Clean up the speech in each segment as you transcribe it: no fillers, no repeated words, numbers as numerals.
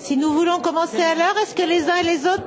Si nous voulons commencer à l'heure, est-ce que les uns et les autres...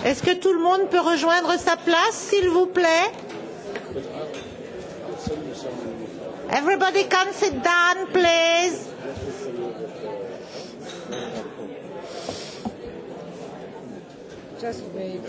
Est-ce que tout le monde peut rejoindre sa place, s'il vous plaît? Everybody can sit down, please. Just wait.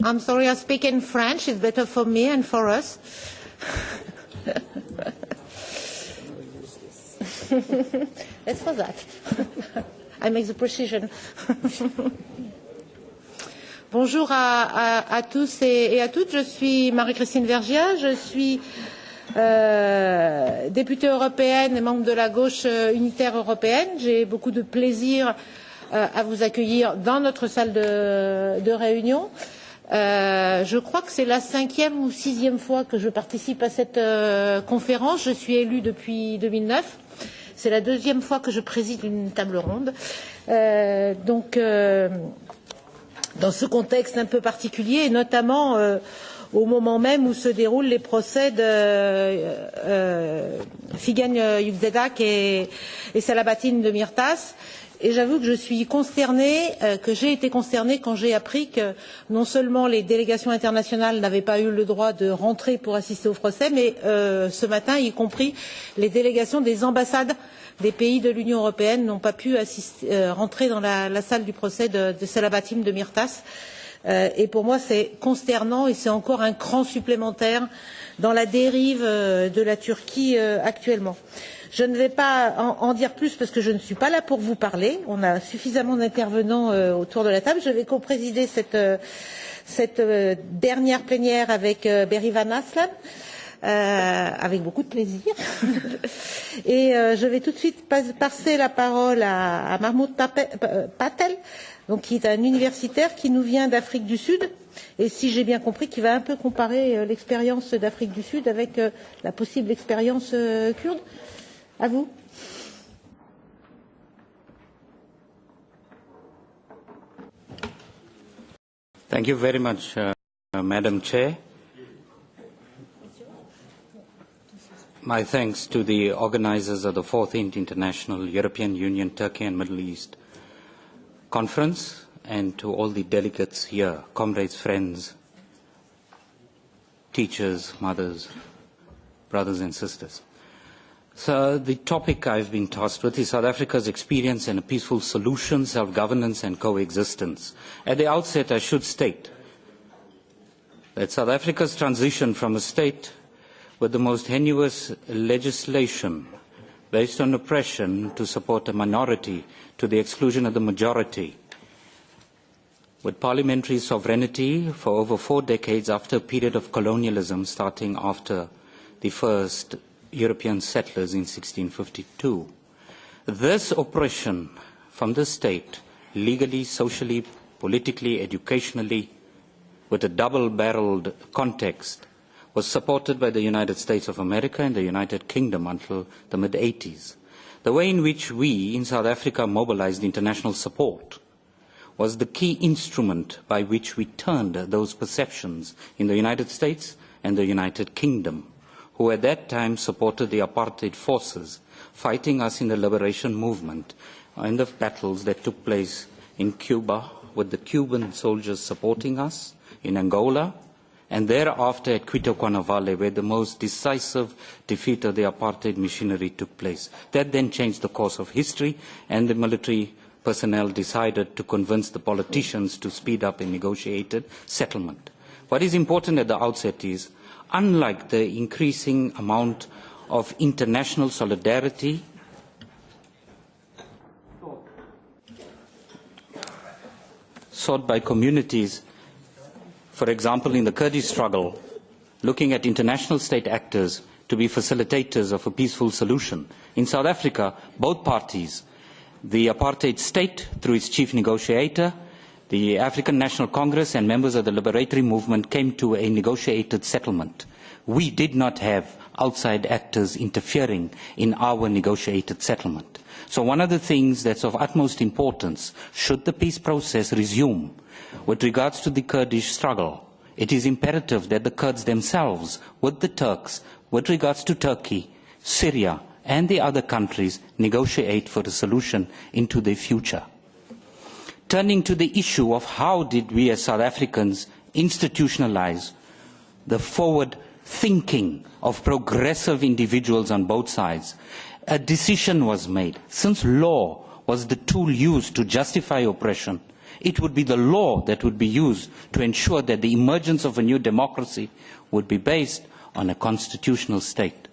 I'm sorry, I speak in French. It's better for me and for us. Let's for that. I make the precision. Bonjour à tous et à toutes. Je suis Marie-Christine Vergiat. Je suis députée européenne et membre de la gauche unitaire européenne. J'ai beaucoup de plaisir à vous accueillir dans notre salle de réunion. Je crois que c'est la 5e ou 6e fois que je participe à cette conférence. Je suis élue depuis 2009. C'est la 2e fois que je préside une table ronde. Donc, dans ce contexte un peu particulier, et notamment au moment même où se déroulent les procès de Figen Yüksekdag et Selahattin Demirtas. Et j'avoue que je suis consternée, que j'ai été consternée quand j'ai appris que non seulement les délégations internationales n'avaient pas eu le droit de rentrer pour assister au procès, mais ce matin, y compris les délégations des ambassades des pays de l'Union européenne n'ont pas pu rentrer dans la salle du procès de Selahattin Demirtas. Et pour moi, c'est consternant et c'est encore un cran supplémentaire dans la dérive de la Turquie actuellement. Je ne vais pas en dire plus parce que je ne suis pas là pour vous parler. On a suffisamment d'intervenants autour de la table. Je vais co-présider cette dernière plénière avec Berivan Aslan, avec beaucoup de plaisir. Et je vais tout de suite passer la parole à Mahmoud Patel, donc, qui est un universitaire qui nous vient d'Afrique du Sud. Et si j'ai bien compris, qui va un peu comparer l'expérience d'Afrique du Sud avec la possible expérience kurde. À vous. Thank you very much, Madam Chair. My thanks to the organizers of the 14th International European Union, Turkey and Middle East Conference, and to all the delegates here, comrades, friends, teachers, mothers, brothers and sisters. So the topic I've been tasked with is South Africa's experience and a peaceful solution, self-governance and coexistence. At the outset, I should state that South Africa's transition from a state with the most heinous legislation based on oppression to support a minority to the exclusion of the majority, with parliamentary sovereignty for over 4 decades after a period of colonialism starting after the first European settlers in 1652. This oppression from the state, legally, socially, politically, educationally, with a double-barreled context, was supported by the United States of America and the United Kingdom until the mid-80s. The way in which we in South Africa mobilized international support was the key instrument by which we turned those perceptions in the United States and the United Kingdom, who at that time supported the apartheid forces fighting us in the liberation movement in the battles that took place in Cuba, with the Cuban soldiers supporting us, in Angola, and thereafter at Quito Cuanavale, where the most decisive defeat of the apartheid machinery took place. That then changed the course of history, and the military personnel decided to convince the politicians to speed up a negotiated settlement. What is important at the outset is, unlike the increasing amount of international solidarity sought by communities, for example, in the Kurdish struggle, looking at international state actors to be facilitators of a peaceful solution. In South Africa, both parties, the apartheid state through its chief negotiator, the African National Congress and members of the liberatory movement came to a negotiated settlement. We did not have outside actors interfering in our negotiated settlement. So one of the things that's of utmost importance, should the peace process resume, with regards to the Kurdish struggle, it is imperative that the Kurds themselves, with the Turks, with regards to Turkey, Syria, and the other countries, negotiate for a solution into their future. Turning to the issue of how did we as South Africans institutionalize the forward thinking of progressive individuals on both sides, a decision was made. Since law was the tool used to justify oppression, it would be the law that would be used to ensure that the emergence of a new democracy would be based on a constitutional state.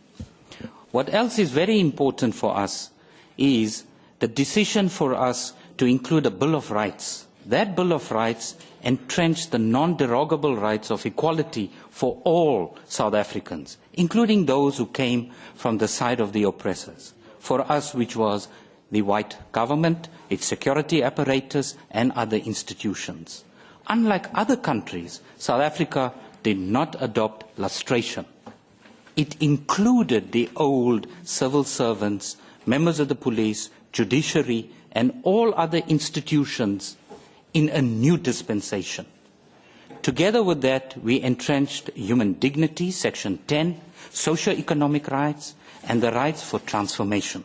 What else is very important for us is the decision for us to include a Bill of Rights. That Bill of Rights entrenched the non-derogable rights of equality for all South Africans, including those who came from the side of the oppressors. For us, which was the white government, its security apparatus, and other institutions. Unlike other countries, South Africa did not adopt lustration. It included the old civil servants, members of the police, judiciary, and all other institutions in a new dispensation. Together with that, we entrenched human dignity, Section 10, socio-economic rights, and the rights for transformation.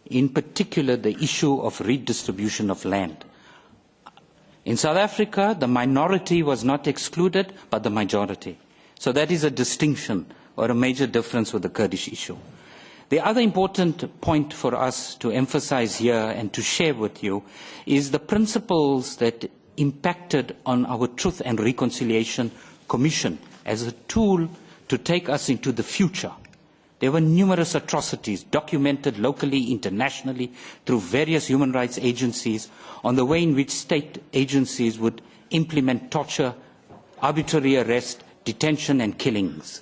In particular, the issue of redistribution of land. In South Africa, the minority was not excluded, but the majority. So that is a distinction or a major difference with the Kurdish issue. The other important point for us to emphasize here and to share with you is the principles that impacted on our Truth and Reconciliation Commission as a tool to take us into the future. There were numerous atrocities documented locally, internationally, through various human rights agencies on the way in which state agencies would implement torture, arbitrary arrest, detention and killings.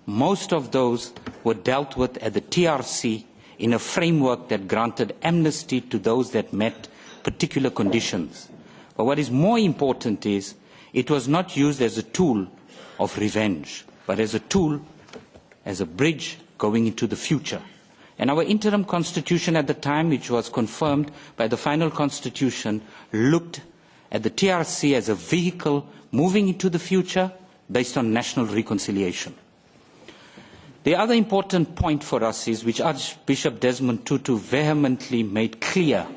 Most of those were dealt with at the TRC in a framework that granted amnesty to those that met particular conditions. But what is more important is it was not used as a tool of revenge, but as a tool, as a bridge going into the future. And our interim constitution at the time, which was confirmed by the final constitution, looked at the TRC as a vehicle moving into the future based on national reconciliation. The other important point for us is, which Archbishop Desmond Tutu vehemently made clear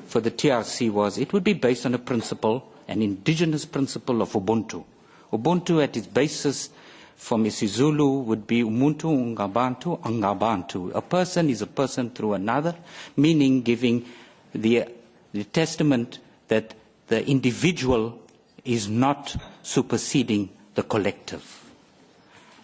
for the TRC, was it would be based on a principle, an indigenous principle of Ubuntu. Ubuntu at its basis from isiZulu would be umuntu ungabantu angabantu. A person is a person through another, meaning giving the testament that the individual is not superseding the collective.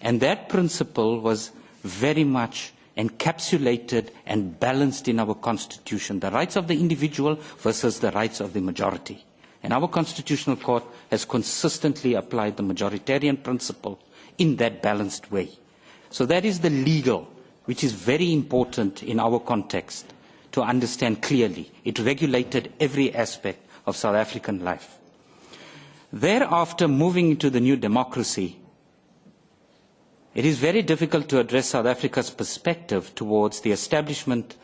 And that principle was very much encapsulated and balanced in our constitution, the rights of the individual versus the rights of the majority. And our constitutional court has consistently applied the majoritarian principle in that balanced way. So that is the legal, which is very important in our context to understand clearly. It regulated every aspect of South African life. Thereafter, moving into the new democracy, it is very difficult to address South Africa's perspective towards the establishment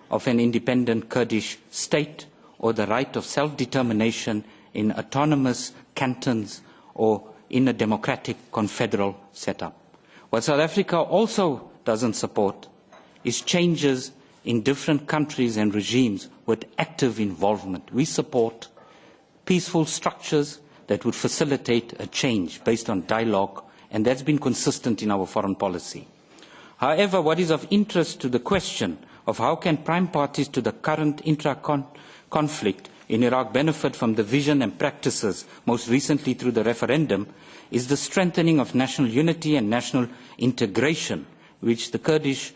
of an independent Kurdish state or the right of self-determination in autonomous cantons or in a democratic confederal setup. What South Africa also doesn't support is changes in different countries and regimes with active involvement. We support peaceful structures that would facilitate a change based on dialogue, and that's been consistent in our foreign policy. However, what is of interest to the question of how can prime parties to the current intra-conflict in Iraq benefit from the vision and practices, most recently through the referendum, is the strengthening of national unity and national integration, which the Kurdish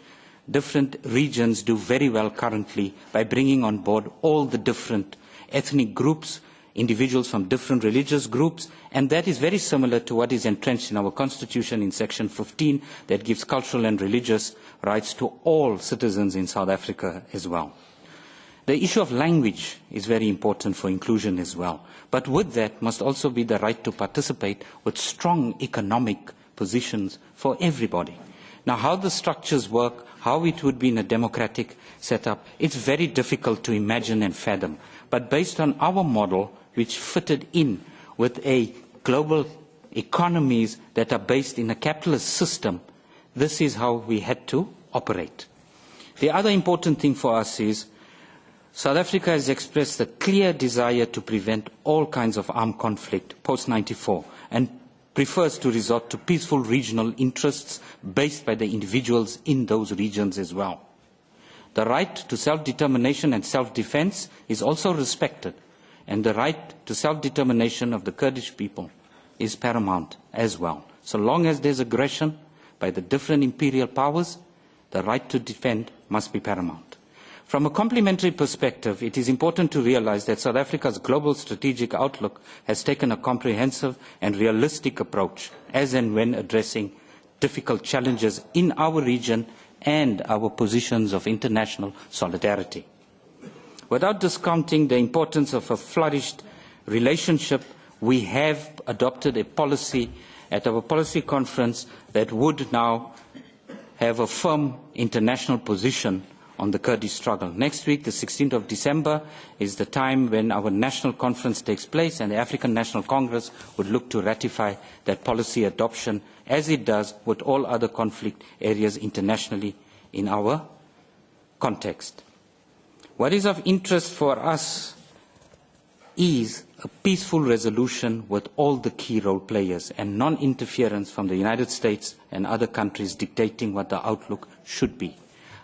different regions do very well currently by bringing on board all the different ethnic groups, individuals from different religious groups, and that is very similar to what is entrenched in our constitution in section 15 that gives cultural and religious rights to all citizens in South Africa as well. The issue of language is very important for inclusion as well, but with that must also be the right to participate with strong economic positions for everybody. Now, how the structures work, how it would be in a democratic setup, it's very difficult to imagine and fathom, but based on our model, which fitted in with a global economies that are based in a capitalist system, this is how we had to operate. The other important thing for us is South Africa has expressed a clear desire to prevent all kinds of armed conflict post-94 and prefers to resort to peaceful regional interests based by the individuals in those regions as well. The right to self-determination and self-defense is also respected, and the right to self-determination of the Kurdish people is paramount as well. So long as there's aggression by the different imperial powers, the right to defend must be paramount. From a complementary perspective, it is important to realize that South Africa's global strategic outlook has taken a comprehensive and realistic approach as and when addressing difficult challenges in our region and our positions of international solidarity. Without discounting the importance of a flourished relationship, we have adopted a policy at our policy conference that would now have a firm international position on the Kurdish struggle. Next week, the 16th of December, is the time when our national conference takes place, and the African National Congress would look to ratify that policy adoption, as it does with all other conflict areas internationally in our context. What is of interest for us is a peaceful resolution with all the key role players and non-interference from the United States and other countries dictating what the outlook should be.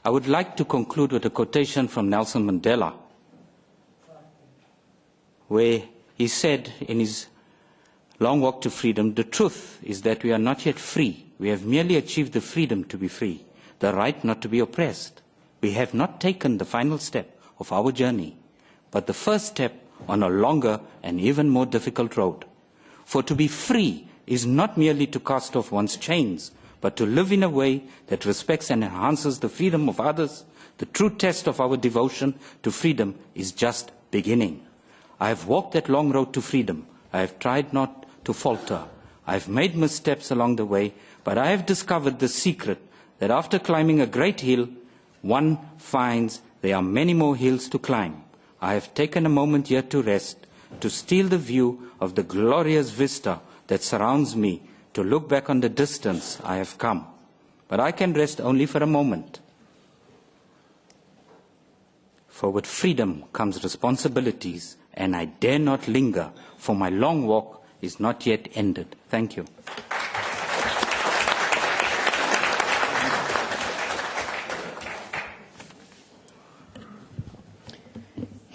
I would like to conclude with a quotation from Nelson Mandela, where he said in his long walk to freedom, "The truth is that we are not yet free. We have merely achieved the freedom to be free, the right not to be oppressed. We have not taken the final step of our journey, but the first step on a longer and even more difficult road. For to be free is not merely to cast off one's chains, but to live in a way that respects and enhances the freedom of others. The true test of our devotion to freedom is just beginning. I have walked that long road to freedom. I have tried not to falter. I have made missteps along the way, but I have discovered the secret that after climbing a great hill, one finds there are many more hills to climb. I have taken a moment here to rest, to steal the view of the glorious vista that surrounds me, to look back on the distance I have come. But I can rest only for a moment. For with freedom comes responsibilities, and I dare not linger, for my long walk is not yet ended." Thank you.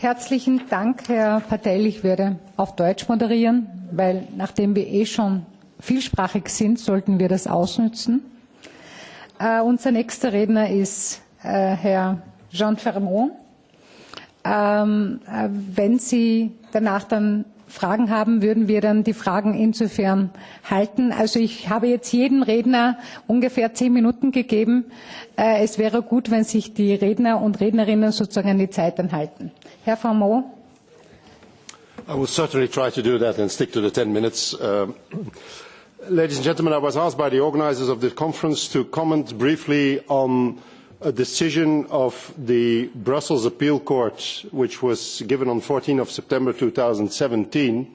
Herzlichen Dank, Herr Patel. Ich würde auf Deutsch moderieren, weil nachdem wir schon vielsprachig sind, sollten wir das ausnützen. Unser nächster Redner ist Herr Jean Fermon. Wenn Sie danach dann Fragen haben, würden wir dann die Fragen insofern halten. Also ich habe jetzt jedem Redner ungefähr 10 Minuten gegeben. Es wäre gut, wenn sich die Redner und Rednerinnen sozusagen an die Zeit dann halten. Herr Fermon. I will certainly try to do that and stick to the 10 minutes. Ladies and gentlemen, I was asked by the organizers of this conference to comment briefly on a decision of the Brussels Appeal Court, which was given on 14th of September 2017,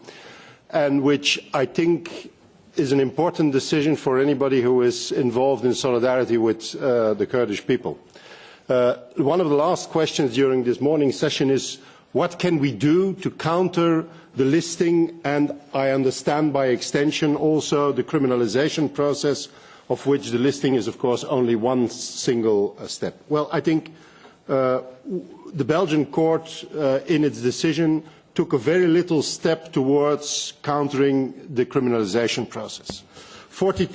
and which I think is an important decision for anybody who is involved in solidarity with the Kurdish people. One of the last questions during this morning's session is, what can we do to counter the listing and, I understand by extension, also the criminalization process, of which the listing is, of course, only one single step? Well, I think the Belgian court, in its decision, took a very little step towards countering the criminalization process. 40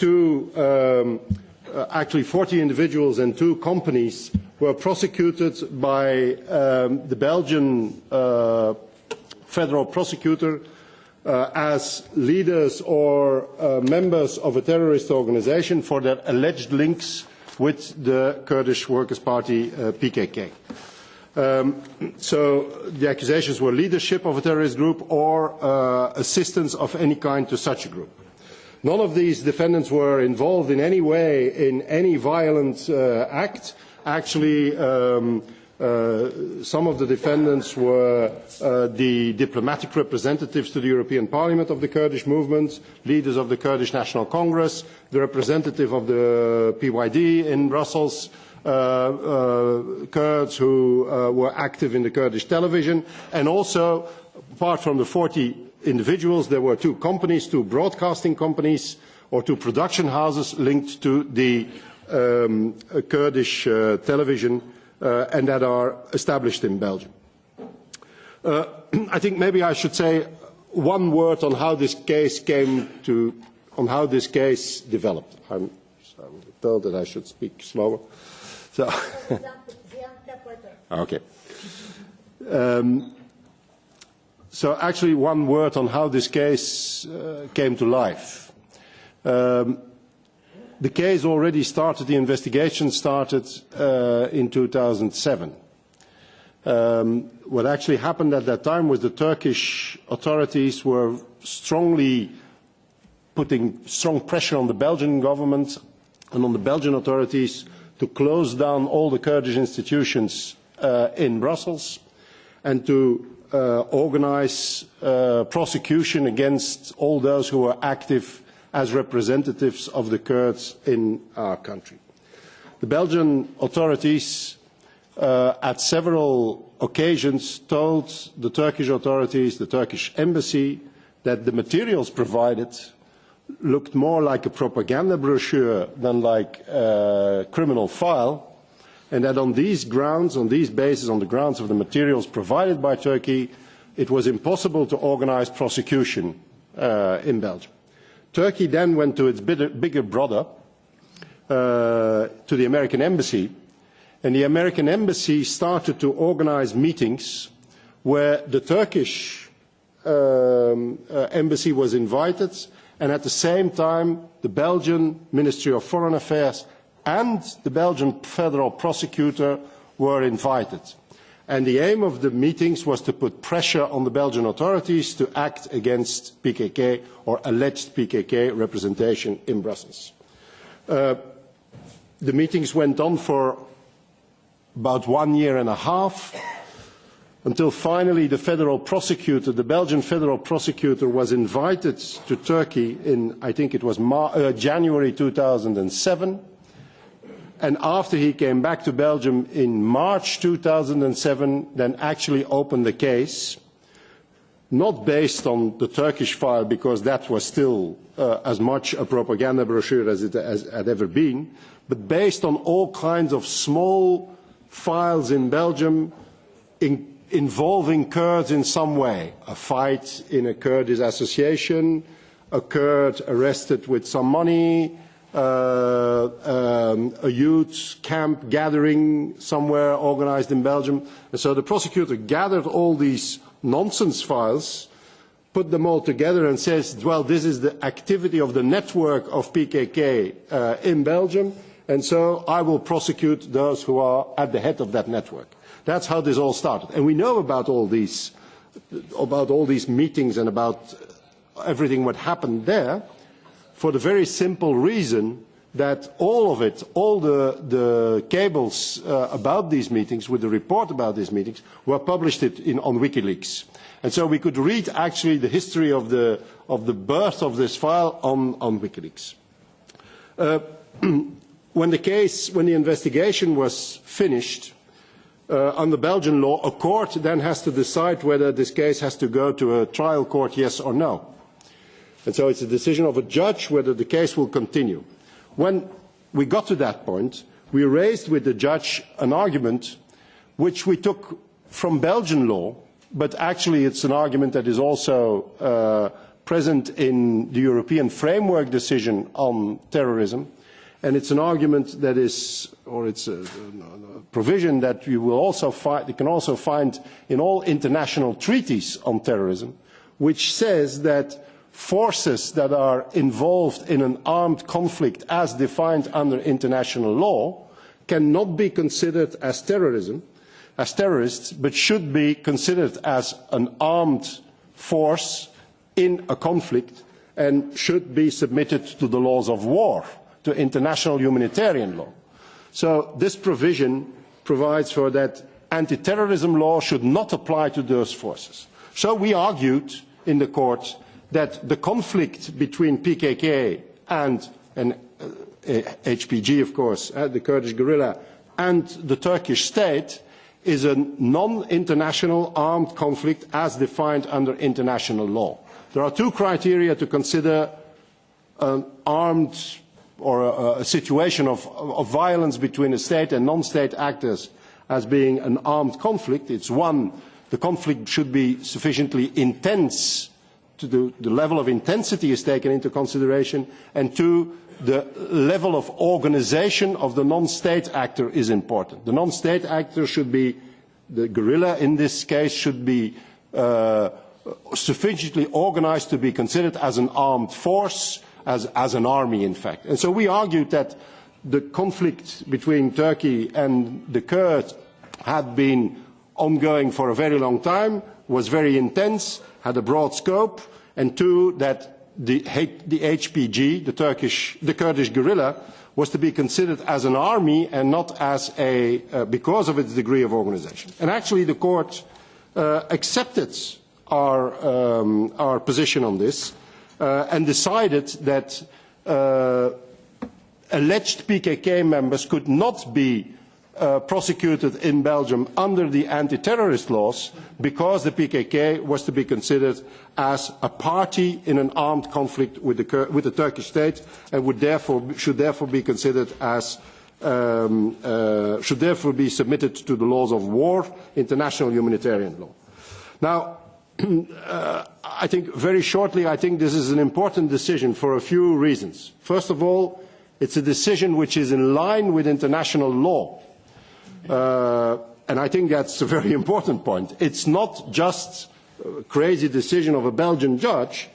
individuals and 2 companies were prosecuted by the Belgian federal prosecutor as leaders or members of a terrorist organization for their alleged links with the Kurdish Workers' Party, PKK. So the accusations were leadership of a terrorist group or assistance of any kind to such a group. None of these defendants were involved in any way in any violent act. Actually, some of the defendants were the diplomatic representatives to the European Parliament of the Kurdish movement, leaders of the Kurdish National Congress, the representative of the PYD in Brussels, Kurds who were active in the Kurdish television, and also, apart from the 40 individuals, there were 2 companies, 2 broadcasting companies or 2 production houses linked to the Kurdish television and that are established in Belgium. I think maybe I should say one word on how this case developed. I'm told that I should speak slower. So okay. So actually one word on how this case came to life. The case already started, the investigation started in 2007. What actually happened at that time was the Turkish authorities were putting strong pressure on the Belgian government and on the Belgian authorities to close down all the Kurdish institutions in Brussels, and to organize prosecution against all those who are active as representatives of the Kurds in our country. The Belgian authorities at several occasions told the Turkish authorities, the Turkish embassy, that the materials provided looked more like a propaganda brochure than like a criminal file, and that on these grounds, on these bases, on the grounds of the materials provided by Turkey, it was impossible to organize prosecution in Belgium. Turkey then went to its bigger brother, to the American embassy, and the American embassy started to organize meetings where the Turkish embassy was invited, and at the same time the Belgian Ministry of Foreign Affairs and the Belgian federal prosecutor were invited. And the aim of the meetings was to put pressure on the Belgian authorities to act against PKK or alleged PKK representation in Brussels. The meetings went on for about 1 year and a half, until finally the federal prosecutor, the Belgian federal prosecutor, was invited to Turkey in, I think it was January 2007. And after he came back to Belgium in March 2007, then actually opened the case, not based on the Turkish file, because that was still as much a propaganda brochure as it had ever been, but based on all kinds of small files in Belgium involving Kurds in some way. A fight in a Kurdish association, a Kurd arrested with some money, a youth camp gathering somewhere organized in Belgium. And so the prosecutor gathered all these nonsense files, put them all together and says, well, this is the activity of the network of PKK in Belgium, and so I will prosecute those who are at the head of that network. That's how this all started. And we know about all these meetings and about everything what happened there, for the very simple reason that all of it, all the cables about these meetings, with the report about these meetings, were published on WikiLeaks. And so we could read actually the history of the birth of this file on WikiLeaks. When the investigation was finished, under Belgian law, a court then has to decide whether this case has to go to a trial court, yes or no. And so it's a decision of a judge whether the case will continue. When we got to that point, we raised with the judge an argument which we took from Belgian law, but actually it's an argument that is also present in the European Framework Decision on Terrorism, and it's an argument that is, or it's a provision that you will also find, you can also find in all international treaties on terrorism, which says that forces that are involved in an armed conflict as defined under international law cannot be considered as terrorists, but should be considered as an armed force in a conflict and should be submitted to the laws of war, to international humanitarian law. So this provision provides for that anti-terrorism law should not apply to those forces. So we argued in the court that the conflict between PKK and HPG, of course, the Kurdish guerrilla, and the Turkish state is a non-international armed conflict as defined under international law. There are two criteria to consider an armed or a situation of violence between a state and non-state actors as being an armed conflict. It's one, the conflict should be sufficiently intense, the level of intensity is taken into consideration, and two, the level of organization of the non-state actor is important. The non-state actor should be, the guerrilla in this case, should be sufficiently organized to be considered as an armed force, as an army, in fact. And so we argued that the conflict between Turkey and the Kurds had been ongoing for a very long time, was very intense, had a broad scope, and two, that the HPG, the Kurdish guerrilla, was to be considered as an army and not as because of its degree of organization. And actually the court accepted our position on this and decided that alleged PKK members could not be prosecuted in Belgium under the anti-terrorist laws because the PKK was to be considered as a party in an armed conflict with the Turkish state and should therefore be considered as should therefore be submitted to the laws of war, international humanitarian law. Now, I think very shortly, I think this is an important decision for a few reasons. First of all, it's a decision which is in line with international law. And I think that's a very important point. It's not just a crazy decision of a Belgian judge.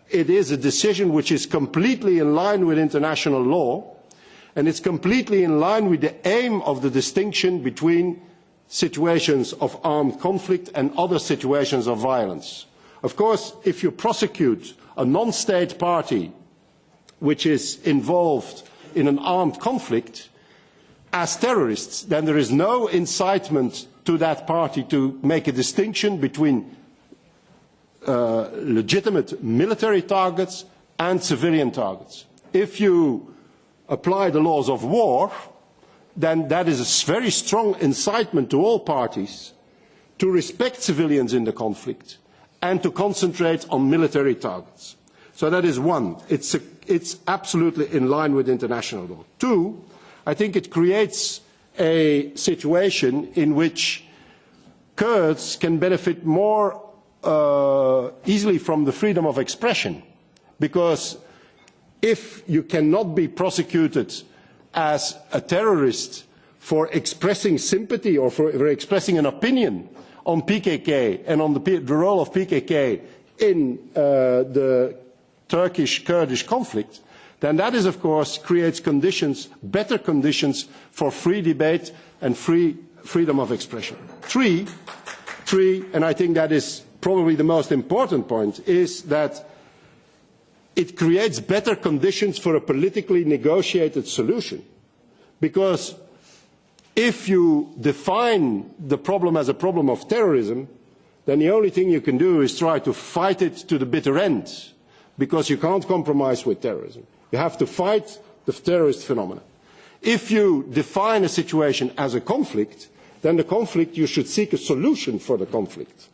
It is a decision which is completely in line with international law, and it's completely in line with the aim of the distinction between situations of armed conflict and other situations of violence. Of course, if you prosecute a non-state party which is involved in an armed conflict as terrorists, then there is no incitement to that party to make a distinction between legitimate military targets and civilian targets. If you apply the laws of war, then that is a very strong incitement to all parties to respect civilians in the conflict and to concentrate on military targets. So that is one. It's absolutely in line with international law. Two, I think it creates a situation in which Kurds can benefit more easily from the freedom of expression, because if you cannot be prosecuted as a terrorist for expressing sympathy or for expressing an opinion on PKK and on the role of PKK in the Turkish-Kurdish conflict, then that is, of course, creates conditions, better conditions for free debate and freedom of expression. Three, and I think that is probably the most important point, is that it creates better conditions for a politically negotiated solution. Because if you define the problem as a problem of terrorism, then the only thing you can do is try to fight it to the bitter end, because you can't compromise with terrorism. You have to fight the terrorist phenomenon. If you define a situation as a conflict, then the conflict, you should seek a solution for the conflict,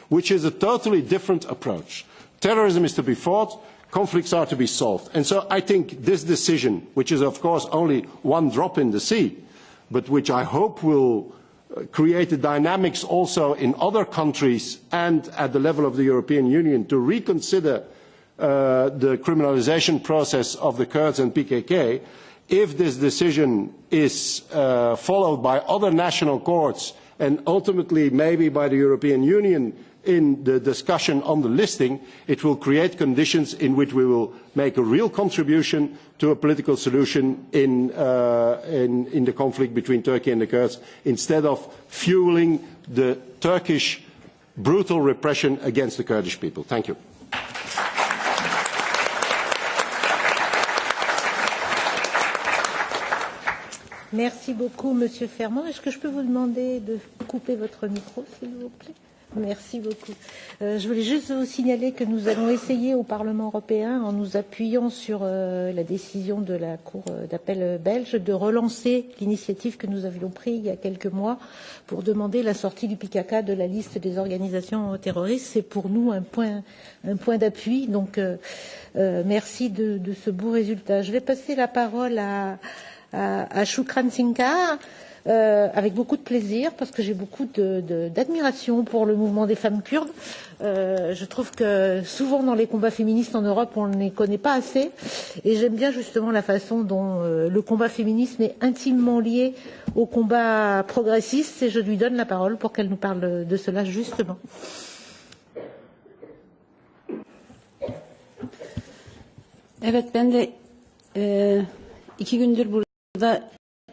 which is a totally different approach. Terrorism is to be fought, conflicts are to be solved. And so I think this decision, which is of course only one drop in the sea, but which I hope will create the dynamics also in other countries and at the level of the European Union to reconsider the criminalisation process of the Kurds and PKK, if this decision is followed by other national courts and ultimately maybe by the European Union in the discussion on the listing, it will create conditions in which we will make a real contribution to a political solution in the conflict between Turkey and the Kurds, instead of fueling the Turkish brutal repression against the Kurdish people. Thank you. Merci beaucoup, Monsieur Fermon. Est-ce que je peux vous demander de couper votre micro, s'il vous plaît? Merci beaucoup. Je voulais juste vous signaler que nous allons essayer au Parlement européen, en nous appuyant sur la décision de la Cour d'appel belge, de relancer l'initiative que nous avions prise il y a quelques mois pour demander la sortie du PKK de la liste des organisations terroristes. C'est pour nous un point d'appui. Donc, merci de ce beau résultat. Je vais passer la parole à Sukran Sincar, avec beaucoup de plaisir, parce que j'ai beaucoup d'admiration pour le mouvement des femmes kurdes. Je trouve que souvent dans les combats féministes en Europe, on ne les connaît pas assez, et j'aime bien justement la façon dont le combat féministe est intimement lié au combat progressiste, et je lui donne la parole pour qu'elle nous parle de cela justement. Evet, ben de 2 gündür burada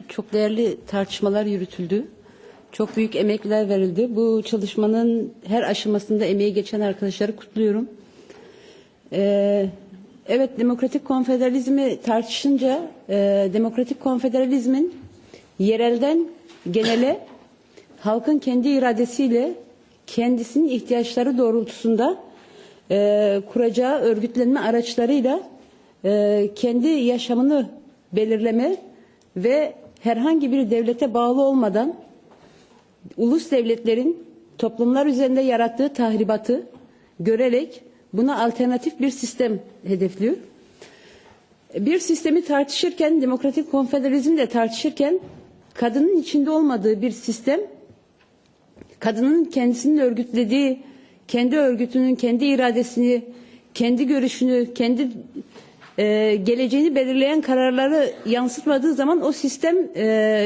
çok değerli tartışmalar yürütüldü. Çok büyük emekler verildi. Bu çalışmanın her aşamasında emeği geçen arkadaşları kutluyorum. Evet, demokratik konfederalizmi tartışınca demokratik konfederalizmin yerelden genele halkın kendi iradesiyle kendisinin ihtiyaçları doğrultusunda kuracağı örgütlenme araçlarıyla kendi yaşamını belirleme ve herhangi bir devlete bağlı olmadan ulus devletlerin toplumlar üzerinde yarattığı tahribatı görerek buna alternatif bir sistem hedefliyor. Bir sistemi tartışırken, demokratik konfederalizmi de tartışırken kadının içinde olmadığı bir sistem, kadının kendisinin örgütlediği, kendi örgütünün, kendi iradesini, kendi görüşünü, kendi geleceğini belirleyen kararları yansıtmadığı zaman o sistem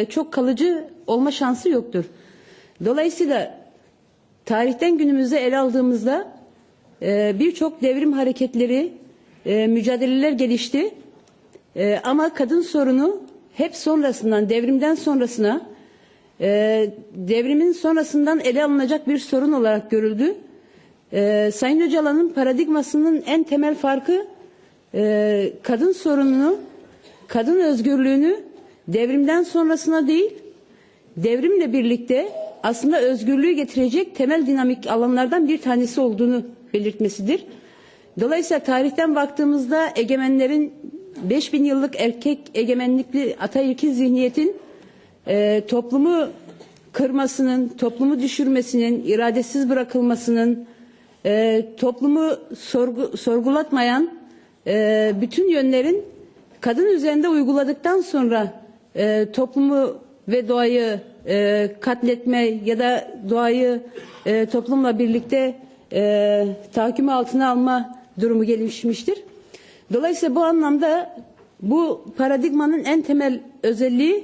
çok kalıcı olma şansı yoktur. Dolayısıyla tarihten günümüze ele aldığımızda birçok devrim hareketleri, mücadeleler gelişti. Ama kadın sorunu hep sonrasından, devrimden sonrasına, devrimin sonrasından ele alınacak bir sorun olarak görüldü. Sayın Öcalan'ın paradigmasının en temel farkı kadın sorununu, kadın özgürlüğünü devrimden sonrasına değil, devrimle birlikte aslında özgürlüğü getirecek temel dinamik alanlardan bir tanesi olduğunu belirtmesidir. Dolayısıyla tarihten baktığımızda egemenlerin 5000 yıllık erkek egemenlikli ataerkil zihniyetin toplumu kırmasının, toplumu düşürmesinin, iradesiz bırakılmasının, toplumu sorgulatmayan bütün yönlerin kadın üzerinde uyguladıktan sonra toplumu ve doğayı katletme ya da doğayı toplumla birlikte tahakküm altına alma durumu gelişmiştir. Dolayısıyla bu anlamda bu paradigmanın en temel özelliği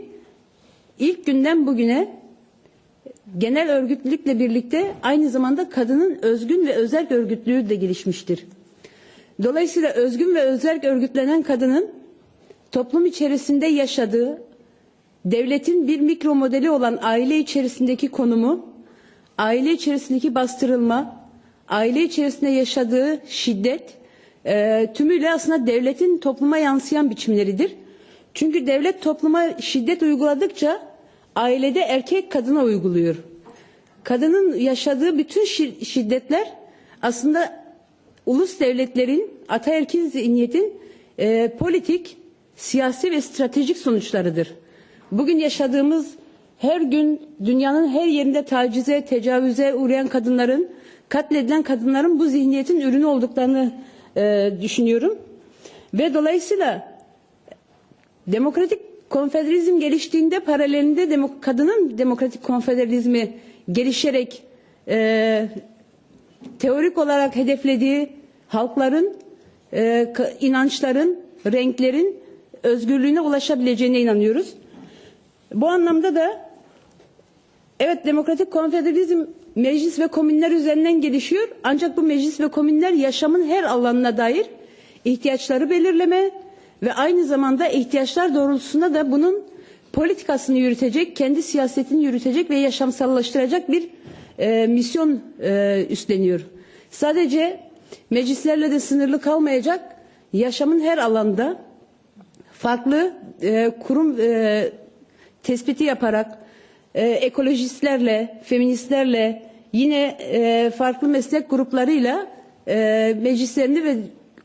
ilk günden bugüne genel örgütlülükle birlikte aynı zamanda kadının özgün ve özerk örgütlüğü de gelişmiştir. Dolayısıyla özgün ve özerk örgütlenen kadının toplum içerisinde yaşadığı, devletin bir mikro modeli olan aile içerisindeki konumu, aile içerisindeki bastırılma, aile içerisinde yaşadığı şiddet, tümüyle aslında devletin topluma yansıyan biçimleridir. Çünkü devlet topluma şiddet uyguladıkça ailede erkek kadına uyguluyor. Kadının yaşadığı bütün şiddetler aslında ulus devletlerin, ataerkil zihniyetin politik, siyasi ve stratejik sonuçlarıdır. Bugün yaşadığımız her gün dünyanın her yerinde tacize, tecavüze uğrayan kadınların, katledilen kadınların bu zihniyetin ürünü olduklarını düşünüyorum. Ve dolayısıyla demokratik konfederalizm geliştiğinde paralelinde kadının demokratik konfederalizmi gelişerek teorik olarak hedeflediği halkların, inançların, renklerin özgürlüğüne ulaşabileceğine inanıyoruz. Bu anlamda da evet, demokratik konfederalizm meclis ve komünler üzerinden gelişiyor. Ancak bu meclis ve komünler yaşamın her alanına dair ihtiyaçları belirleme ve aynı zamanda ihtiyaçlar doğrultusunda da bunun politikasını yürütecek, kendi siyasetini yürütecek ve yaşamsallaştıracak bir misyon üstleniyor. Sadece meclislerle de sınırlı kalmayacak, yaşamın her alanda farklı kurum tespiti yaparak ekolojistlerle, feministlerle, yine farklı meslek gruplarıyla meclislerini ve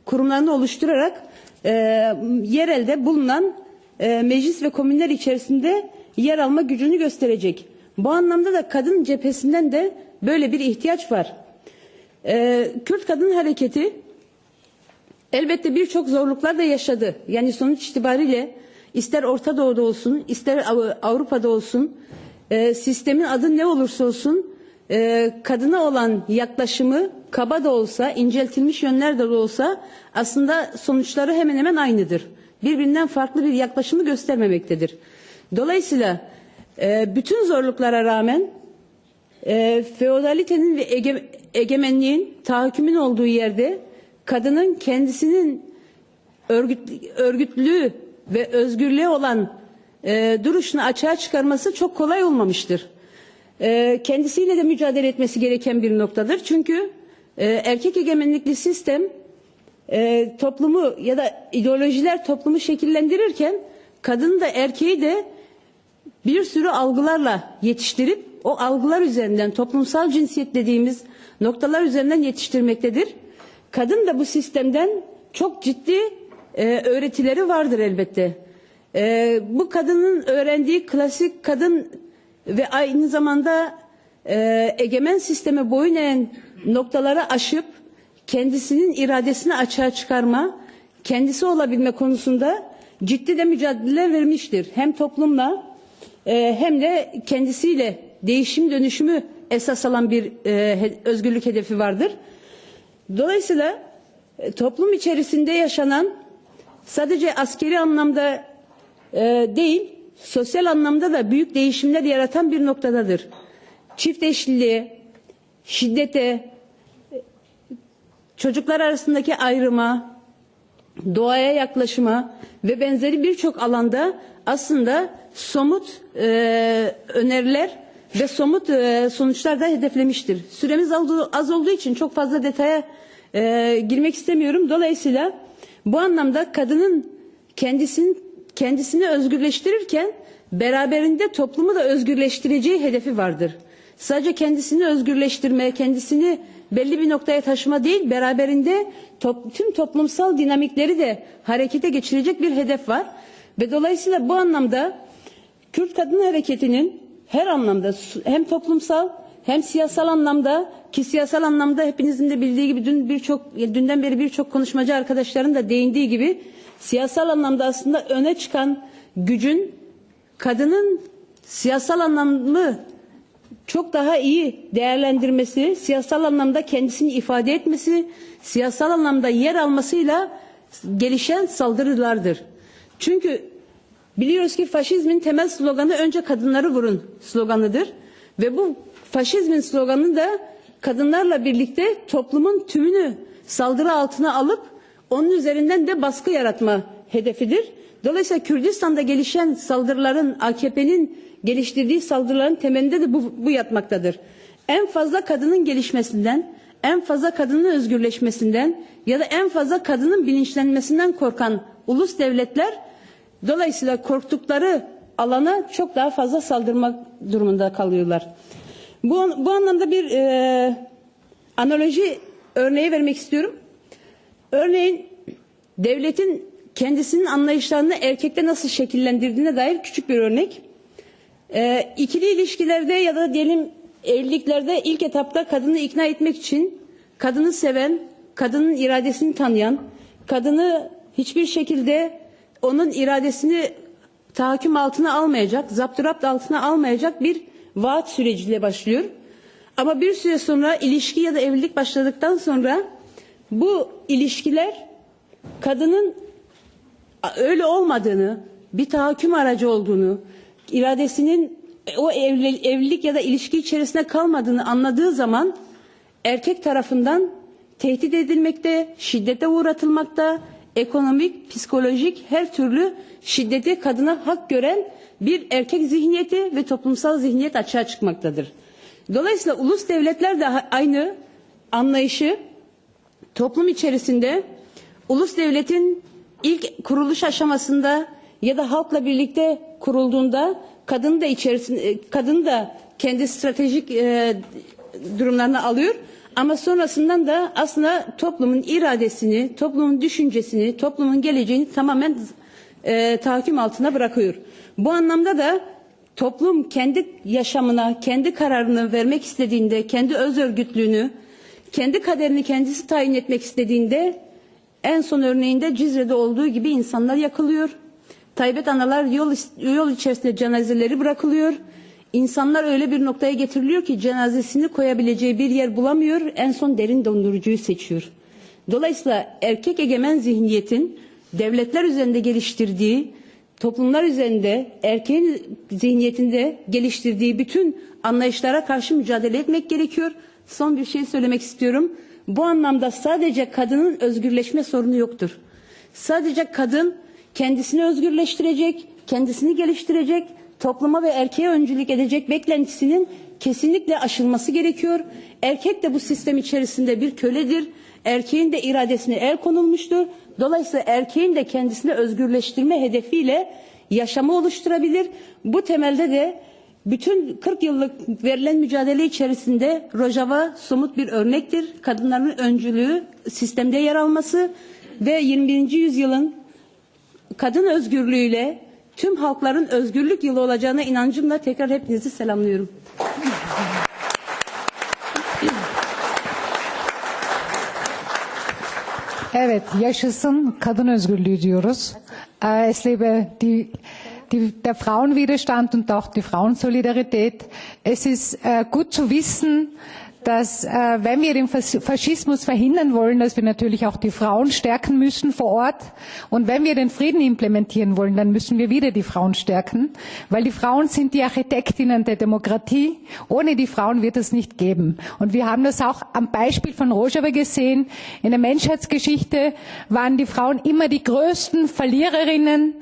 kurumlarını oluşturarak yerelde bulunan meclis ve komünler içerisinde yer alma gücünü gösterecek. Bu anlamda da kadın cephesinden de böyle bir ihtiyaç var. Kürt Kadın Hareketi elbette birçok zorluklar da yaşadı. Yani sonuç itibariyle ister Orta Doğu'da olsun, ister Avrupa'da olsun, sistemin adı ne olursa olsun kadına olan yaklaşımı kaba da olsa, inceltilmiş yönler de olsa aslında sonuçları hemen hemen aynıdır. Birbirinden farklı bir yaklaşımı göstermemektedir. Dolayısıyla bütün zorluklara rağmen feodalitenin ve egemenliğin, tahakkümün olduğu yerde kadının kendisinin örgütlüğü ve özgürlüğe olan duruşunu açığa çıkarması çok kolay olmamıştır. Kendisiyle de mücadele etmesi gereken bir noktadır. Çünkü erkek egemenlikli sistem toplumu ya da ideolojiler toplumu şekillendirirken kadını da erkeği de bir sürü algılarla yetiştirip o algılar üzerinden toplumsal cinsiyet dediğimiz noktalar üzerinden yetiştirmektedir. Kadın da bu sistemden çok ciddi öğretileri vardır elbette. Bu kadının öğrendiği klasik kadın ve aynı zamanda egemen sisteme boyun eğen noktaları aşıp kendisinin iradesini açığa çıkarma, kendisi olabilme konusunda ciddi de mücadeleler vermiştir. Hem toplumla hem de kendisiyle değişim dönüşümü esas alan bir özgürlük hedefi vardır. Dolayısıyla toplum içerisinde yaşanan sadece askeri anlamda değil, sosyal anlamda da büyük değişimler yaratan bir noktadadır. Çift eşliliğe, şiddete, çocuklar arasındaki ayrıma, doğaya yaklaşıma ve benzeri birçok alanda aslında somut öneriler ve somut sonuçlar da hedeflemiştir. Süremiz az olduğu için çok fazla detaya girmek istemiyorum. Dolayısıyla bu anlamda kadının kendisini özgürleştirirken beraberinde toplumu da özgürleştireceği hedefi vardır. Sadece kendisini özgürleştirme, kendisini belli bir noktaya taşıma değil, beraberinde tüm toplumsal dinamikleri de harekete geçirecek bir hedef var. Ve dolayısıyla bu anlamda Kürt Kadın Hareketi'nin her anlamda hem toplumsal hem siyasal anlamda, ki siyasal anlamda hepinizin de bildiği gibi dünden beri birçok konuşmacı arkadaşların da değindiği gibi siyasal anlamda aslında öne çıkan gücün kadının siyasal anlamı çok daha iyi değerlendirmesi, siyasal anlamda kendisini ifade etmesi, siyasal anlamda yer almasıyla gelişen saldırılardır. Çünkü biliyoruz ki faşizmin temel sloganı önce kadınları vurun sloganıdır. Ve bu faşizmin sloganı da kadınlarla birlikte toplumun tümünü saldırı altına alıp onun üzerinden de baskı yaratma hedefidir. Dolayısıyla Kürdistan'da gelişen saldırıların, AKP'nin geliştirdiği saldırıların temelinde de bu yatmaktadır. En fazla kadının gelişmesinden, en fazla kadının özgürleşmesinden ya da en fazla kadının bilinçlenmesinden korkan ulus devletler dolayısıyla korktukları alana çok daha fazla saldırmak durumunda kalıyorlar. Bu anlamda bir analoji örneği vermek istiyorum. Örneğin devletin kendisinin anlayışlarını erkekte nasıl şekillendirdiğine dair küçük bir örnek. İkili ilişkilerde ya da diyelim evliliklerde ilk etapta kadını ikna etmek için kadını seven, kadının iradesini tanıyan, kadını hiçbir şekilde onun iradesini tahakküm altına almayacak, zapturapt altına almayacak bir vaat süreciyle başlıyor. Ama bir süre sonra ilişki ya da evlilik başladıktan sonra bu ilişkiler kadının öyle olmadığını, bir tahakküm aracı olduğunu, iradesinin o evlilik ya da ilişki içerisinde kalmadığını anladığı zaman erkek tarafından tehdit edilmekte, şiddete uğratılmakta, ekonomik, psikolojik her türlü şiddeti kadına hak gören bir erkek zihniyeti ve toplumsal zihniyet açığa çıkmaktadır. Dolayısıyla ulus devletler de aynı anlayışı toplum içerisinde ulus devletin ilk kuruluş aşamasında ya da halkla birlikte kurulduğunda kadın da kendi stratejik durumlarını alıyor. Ama sonrasından da aslında toplumun iradesini, toplumun düşüncesini, toplumun geleceğini tamamen tahakküm altına bırakıyor. Bu anlamda da toplum kendi yaşamına, kendi kararını vermek istediğinde, kendi öz örgütlüğünü, kendi kaderini kendisi tayin etmek istediğinde en son örneğinde Cizre'de olduğu gibi insanlar yakılıyor. Taybet analar yol içerisinde cenazeleri bırakılıyor. İnsanlar öyle bir noktaya getiriliyor ki cenazesini koyabileceği bir yer bulamıyor. En son derin dondurucuyu seçiyor. Dolayısıyla erkek egemen zihniyetin devletler üzerinde geliştirdiği, toplumlar üzerinde erkeğin zihniyetinde geliştirdiği bütün anlayışlara karşı mücadele etmek gerekiyor. Son bir şey söylemek istiyorum. Bu anlamda sadece kadının özgürleşme sorunu yoktur. Sadece kadın kendisini özgürleştirecek, kendisini geliştirecek, topluma ve erkeğe öncülük edecek beklentisinin kesinlikle aşılması gerekiyor. Erkek de bu sistem içerisinde bir köledir. erkeğin de iradesine el konulmuştur. Dolayısıyla erkeğin de kendisini özgürleştirme hedefiyle yaşamı oluşturabilir. Bu temelde de bütün 40 yıllık verilen mücadele içerisinde Rojava somut bir örnektir. Kadınların öncülüğü sistemde yer alması ve 21. yüzyılın kadın özgürlüğüyle tüm halkların özgürlük yılı olacağına inancımla tekrar hepinizi selamlıyorum. Evet, yaşasın kadın özgürlüğü diyoruz. Es lebe der Frauenwiderstand und auch die Frauensolidarität. Es ist gut zu wissen, dass wenn wir den Faschismus verhindern wollen, dass wir natürlich auch die Frauen stärken müssen vor Ort. Und wenn wir den Frieden implementieren wollen, dann müssen wir wieder die Frauen stärken, weil die Frauen sind die Architektinnen der Demokratie. Ohne die Frauen wird es nicht geben. Und wir haben das auch am Beispiel von Rojava gesehen. In der Menschheitsgeschichte waren die Frauen immer die größten Verliererinnen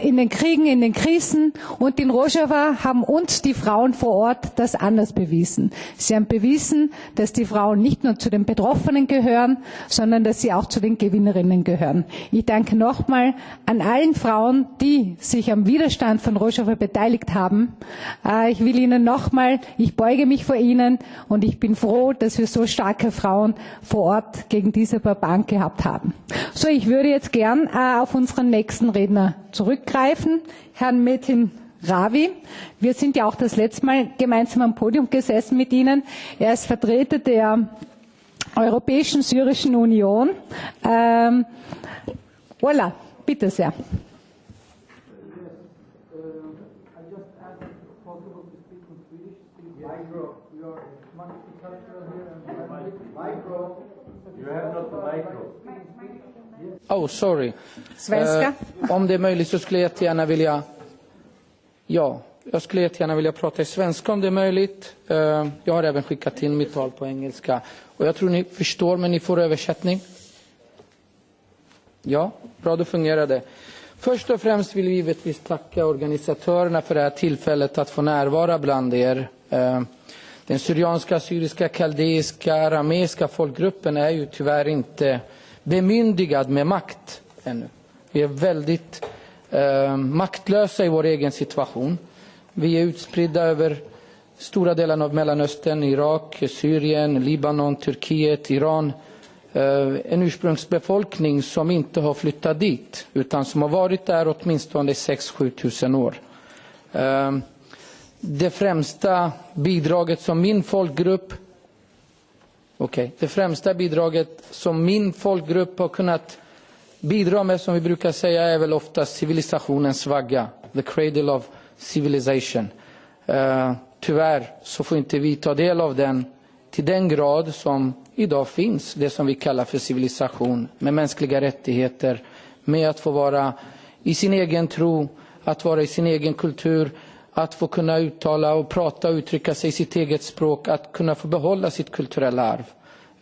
in den Kriegen, in den Krisen. Und in Rojava haben uns die Frauen vor Ort das anders bewiesen. Sie haben bewiesen, dass die Frauen nicht nur zu den Betroffenen gehören, sondern dass sie auch zu den Gewinnerinnen gehören. Ich danke nochmal an allen Frauen, die sich am Widerstand von Rojava beteiligt haben. Ich will Ihnen nochmal, ich beuge mich vor Ihnen und ich bin froh, dass wir so starke Frauen vor Ort gegen diese Barbaren gehabt haben. So, ich würde jetzt gern auf unseren nächsten Redner zurückgreifen, Herrn Metin Rhawi. Wir sind ja auch das letzte Mal gemeinsam am Podium gesessen mit Ihnen. Er ist Vertreter der Europäischen Syrischen Union. Voilà, bitte sehr. Oh, sorry. Svenska. Om det är möjligt så skulle jag jättegärna vilja... Ja, jag skulle jättegärna vilja prata i svenska om det är möjligt. Jag har även skickat in mitt tal på engelska. Och jag tror ni förstår, men ni får översättning. Ja, bra, då fungerar det. Först och främst vill vi givetvis tacka organisatörerna för det här tillfället att få närvara bland er. Den syrianska, syriska, kaldeiska, arameiska folkgruppen är ju tyvärr inte bemyndigad med makt ännu. Vi är väldigt maktlösa i vår egen situation. Vi är utspridda över stora delar av Mellanöstern, Irak, Syrien, Libanon, Turkiet, Iran. En ursprungsbefolkning som inte har flyttat dit utan som har varit där åtminstone 6-7 tusen år. Det främsta bidraget som min folkgrupp har kunnat bidra med, som vi brukar säga, är väl ofta civilisationens vagga, the cradle of civilization. Tyvärr så får inte vi ta del av den till den grad som idag finns, det som vi kallar för civilisation, med mänskliga rättigheter, med att få vara i sin egen tro, att vara i sin egen kultur, att få kunna uttala och prata och uttrycka sig i sitt eget språk, att kunna få behålla sitt kulturella arv.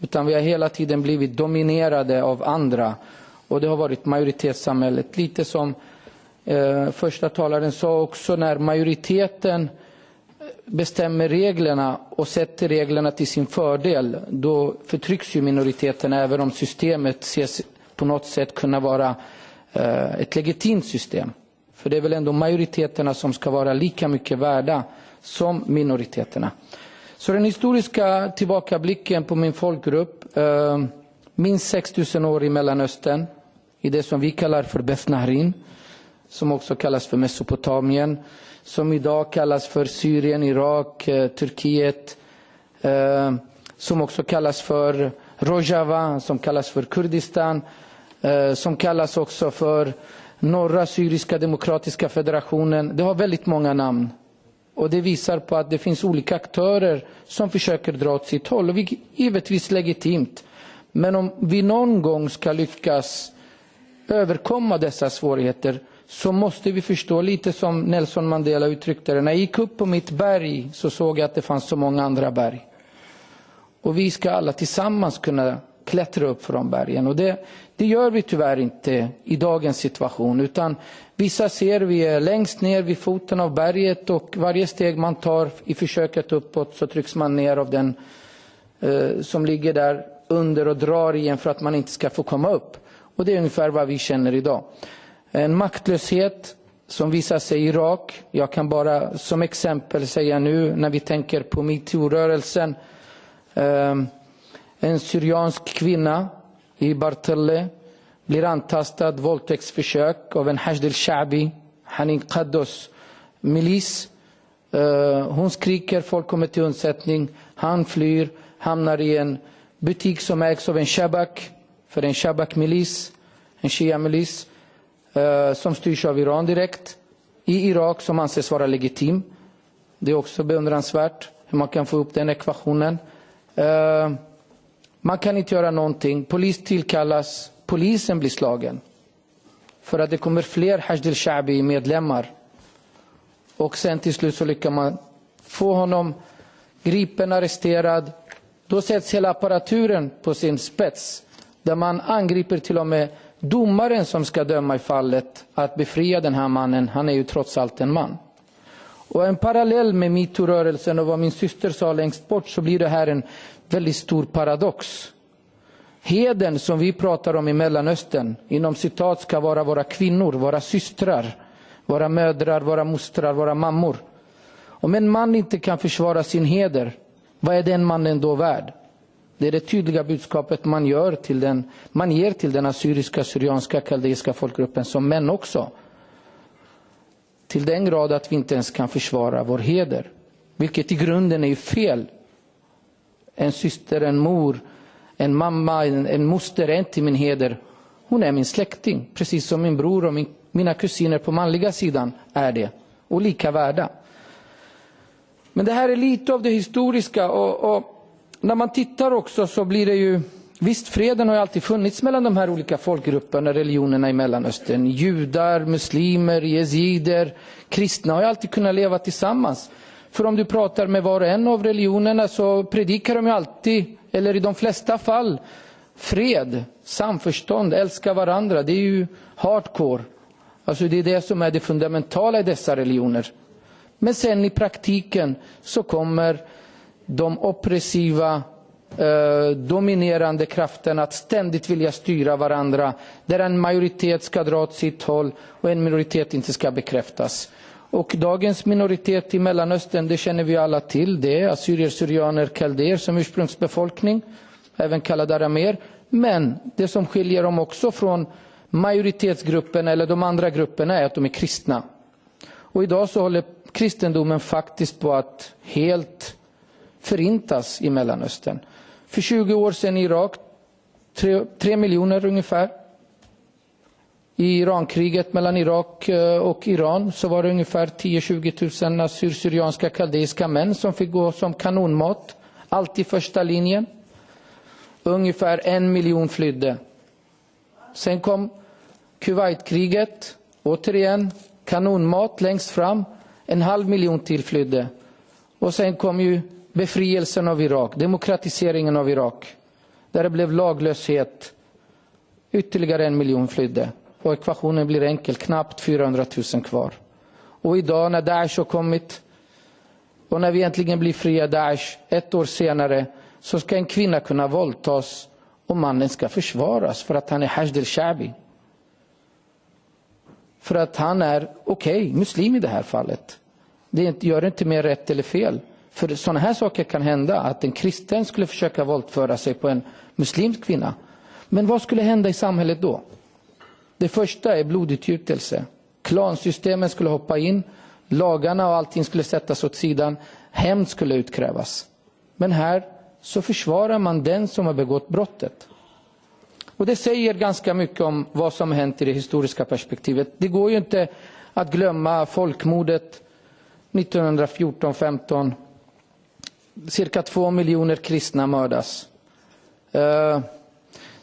Utan vi har hela tiden blivit dominerade av andra. Och det har varit majoritetssamhället. Lite som första talaren sa också, när majoriteten bestämmer reglerna och sätter reglerna till sin fördel, då förtrycks ju minoriteten, även om systemet ses på något sätt kunna vara ett legitimt system. För det är väl ändå majoriteterna som ska vara lika mycket värda som minoriteterna. Så den historiska tillbakablicken på min folkgrupp, minst 6000 år i Mellanöstern, i det som vi kallar för Bethnahrin, som också kallas för Mesopotamien, som idag kallas för Syrien, Irak, Turkiet, som också kallas för Rojava, som kallas för Kurdistan, som kallas också för Norra Syriska Demokratiska Federationen. Det har väldigt många namn. Och det visar på att det finns olika aktörer som försöker dra åt sitt håll. Och vi är givetvis legitimt. Men om vi någon gång ska lyckas överkomma dessa svårigheter, så måste vi förstå, lite som Nelson Mandela uttryckte det: när jag gick upp på mitt berg så såg jag att det fanns så många andra berg. Och vi ska alla tillsammans kunna klättra upp från bergen. Och det gör vi tyvärr inte i dagens situation, utan vissa ser vi är längst ner vid foten av berget, och varje steg man tar i försöket uppåt så trycks man ner av den som ligger där under och drar igen för att man inte ska få komma upp. Och det är ungefär vad vi känner idag. En maktlöshet som visar sig i Irak. Jag kan bara som exempel säga nu när vi tänker på MeToo-rörelsen. En syriansk kvinna i Bartelle blir antastad, våldtäktsförsök av en Hashd al-Sha'bi, Hanin Qaddos milis. Hon skriker, folk kommer till undsättning. Han flyr, hamnar i en butik som ägs av en Shabak, för en Shabak-milis, en Shia-milis som styrs av Iran direkt i Irak, som anses vara legitim. Det är också beundransvärt hur man kan få upp den ekvationen. Man kan inte göra någonting. Polis tillkallas, polisen blir slagen för att det kommer fler Hashd al-Sha'bi medlemmar. Och sen till slut så lyckas man få honom gripen, arresterad. Då sätts hela apparaturen på sin spets, där man angriper till och med domaren som ska döma i fallet att befria den här mannen. Han är ju trots allt en man. Och en parallell med MeToo-rörelsen och vad min syster sa längst bort, så blir det här en väldigt stor paradox. Heden som vi pratar om i Mellanöstern, inom citat, ska vara våra kvinnor, våra systrar, våra mödrar, våra mostrar, våra mammor. Om en man inte kan försvara sin heder, vad är den mannen då värd? Det är det tydliga budskapet man ger till den assyriska, syrianska, kaldeiska folkgruppen som män också. Till den grad att vi inte ens kan försvara vår heder. Vilket i grunden är ju fel. En syster, en mor, en mamma, en moster är inte min heder. Hon är min släkting. Precis som min bror och mina kusiner på manliga sidan är det. Och lika värda. Men det här är lite av det historiska. Och när man tittar också så blir det ju... Visst, freden har ju alltid funnits mellan de här olika folkgrupperna, religionerna i Mellanöstern. Judar, muslimer, jezider, kristna har ju alltid kunnat leva tillsammans. För om du pratar med var och en av religionerna så predikar de ju alltid, eller i de flesta fall, fred, samförstånd, älska varandra. Det är ju hardcore. Alltså det är det som är det fundamentala i dessa religioner. Men sen i praktiken så kommer de oppressiva, dominerande krafterna att ständigt vilja styra varandra. Där en majoritet ska dra åt sitt håll och en minoritet inte ska bekräftas. Och dagens minoritet i Mellanöstern, det känner vi alla till. Det är assyrier, syrianer, kaldeer som ursprungsbefolkning, även kallade aramer. Men det som skiljer dem också från majoritetsgruppen eller de andra grupperna är att de är kristna. Och idag så håller kristendomen faktiskt på att helt förintas i Mellanöstern. För 20 år sedan i Irak, 3 miljoner ungefär. I Irankriget mellan Irak och Iran så var det ungefär 10-20 000 assyriska kaldeiska män som fick gå som kanonmat. Alltid första linjen. Ungefär 1 miljon flydde. Sen kom Kuwaitkriget. Återigen kanonmat längst fram. 1,5 miljon till flydde. Och sen kom ju befrielsen av Irak. Demokratiseringen av Irak. Där det blev laglöshet. Ytterligare 1 miljon flydde. Och ekvationen blir enkel, knappt 400 000 kvar. Och idag när Daesh har kommit och när vi äntligen blir fria Daesh 1 år senare, så ska en kvinna kunna våldtas och mannen ska försvaras för att han är Hashd al-Sha'bi. För att han är muslim i det här fallet. Det gör inte mer rätt eller fel. För sådana här saker kan hända, att en kristen skulle försöka våldföra sig på en muslimsk kvinna. Men vad skulle hända i samhället då? Det första är blodutgjutelse. Klansystemen skulle hoppa in. Lagarna och allting skulle sättas åt sidan. Hämnd skulle utkrävas. Men här så försvarar man den som har begått brottet. Och det säger ganska mycket om vad som har hänt i det historiska perspektivet. Det går ju inte att glömma folkmordet 1914-15. Cirka 2 miljoner kristna mördas.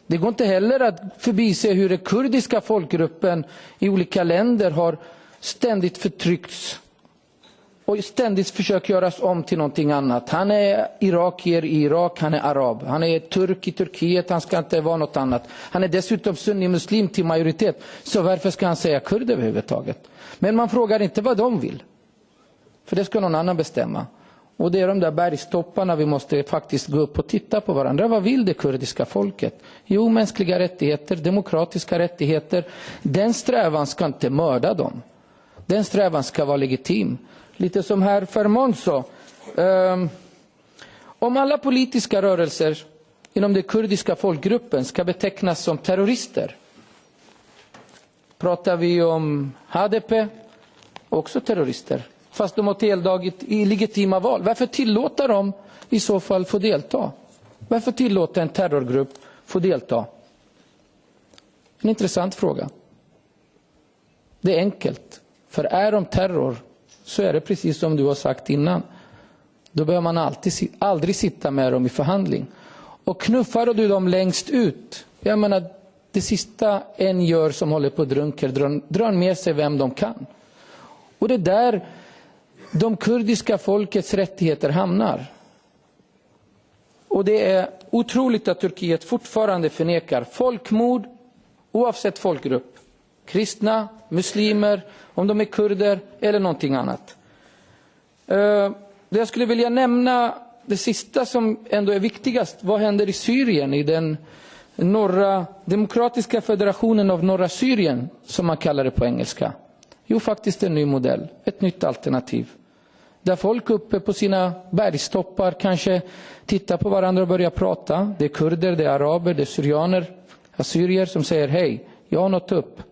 Det går inte heller att förbise hur den kurdiska folkgruppen i olika länder har ständigt förtryckts och ständigt försökt göras om till någonting annat. Han är irakier i Irak, han är arab. Han är turk i Turkiet, han ska inte vara något annat. Han är dessutom sunni-muslim till majoritet. Så varför ska han säga kurd överhuvudtaget? Men man frågar inte vad de vill. För det ska någon annan bestämma. Och det är de där bergstopparna vi måste faktiskt gå upp och titta på varandra. Vad vill det kurdiska folket? Jo, mänskliga rättigheter, demokratiska rättigheter. Den strävan ska inte mörda dem. Den strävan ska vara legitim. Lite som här Fermon sa. Om alla politiska rörelser inom den kurdiska folkgruppen ska betecknas som terrorister. Pratar vi om HDP, också terrorister. Fast de har deltagit i legitima val. Varför tillåta dem i så fall få delta? Varför tillåta en terrorgrupp få delta? En intressant fråga. Det är enkelt. För är de terror så är det precis som du har sagt innan. Då behöver man aldrig sitta med dem i förhandling. Och knuffar du dem längst ut. Jag menar, det sista en gör som håller på att drunker drar med sig vem de kan. Och det där de kurdiska folkets rättigheter hamnar. Och det är otroligt att Turkiet fortfarande förnekar folkmord oavsett folkgrupp. Kristna, muslimer, om de är kurder eller någonting annat. Det jag skulle vilja nämna, det sista som ändå är viktigast. Vad händer i Syrien, i den demokratiska federationen av norra Syrien, som man kallar det på engelska? Jo, faktiskt en ny modell, ett nytt alternativ. Där folk uppe på sina bergstoppar kanske tittar på varandra och börjar prata. Det är kurder, det är araber, det är syrianer, assyrier som säger hej, jag har nått upp.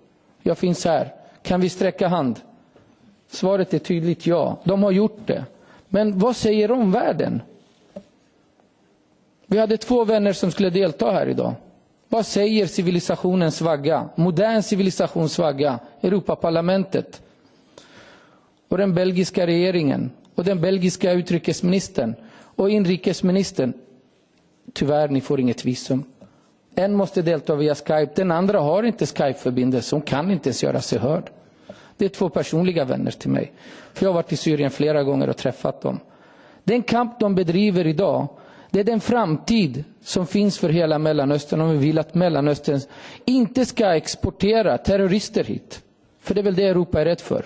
Jag finns här. Kan vi sträcka hand? Svaret är tydligt ja. De har gjort det. Men vad säger omvärlden? Vi hade 2 vänner som skulle delta här idag. Vad säger civilisationens vagga? Modern civilisationsvagga. Europaparlamentet. Och den belgiska regeringen. Och den belgiska utrikesministern. Och inrikesministern. Tyvärr, ni får inget visum. En måste delta via Skype. Den andra har inte Skype-förbindelse. Hon kan inte ens göra sig hörd. Det är 2 personliga vänner till mig. För jag har varit i Syrien flera gånger och träffat dem. Den kamp de bedriver idag, det är den framtid som finns för hela Mellanöstern. Om vi vill att Mellanöstern inte ska exportera terrorister hit. För det är väl det Europa är rädd för.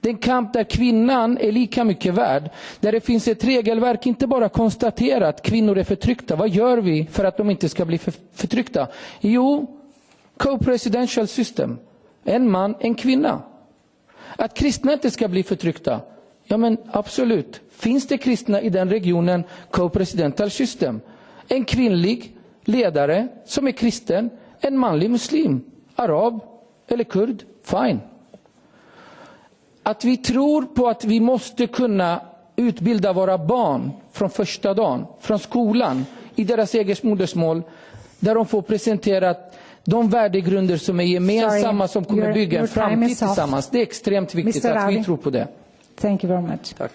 Den kamp där kvinnan är lika mycket värd. Där det finns ett regelverk, inte bara konstatera att kvinnor är förtryckta. Vad gör vi för att de inte ska bli förtryckta? Jo, co-presidential system. En man, en kvinna. Att kristna inte ska bli förtryckta. Ja, men absolut. Finns det kristna i den regionen, co-presidential system? En kvinnlig ledare som är kristen, en manlig muslim, arab eller kurd, fine. Att vi tror på att vi måste kunna utbilda våra barn från första dagen, från skolan, i deras eget modersmål, där de får presentera de värdegrunder som är gemensamma, som kommer bygga en framtid tillsammans. Det är extremt viktigt att vi tror på det. Thank you very much. Tack.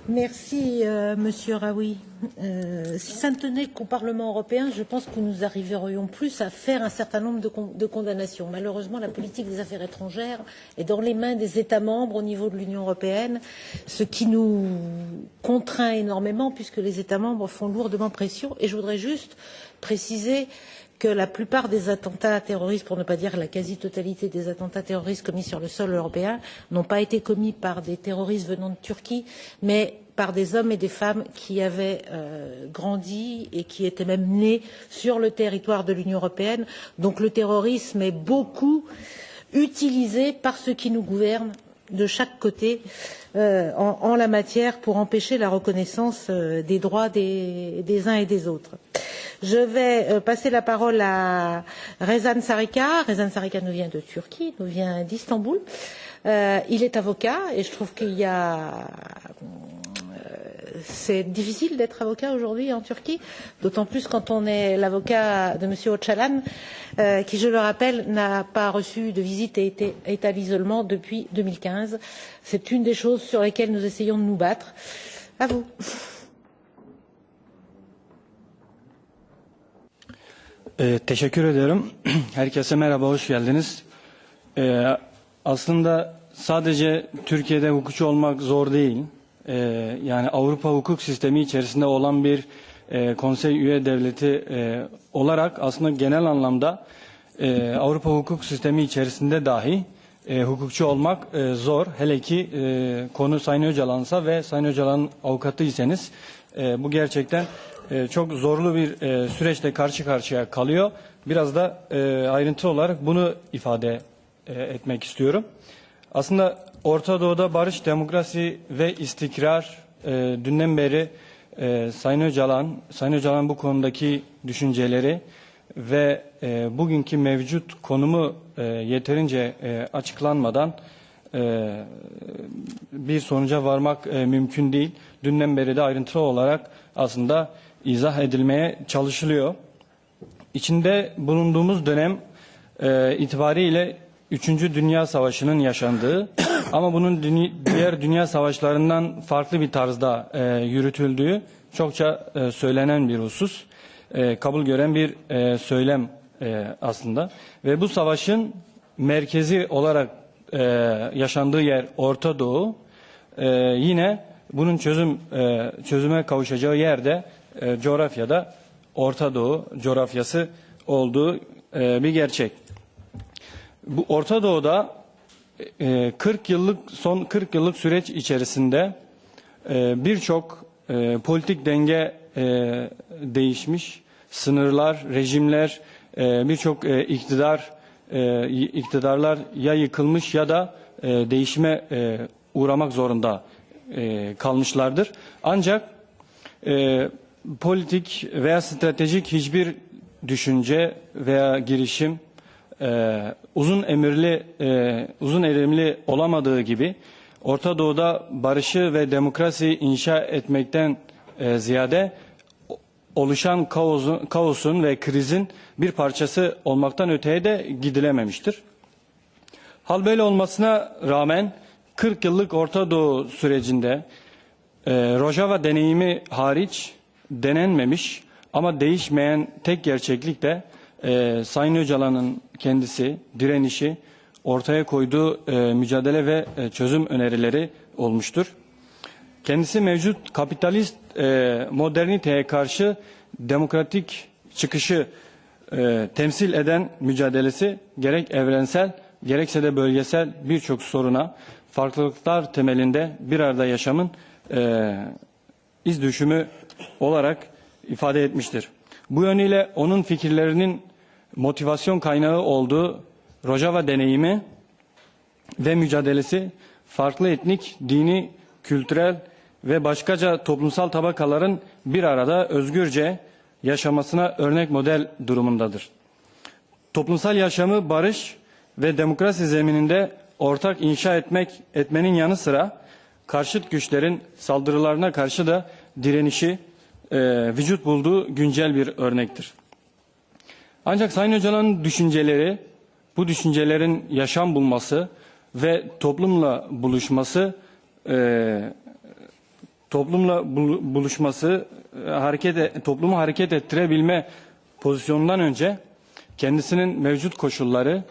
Merci, Monsieur Rhawi. Si ça ne tenait qu'au Parlement européen, je pense que nous arriverions plus à faire un certain nombre de condamnations. Malheureusement, la politique des affaires étrangères est dans les mains des États membres au niveau de l'Union européenne, ce qui nous contraint énormément puisque les États membres font lourdement pression. Et je voudrais juste préciser que la plupart des attentats terroristes, pour ne pas dire la quasi-totalité des attentats terroristes commis sur le sol européen, n'ont pas été commis par des terroristes venant de Turquie, mais par des hommes et des femmes qui avaient grandi et qui étaient même nés sur le territoire de l'Union européenne. Donc le terrorisme est beaucoup utilisé par ceux qui nous gouvernent de chaque côté en la matière pour empêcher la reconnaissance des droits des uns et des autres. Je vais passer la parole à Rezan Sarica. Rezan Sarica nous vient de Turquie, nous vient d'Istanbul. Il est avocat et je trouve qu'il y a... c'est difficile d'être avocat aujourd'hui en Turquie, d'autant plus quand on est l'avocat de M. Öcalan, qui, je le rappelle, n'a pas reçu de visite et est à l'isolement depuis 2015. C'est une des choses sur lesquelles nous essayons de nous battre. À vous. Teşekkür ederim. Herkese merhaba, hoş geldiniz. Aslında sadece Türkiye'de hukukçu olmak zor değil. Yani Avrupa hukuk sistemi içerisinde olan bir konsey üye devleti olarak aslında genel anlamda Avrupa hukuk sistemi içerisinde dahi hukukçu olmak zor. Hele ki konu Sayın Öcalan'sa ve Sayın Öcalan'ın avukatıysanız bu gerçekten çok zorlu bir süreçle karşı karşıya kalıyor. Biraz da ayrıntılı olarak bunu ifade etmek istiyorum. Aslında Orta Doğu'da barış, demokrasi ve istikrar dünden beri Sayın Öcalan bu konudaki düşünceleri ve bugünkü mevcut konumu yeterince açıklanmadan bir sonuca varmak mümkün değil. Dünden beri de ayrıntılı olarak aslında izah edilmeye çalışılıyor. İçinde bulunduğumuz dönem itibariyle 3. Dünya Savaşı'nın yaşandığı ama bunun diğer dünya savaşlarından farklı bir tarzda yürütüldüğü çokça söylenen bir husus. Kabul gören bir söylem aslında. Ve bu savaşın merkezi olarak yaşandığı yer Orta Doğu. Yine bunun çözüme kavuşacağı yerde coğrafyada Orta Doğu coğrafyası olduğu bir gerçek. Bu Orta Doğu'da 40 yıllık süreç içerisinde birçok politik denge değişmiş, sınırlar, rejimler, birçok iktidarlar ya yıkılmış ya da değişime uğramak zorunda kalmışlardır. Ancak politik veya stratejik hiçbir düşünce veya girişim uzun erimli olamadığı gibi Orta Doğu'da barışı ve demokrasi inşa etmekten ziyade oluşan kaosun ve krizin bir parçası olmaktan öteye de gidilememiştir. Hal böyle olmasına rağmen 40 yıllık Orta Doğu sürecinde Rojava deneyimi hariç denenmemiş ama değişmeyen tek gerçeklik de Sayın Öcalan'ın kendisi, direnişi, ortaya koyduğu mücadele ve çözüm önerileri olmuştur. Kendisi mevcut kapitalist moderniteye karşı demokratik çıkışı temsil eden mücadelesi gerek evrensel gerekse de bölgesel birçok soruna farklılıklar temelinde bir arada yaşamın iz düşümü olarak ifade etmiştir. Bu yönüyle onun fikirlerinin motivasyon kaynağı olduğu Rojava deneyimi ve mücadelesi farklı etnik, dini, kültürel ve başkaca toplumsal tabakaların bir arada özgürce yaşamasına örnek model durumundadır. Toplumsal yaşamı barış ve demokrasi zemininde ortak inşa etmenin yanı sıra karşıt güçlerin saldırılarına karşı da direnişi vücut bulduğu güncel bir örnektir. Ancak Sayın Öcalan'ın düşünceleri, bu düşüncelerin yaşam bulması ve toplumla buluşması, toplumu hareket ettirebilme pozisyonundan önce kendisinin mevcut koşulları,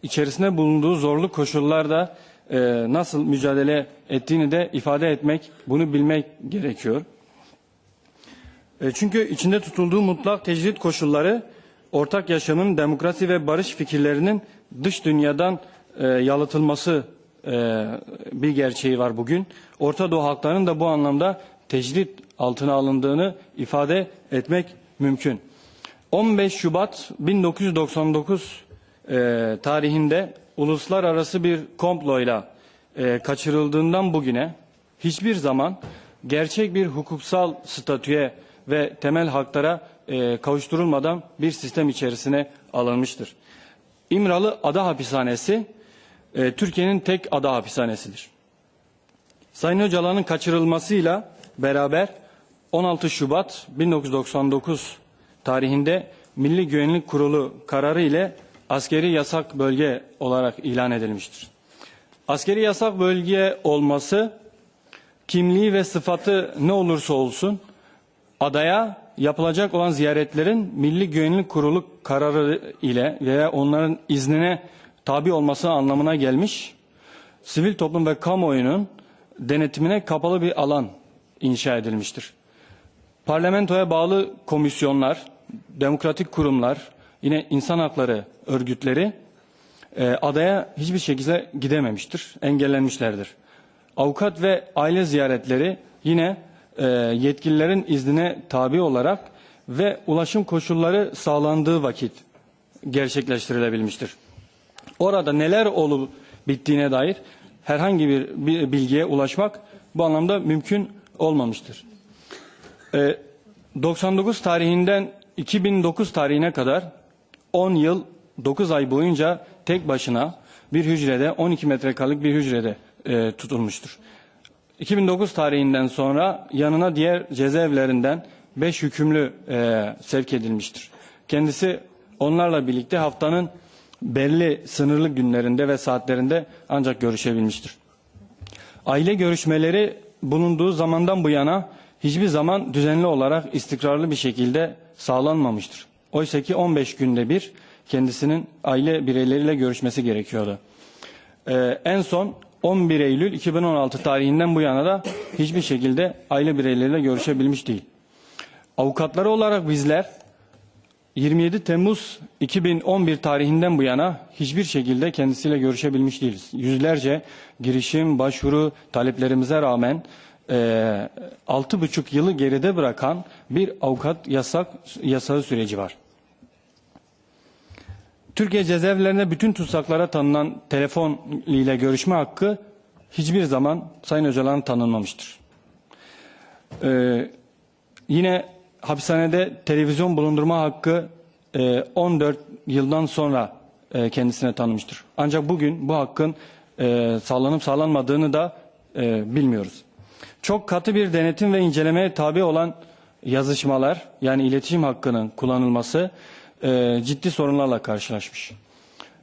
içerisinde bulunduğu zorlu koşullarda nasıl mücadele ettiğini de ifade etmek, bunu bilmek gerekiyor. Çünkü içinde tutulduğu mutlak tecrit koşulları ortak yaşamın, demokrasi ve barış fikirlerinin dış dünyadan yalıtılması bir gerçeği var bugün. Orta Doğu halklarının da bu anlamda tecrit altına alındığını ifade etmek mümkün. 15 Şubat 1999 tarihinde uluslararası bir komployla kaçırıldığından bugüne hiçbir zaman gerçek bir hukuksal statüye ve temel haklara kavuşturulmadan bir sistem içerisine alınmıştır. İmralı Ada Hapishanesi Türkiye'nin tek ada hapishanesidir. Sayın Öcalan'ın kaçırılmasıyla beraber 16 Şubat 1999 tarihinde Milli Güvenlik Kurulu kararı ile askeri yasak bölge olarak ilan edilmiştir. Askeri yasak bölge olması kimliği ve sıfatı ne olursa olsun adaya yapılacak olan ziyaretlerin Milli Güvenlik Kurulu kararı ile veya onların iznine tabi olması anlamına gelmiş, sivil toplum ve kamuoyunun denetimine kapalı bir alan inşa edilmiştir. Parlamentoya bağlı komisyonlar, demokratik kurumlar, yine insan hakları örgütleri adaya hiçbir şekilde gidememiştir, engellenmişlerdir. Avukat ve aile ziyaretleri yine yetkililerin iznine tabi olarak ve ulaşım koşulları sağlandığı vakit gerçekleştirilebilmiştir. Orada neler olup bittiğine dair herhangi bir bilgiye ulaşmak bu anlamda mümkün olmamıştır. 99 tarihinden 2009 tarihine kadar 10 yıl 9 ay boyunca tek başına bir hücrede 12 metrekarelik bir hücrede tutulmuştur. 2009 tarihinden sonra yanına diğer cezaevlerinden 5 hükümlü sevk edilmiştir. Kendisi onlarla birlikte haftanın belli sınırlı günlerinde ve saatlerinde ancak görüşebilmiştir. Aile görüşmeleri bulunduğu zamandan bu yana hiçbir zaman düzenli olarak istikrarlı bir şekilde sağlanmamıştır. Oysa ki 15 günde bir kendisinin aile bireyleriyle görüşmesi gerekiyordu. En son 11 Eylül 2016 tarihinden bu yana da hiçbir şekilde aile bireyleriyle görüşebilmiş değil. Avukatları olarak bizler 27 Temmuz 2011 tarihinden bu yana hiçbir şekilde kendisiyle görüşebilmiş değiliz. Yüzlerce girişim, başvuru taleplerimize rağmen 6,5 yılı geride bırakan bir avukat yasağı süreci var. Türkiye cezaevlerinde bütün tutsaklara tanınan telefon ile görüşme hakkı hiçbir zaman Sayın Öcalan'a tanınmamıştır. Yine hapishanede televizyon bulundurma hakkı 14 yıldan sonra kendisine tanınmıştır. Ancak bugün bu hakkın sağlanıp sağlanmadığını da bilmiyoruz. Çok katı bir denetim ve incelemeye tabi olan yazışmalar, yani iletişim hakkının kullanılması ciddi sorunlarla karşılaşmış.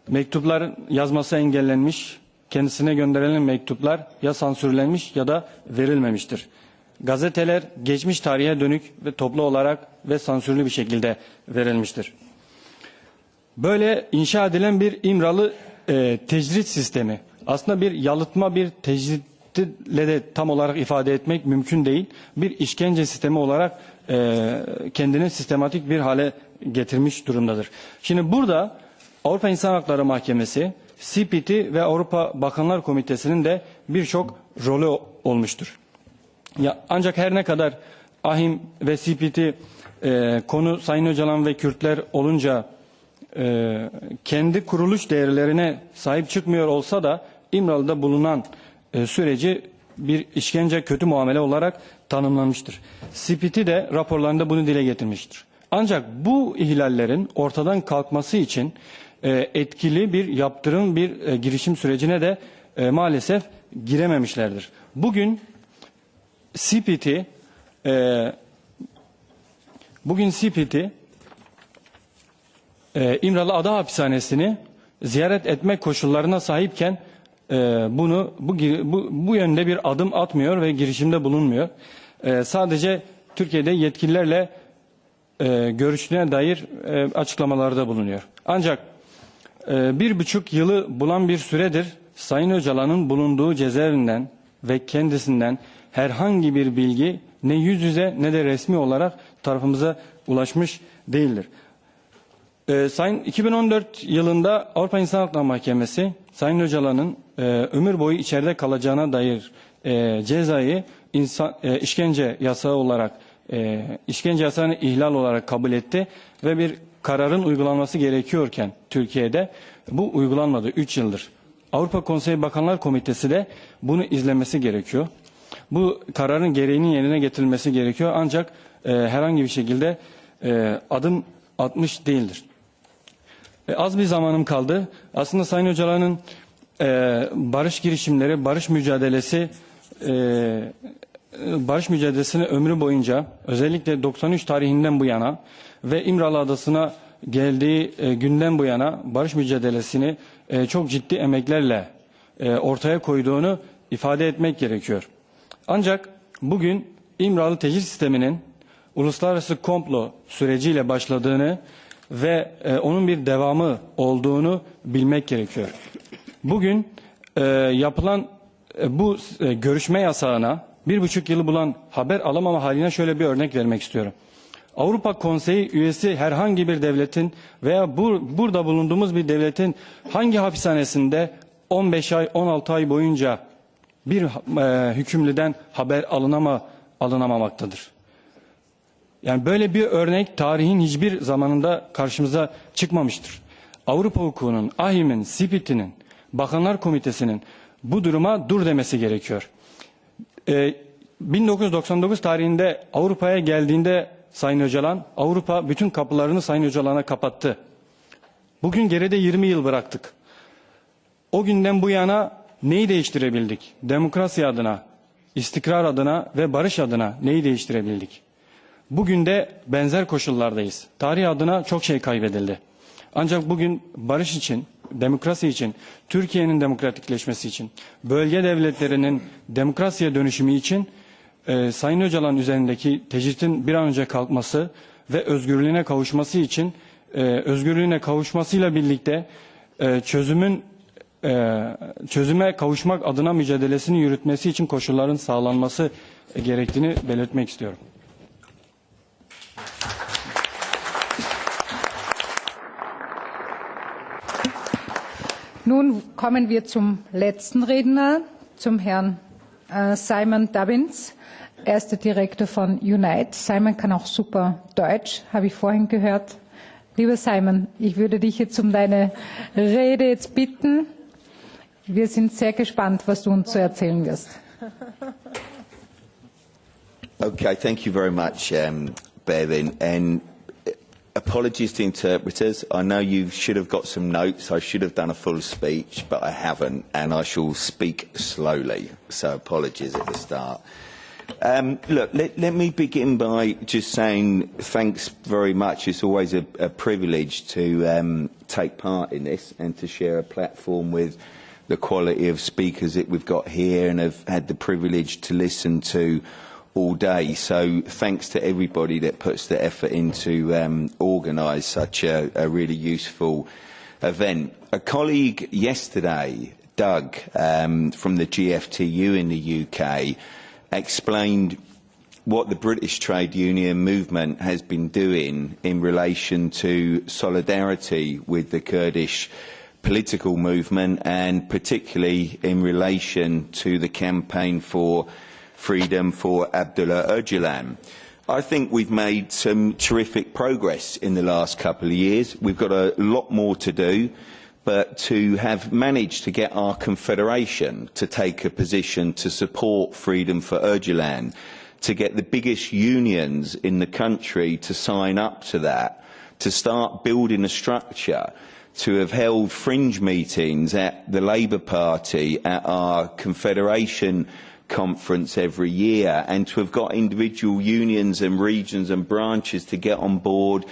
Mektuplar yazması engellenmiş, kendisine gönderilen mektuplar ya sansürlenmiş ya da verilmemiştir. Gazeteler geçmiş tarihe dönük ve toplu olarak ve sansürlü bir şekilde verilmiştir. Böyle inşa edilen bir İmralı tecrit sistemi, aslında bir yalıtma, bir tecritle de tam olarak ifade etmek mümkün değil. Bir işkence sistemi olarak kendini sistematik bir hale getirmiş durumdadır. Şimdi burada Avrupa İnsan Hakları Mahkemesi, CPT ve Avrupa Bakanlar Komitesi'nin de birçok rolü olmuştur. Ancak her ne kadar AHİM ve CPT konu Sayın Öcalan ve Kürtler olunca kendi kuruluş değerlerine sahip çıkmıyor olsa da İmralı'da bulunan süreci bir işkence, kötü muamele olarak tanımlanmıştır. CPT de raporlarında bunu dile getirmiştir. Ancak bu ihlallerin ortadan kalkması için etkili bir yaptırım, bir girişim sürecine de maalesef girememişlerdir. Bugün CPT İmralı Ada Hapishanesi'ni ziyaret etme koşullarına sahipken bu yönde bir adım atmıyor ve girişimde bulunmuyor. Sadece Türkiye'de yetkililerle görüştüğüne dair açıklamalarda bulunuyor. Ancak 1,5 yılı bulan bir süredir Sayın Öcalan'ın bulunduğu cezaevinden ve kendisinden herhangi bir bilgi ne yüz yüze ne de resmi olarak tarafımıza ulaşmış değildir. 2014 yılında Avrupa İnsan Hakları Mahkemesi Sayın Öcalan'ın ömür boyu içeride kalacağına dair cezayı işkence yasağı olarak işkence yasağını ihlal olarak kabul etti ve bir kararın uygulanması gerekiyorken Türkiye'de bu uygulanmadı 3 yıldır. Avrupa Konseyi Bakanlar Komitesi de bunu izlemesi gerekiyor. Bu kararın gereğinin yerine getirilmesi gerekiyor ancak herhangi bir şekilde adım atmış değildir. Az bir zamanım kaldı. Aslında Sayın Öcalan'ın barış girişimleri, barış mücadelesini ömrü boyunca özellikle 93 tarihinden bu yana ve İmralı Adası'na geldiği günden bu yana barış mücadelesini çok ciddi emeklerle ortaya koyduğunu ifade etmek gerekiyor. Ancak bugün İmralı tecrit sisteminin uluslararası komplo süreciyle başladığını ve onun bir devamı olduğunu bilmek gerekiyor. Bugün yapılan bu görüşme yasağına 1,5 yılı bulan haber alamama haline şöyle bir örnek vermek istiyorum. Avrupa Konseyi üyesi herhangi bir devletin veya burada bulunduğumuz bir devletin hangi hapishanesinde 15 ay, 16 ay boyunca bir hükümlüden haber alınamamaktadır. Yani böyle bir örnek tarihin hiçbir zamanında karşımıza çıkmamıştır. Avrupa hukukunun, AHİM'in, SİPİT'inin, Bakanlar Komitesi'nin bu duruma dur demesi gerekiyor. 1999 tarihinde Avrupa'ya geldiğinde Sayın Öcalan, Avrupa bütün kapılarını Sayın Öcalan'a kapattı. Bugün geride 20 yıl bıraktık. O günden bu yana neyi değiştirebildik? Demokrasi adına, istikrar adına ve barış adına neyi değiştirebildik? Bugün de benzer koşullardayız. Tarih adına çok şey kaybedildi. Ancak bugün barış için, demokrasi için, Türkiye'nin demokratikleşmesi için, bölge devletlerinin demokrasiye dönüşümü için Sayın Öcalan üzerindeki tecritin bir an önce kalkması ve özgürlüğüne kavuşması için özgürlüğüne kavuşmasıyla birlikte çözüme kavuşmak adına mücadelesini yürütmesi için koşulların sağlanması gerektiğini belirtmek istiyorum. Nun kommen wir zum letzten Redner, zum Herrn Simon Dubbins. Er ist der Direktor von Unite. Simon kann auch super Deutsch, habe ich vorhin gehört. Lieber Simon, ich würde dich jetzt um deine Rede jetzt bitten. Wir sind sehr gespannt, was du uns zu erzählen wirst. Okay, thank you very much, Berivan, and apologies to interpreters. I know you should have got some notes. I should have done a full speech, but I haven't, and I shall speak slowly, so apologies at the start. Look, let me begin by just saying thanks very much. It's always a privilege to take part in this and to share a platform with the quality of speakers that we've got here and have had the privilege to listen to all day. So thanks to everybody that puts the effort into organise such a really useful event. A colleague yesterday, Doug, from the GFTU in the UK, explained what the British trade union movement has been doing in relation to solidarity with the Kurdish political movement and particularly in relation to the campaign for freedom for Abdullah Öcalan. I think we've made some terrific progress in the last couple of years. We've got a lot more to do, but to have managed to get our confederation to take a position to support freedom for Öcalan, to get the biggest unions in the country to sign up to that, to start building a structure, to have held fringe meetings at the Labour Party, at our confederation conference every year, and to have got individual unions and regions and branches to get on board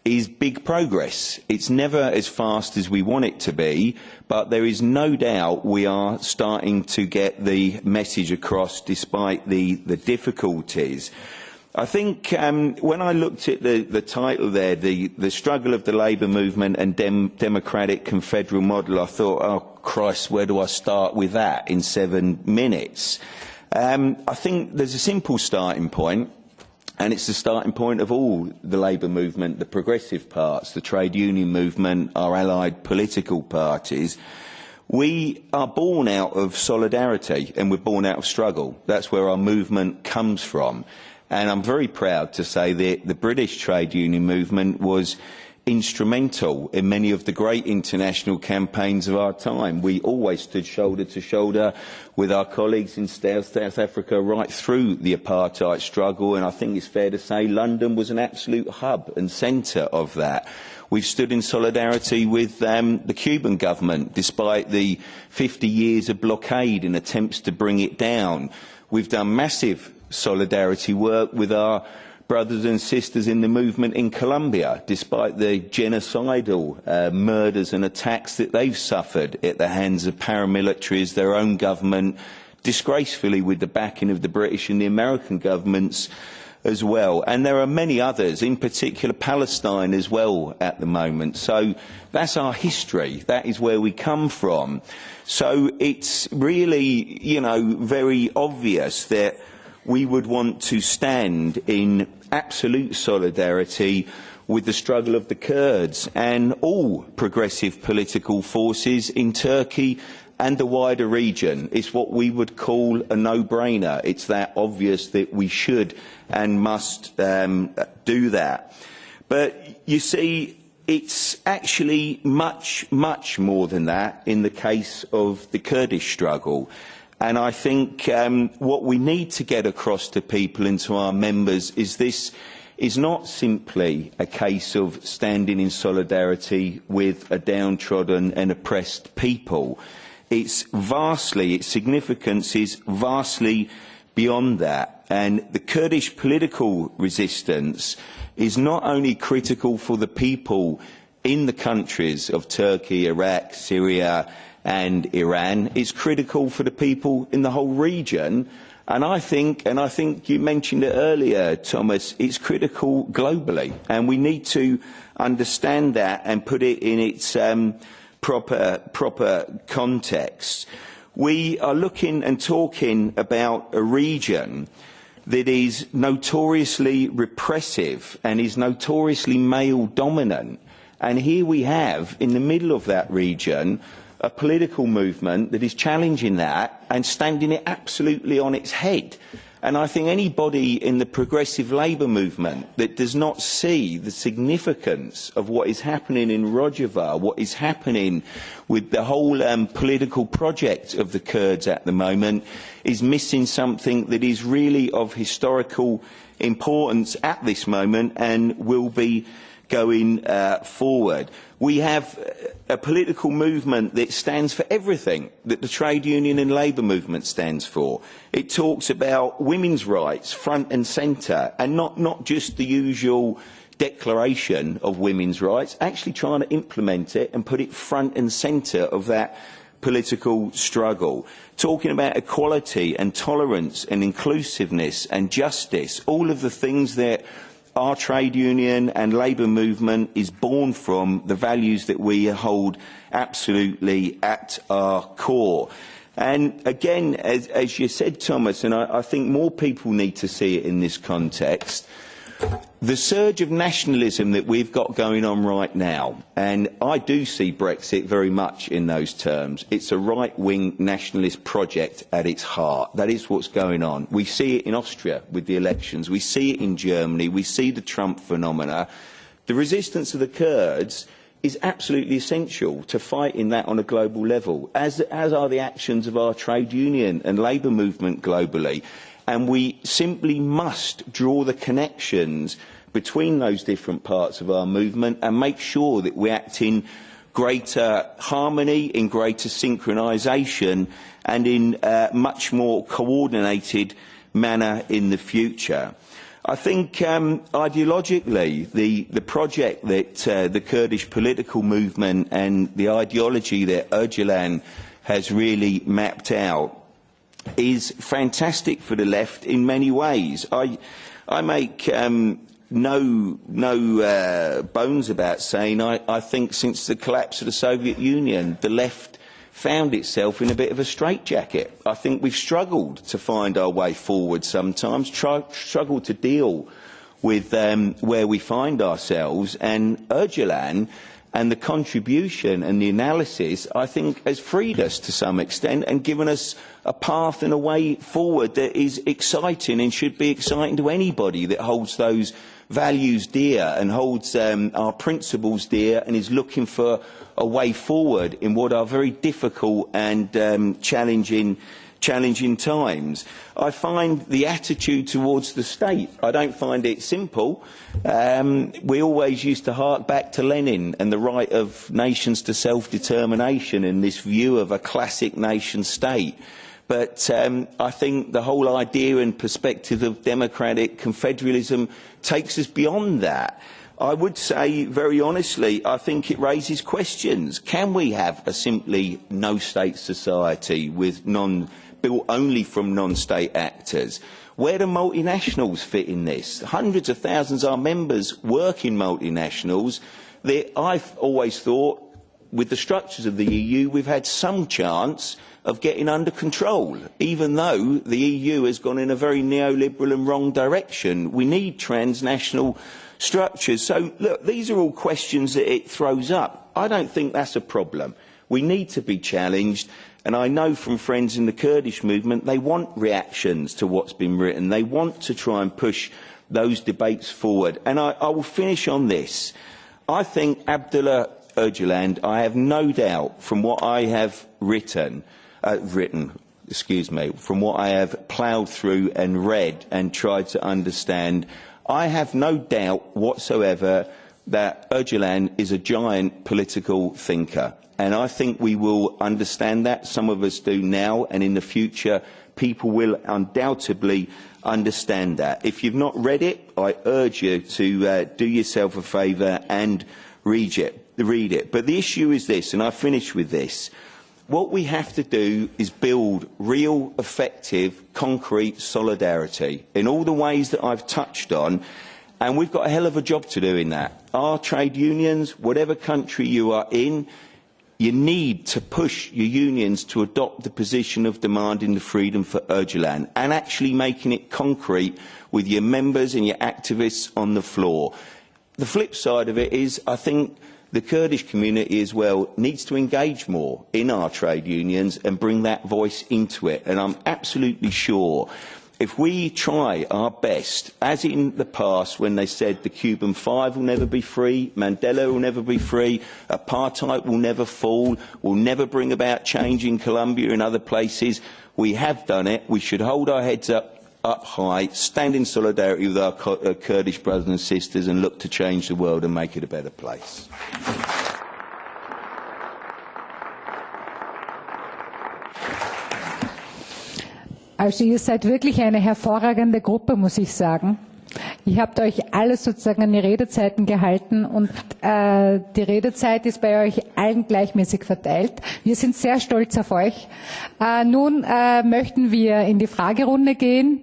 is big progress. It's never as fast as we want it to be, but there is no doubt we are starting to get the message across despite the difficulties. I think when I looked at the title there, the struggle of the labour movement and democratic confederal model, I thought, oh Christ, where do I start with that in 7 minutes? I think there's a simple starting point, and it's the starting point of all the labour movement, the progressive parts, the trade union movement, our allied political parties. We are born out of solidarity and we're born out of struggle. That's where our movement comes from. And I'm very proud to say that the British trade union movement was instrumental in many of the great international campaigns of our time. We always stood shoulder to shoulder with our colleagues in South Africa right through the apartheid struggle, and I think it's fair to say London was an absolute hub and centre of that. We've stood in solidarity with the Cuban government despite the 50 years of blockade and attempts to bring it down. We've done massive solidarity work with our brothers and sisters in the movement in Colombia, despite the genocidal murders and attacks that they've suffered at the hands of paramilitaries, their own government, disgracefully with the backing of the British and the American governments as well. And there are many others, in particular Palestine as well at the moment. So that's our history. That is where we come from. So it's really, very obvious that we would want to stand in absolute solidarity with the struggle of the Kurds and all progressive political forces in Turkey and the wider region. It's what we would call a no-brainer. It's that obvious that we should and must do that. But you see, it's actually much, much more than that in the case of the Kurdish struggle. And I think what we need to get across to people and to our members is this is not simply a case of standing in solidarity with a downtrodden and oppressed people. Its significance is vastly beyond that. And the Kurdish political resistance is not only critical for the people in the countries of Turkey, Iraq, Syria and Iran, it's critical for the people in the whole region. And I think you mentioned it earlier, Thomas, it's critical globally. And we need to understand that and put it in its proper context. We are looking and talking about a region that is notoriously repressive and is notoriously male dominant. And here we have, in the middle of that region, a political movement that is challenging that and standing it absolutely on its head. And I think anybody in the progressive Labour movement that does not see the significance of what is happening in Rojava, what is happening with the whole political project of the Kurds at the moment, is missing something that is really of historical importance at this moment and will be going forward. We have a political movement that stands for everything that the trade union and labour movement stands for. It talks about women's rights front and centre, and not just the usual declaration of women's rights, actually trying to implement it and put it front and centre of that political struggle. Talking about equality and tolerance and inclusiveness and justice, all of the things that our trade union and labour movement is born from, the values that we hold absolutely at our core. And again, as you said, Thomas, and I think more people need to see it in this context, the surge of nationalism that we've got going on right now, and I do see Brexit very much in those terms. It's a right-wing nationalist project at its heart. That is what's going on. We see it in Austria with the elections. We see it in Germany. We see the Trump phenomena. The resistance of the Kurds is absolutely essential to fighting that on a global level, as are the actions of our trade union and labour movement globally. And we simply must draw the connections between those different parts of our movement and make sure that we act in greater harmony, in greater synchronisation and in a much more coordinated manner in the future. I think ideologically the project that the Kurdish political movement and the ideology that Öcalan has really mapped out is fantastic for the left in many ways. I make no bones about saying I think since the collapse of the Soviet Union, the left found itself in a bit of a straitjacket. I think we've struggled to find our way forward sometimes, struggled to deal with where we find ourselves, and Öcalan and the contribution and the analysis, I think, has freed us to some extent and given us a path and a way forward that is exciting and should be exciting to anybody that holds those values dear and holds our principles dear and is looking for a way forward in what are very difficult and challenging times. I find the attitude towards the state, I don't find it simple. We always used to hark back to Lenin and the right of nations to self-determination and this view of a classic nation state. But I think the whole idea and perspective of democratic confederalism takes us beyond that. I would say, very honestly, I think it raises questions. Can we have a simply no-state society with built only from non-state actors? Where do multinationals fit in this? Hundreds of thousands of our members work in multinationals. I've always thought, with the structures of the EU, we've had some chance of getting under control, even though the EU has gone in a very neoliberal and wrong direction. We need transnational structures. So, look, these are all questions that it throws up. I don't think that's a problem. We need to be challenged, and I know from friends in the Kurdish movement, they want reactions to what's been written. They want to try and push those debates forward. And I will finish on this. I think Abdullah Öcalan, I have no doubt from what I have from what I have ploughed through and read and tried to understand, I have no doubt whatsoever that Öcalan is a giant political thinker. And I think we will understand that. Some of us do now, and in the future, people will undoubtedly understand that. If you've not read it, I urge you to do yourself a favour and read it. But the issue is this, and I finish with this. What we have to do is build real, effective, concrete solidarity in all the ways that I've touched on, and we've got a hell of a job to do in that. Our trade unions, whatever country you are in, you need to push your unions to adopt the position of demanding the freedom for Öcalan and actually making it concrete with your members and your activists on the floor. The flip side of it is, I think, the Kurdish community as well needs to engage more in our trade unions and bring that voice into it. And I'm absolutely sure if we try our best, as in the past when they said the Cuban Five will never be free, Mandela will never be free, apartheid will never fall, will never bring about change in Colombia and other places, we have done it. We should hold our heads up high, stand in solidarity with our Kurdish brothers and sisters and look to change the world and make it a better place. Also ihr seid wirklich eine hervorragende Gruppe, muss ich sagen. Ihr habt euch alles sozusagen an die Redezeiten gehalten und die Redezeit ist bei euch allen gleichmäßig verteilt. Wir sind sehr stolz auf euch. Nun möchten wir in die Fragerunde gehen.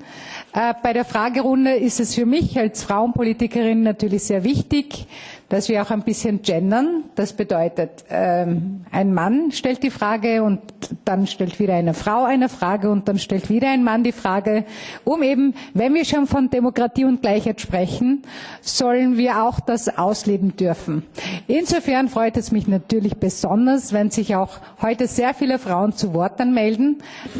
Bei der Fragerunde ist es für mich als Frauenpolitikerin natürlich sehr wichtig, dass wir auch ein bisschen gendern. Das bedeutet, ein Mann stellt die Frage und dann stellt wieder eine Frau eine Frage und dann stellt wieder ein Mann die Frage, um eben, wenn wir schon von Demokratie und Gleichheit sprechen, sollen wir auch das ausleben dürfen. Insofern freut es mich natürlich besonders, wenn sich auch heute sehr viele Frauen zu Wort anmelden.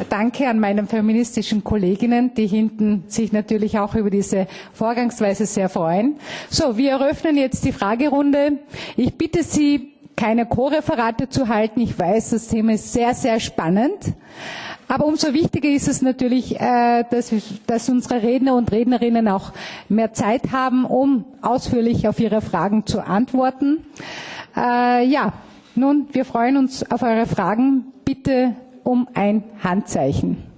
Danke an meine feministischen Kolleginnen, die hinten sich natürlich auch über diese Vorgangsweise sehr freuen. So, wir eröffnen jetzt die Fragerunde. Ich bitte Sie, keine Co-Referate zu halten. Ich weiß, das Thema ist sehr, sehr spannend. Aber umso wichtiger ist es natürlich, dass unsere Redner und Rednerinnen auch mehr Zeit haben, um ausführlich auf Ihre Fragen zu antworten. Ja, nun, wir freuen uns auf eure Fragen. Bitte um ein Handzeichen.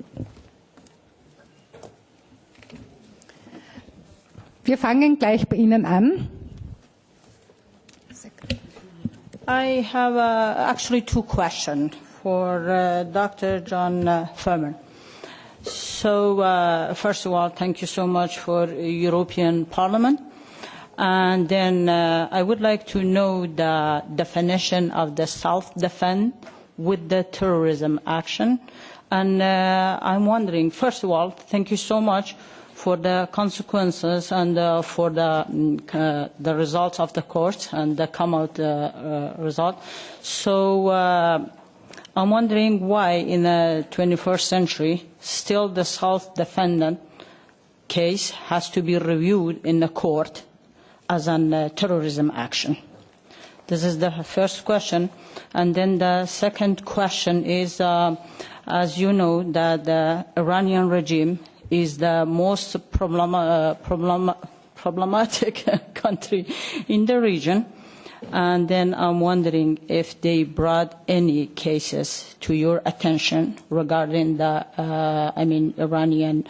Wir fangen gleich bei Ihnen an. I have actually two questions for Dr. John Fermon. So, first of all, thank you so much for European Parliament. And then I would like to know the definition of the self-defense with the terrorism action. And I'm wondering, first of all, thank you so much for the consequences and for the results of the court and the come-out result. So I'm wondering why in the 21st century still the self-defendant case has to be reviewed in the court as a terrorism action. This is the first question. And then the second question is, as you know, that the Iranian regime is the most problematic country in the region. And then I'm wondering if they brought any cases to your attention regarding the, Iranian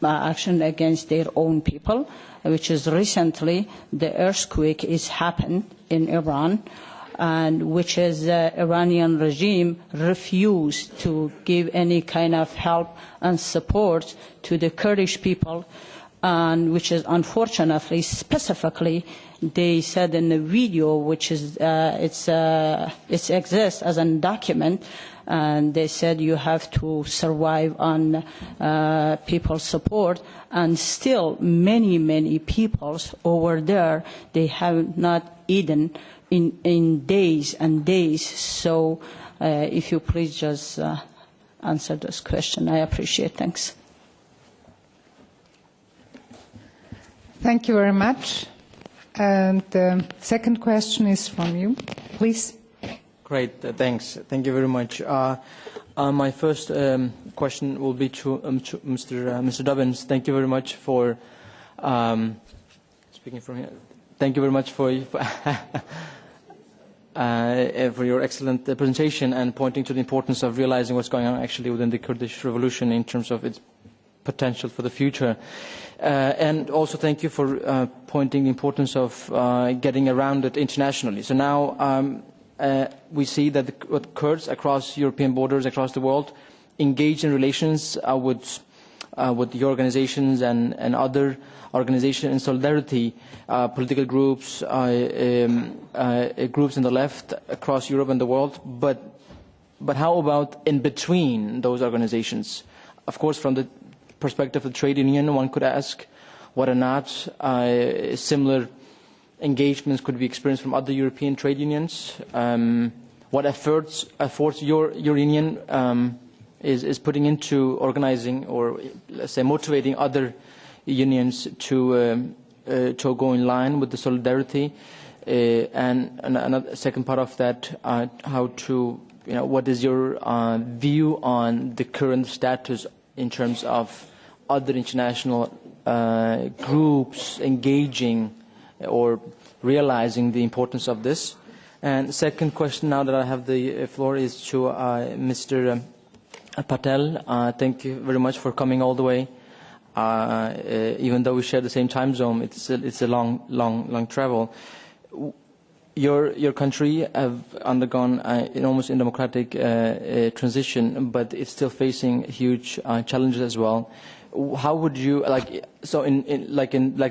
action against their own people, which is recently the earthquake is happened in Iran, and which is the Iranian regime refused to give any kind of help and support to the Kurdish people and which is unfortunately, specifically, they said in the video, which is it exists as a document, and they said you have to survive on people's support, and still many peoples over there, they have not eaten in days and days. So if you please just answer this question, I appreciate it. Thanks. Thank you very much. And the second question is from you, please. Great, thanks. Thank you very much. My first question will be to Mr. Dubbins. Thank you very much for speaking from here. Thank you very much for your excellent presentation and pointing to the importance of realizing what's going on actually within the Kurdish revolution in terms of its potential for the future. And also thank you for pointing the importance of getting around it internationally. So now we see that the Kurds across European borders, across the world, engage in relations with the organizations and other organizations in solidarity, political groups, groups in the left across Europe and the world. But how about in between those organizations? Of course, from the perspective of the trade union, one could ask whether or not similar engagements could be experienced from other European trade unions. What efforts your union is putting into organizing or, let's say, motivating other unions to go in line with the solidarity, and another second part of that, how to, what is your view on the current status in terms of other international groups engaging or realizing the importance of this? And second question, now that I have the floor, is to Mr. Patel. Thank you very much for coming all the way. Even though we share the same time zone, it's a long travel. Your country have undergone an enormous democratic transition, but it's still facing huge challenges as well. How would you, like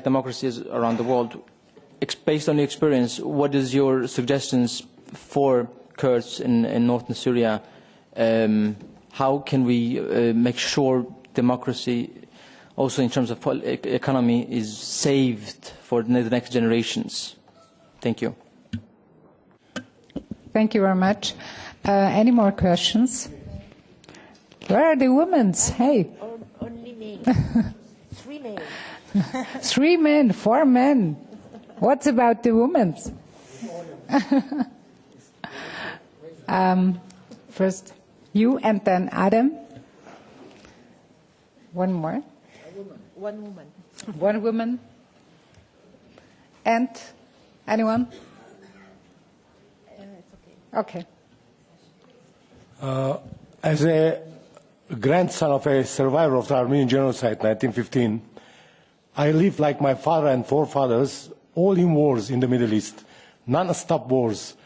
democracies around the world, based on your experience, what is your suggestions for Kurds in northern Syria? How can we make sure democracy, also in terms of economy, is saved for the next generations? Thank you. Thank you very much. Any more questions? Where are the women? Hey. Only men. 3 men. 3 men, 4 men. What's about the women? First you and then Adam. One more. One woman. One woman. And anyone? Okay. As a grandson of a survivor of the Armenian genocide, 1915, I lived like my father and forefathers, all in wars in the Middle East, non-stop wars.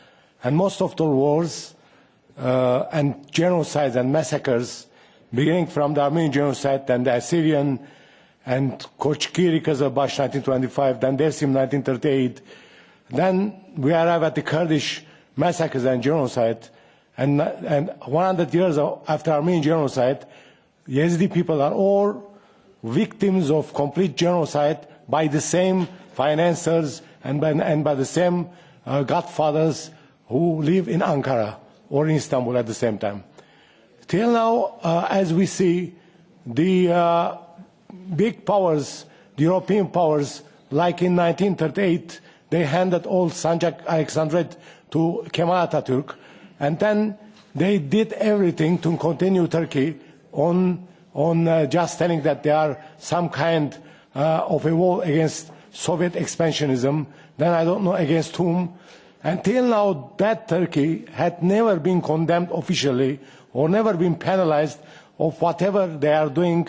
And most of the wars and genocides and massacres, beginning from the Armenian genocide and the Assyrian and Kochkiri Kazabash 1925, then Dersim 1938, then we arrive at the Kurdish massacres and genocide, and 100 years after Armenian genocide, Yazidi people are all victims of complete genocide by the same financiers and by the same godfathers who live in Ankara or in Istanbul at the same time. Till now, as we see, the big powers, the European powers, like in 1938, they handed all Sancak Alexandrite to Kemal Atatürk, and then they did everything to continue Turkey on just telling that they are some kind of a war against Soviet expansionism, then I don't know against whom. Until now, that Turkey had never been condemned officially or never been penalized of whatever they are doing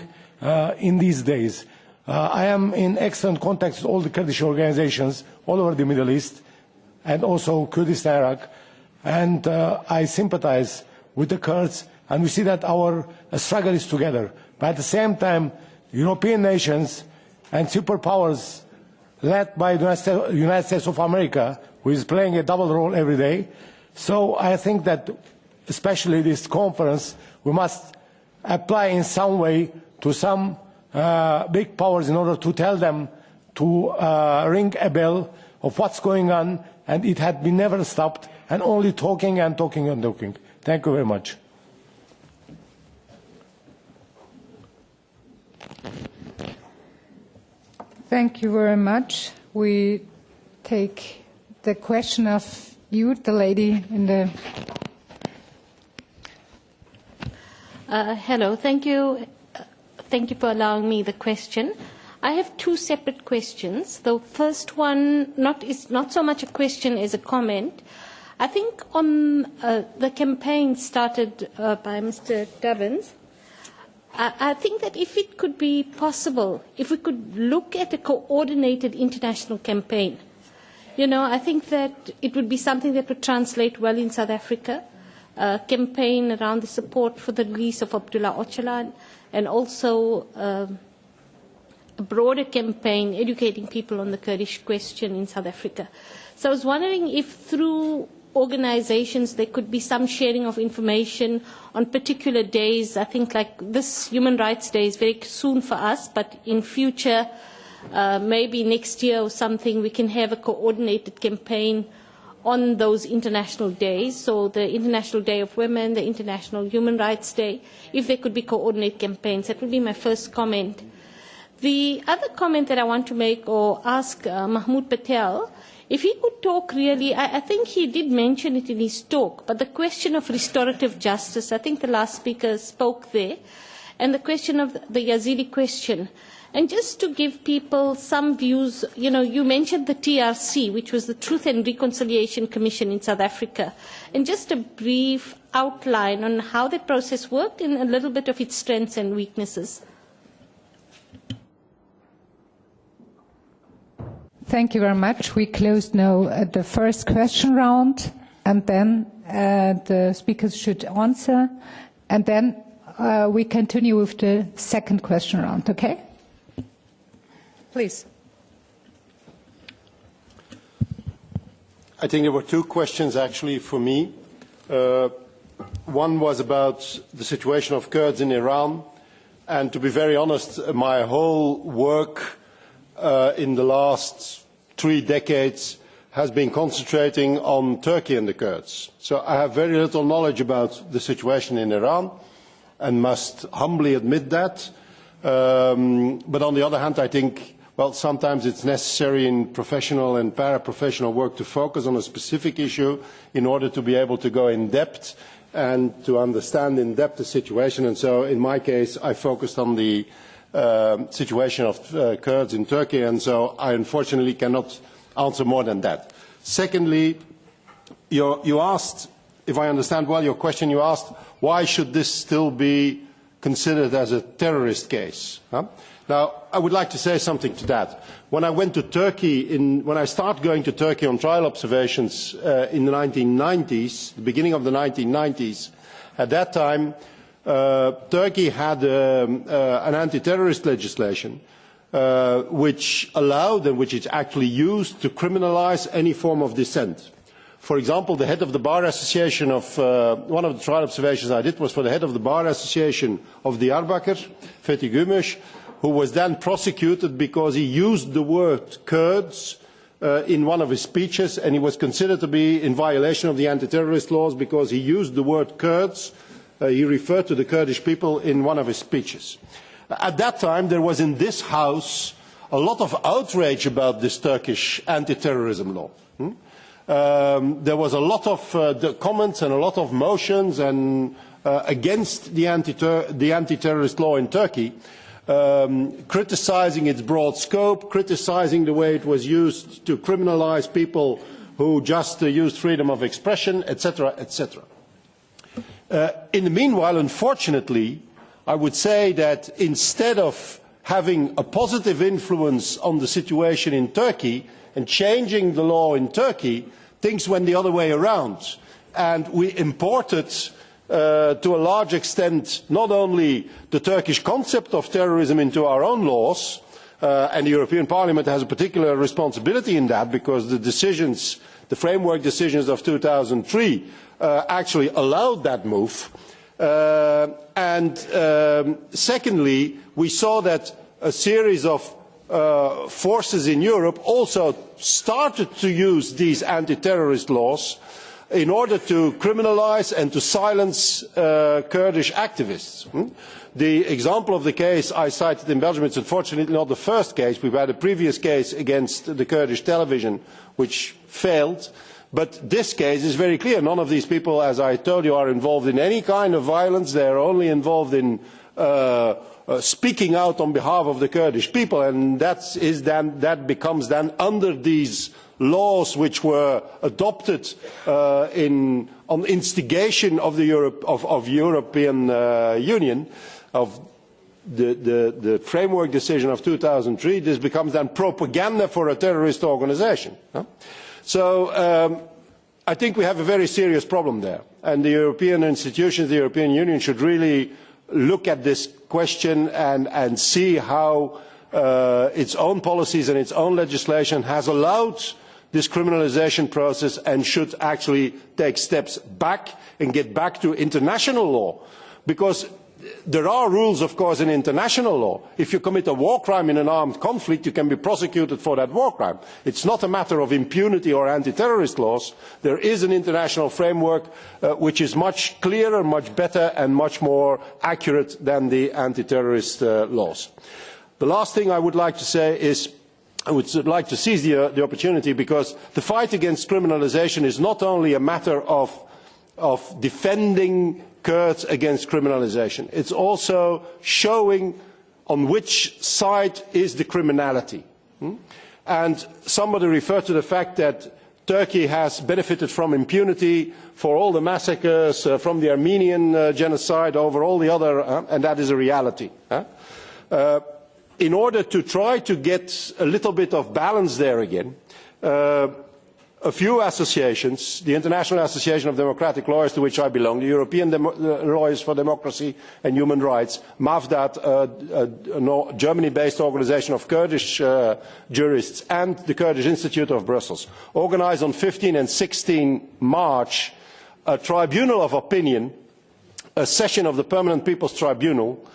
in these days. I am in excellent contact with all the Kurdish organizations all over the Middle East and also Kurdistan, Iraq, and I sympathize with the Kurds, and we see that our struggle is together. But at the same time, European nations and superpowers led by the United States of America, who is playing a double role every day. So I think that, especially this conference, we must apply in some way to some big powers in order to tell them to ring a bell of what's going on, and it had been never stopped, and only talking and talking and talking. Thank you very much. Thank you very much. We take the question of you, the lady in the... Hello, thank you. Thank you for allowing me the question. I have two separate questions. The first one is not so much a question as a comment. I think on the campaign started by Mr. Dubbins, I think that if it could be possible, if we could look at a coordinated international campaign, I think that it would be something that would translate well in South Africa, a campaign around the support for the release of Abdullah Öcalan, and also a broader campaign educating people on the Kurdish question in South Africa. So I was wondering if through organizations there could be some sharing of information on particular days. I think like this Human Rights Day is very soon for us, but in future, maybe next year or something, we can have a coordinated campaign on those international days. So the International Day of Women, the International Human Rights Day, if there could be coordinated campaigns. That would be my first comment. The other comment that I want to make or ask Mahmoud Patel, if he could talk really, I think he did mention it in his talk, but the question of restorative justice, I think the last speaker spoke there, and the question of the Yazidi question. And just to give people some views, you mentioned the TRC, which was the Truth and Reconciliation Commission in South Africa, and just a brief outline on how that process worked and a little bit of its strengths and weaknesses. Thank you very much. We close now the first question round, and then the speakers should answer, and then we continue with the second question round, okay? Please. I think there were two questions actually for me. One was about the situation of Kurds in Iran, and to be very honest, my whole work in the last 3 decades has been concentrating on Turkey and the Kurds. So I have very little knowledge about the situation in Iran and must humbly admit that. But on the other hand, I think, well, sometimes it's necessary in professional and paraprofessional work to focus on a specific issue in order to be able to go in depth and to understand in depth the situation. And so in my case, I focused on the situation of Kurds in Turkey, and so I unfortunately cannot answer more than that. Secondly, you asked, if I understand well your question, you asked why should this still be considered as a terrorist case? Now, I would like to say something to that. When I went to Turkey, when I started going to Turkey on trial observations in the 1990s, the beginning of the 1990s, at that time, Turkey had an anti-terrorist legislation which allowed and which is actually used to criminalize any form of dissent. For example, the head of the Bar Association of, one of the trial observations I did was for the head of the Bar Association of Diyarbakir, Fethi Gümüş, who was then prosecuted because he used the word Kurds in one of his speeches, and he was considered to be in violation of the anti-terrorist laws because he used the word Kurds. He referred to the Kurdish people in one of his speeches. At that time, there was in this House a lot of outrage about this Turkish anti-terrorism law. There was a lot of comments and a lot of motions against the anti-terrorist law in Turkey, criticizing its broad scope, criticizing the way it was used to criminalize people who just used freedom of expression, etc., etc. In the meanwhile, unfortunately, I would say that instead of having a positive influence on the situation in Turkey and changing the law in Turkey, things went the other way around. And we imported, to a large extent, not only the Turkish concept of terrorism into our own laws, and the European Parliament has a particular responsibility in that, because the decisions, the framework decisions of 2003 actually allowed that move. Secondly, we saw that a series of forces in Europe also started to use these anti-terrorist laws in order to criminalise and to silence Kurdish activists. The example of the case I cited in Belgium, it's unfortunately not the first case. We've had a previous case against the Kurdish television which failed. But this case is very clear. None of these people, as I told you, are involved in any kind of violence. They are only involved in speaking out on behalf of the Kurdish people, and that becomes then under these laws which were adopted on instigation of the European Union, of the framework decision of 2003. This becomes then propaganda for a terrorist organisation. So I think we have a very serious problem there, and the European institutions, the European Union, should really look at this question and see how its own policies and its own legislation has allowed this criminalisation process, and should actually take steps back and get back to international law. Because there are rules, of course, in international law. If you commit a war crime in an armed conflict, you can be prosecuted for that war crime. It's not a matter of impunity or anti-terrorist laws. There is an international framework which is much clearer, much better, and much more accurate than the anti-terrorist laws. The last thing I would like to say is, I would like to seize the opportunity, because the fight against criminalisation is not only a matter of defending Kurds against criminalisation. It's also showing on which side is the criminality. And somebody referred to the fact that Turkey has benefited from impunity for all the massacres, from the Armenian genocide, over all the other, and that is a reality. In order to try to get a little bit of balance there again, a few associations, the International Association of Democratic Lawyers, to which I belong, the European Lawyers for Democracy and Human Rights, MAVDAT, a Germany-based organisation of Kurdish jurists, and the Kurdish Institute of Brussels, organised on 15 and 16 March a tribunal of opinion, a session of the Permanent People's Tribunal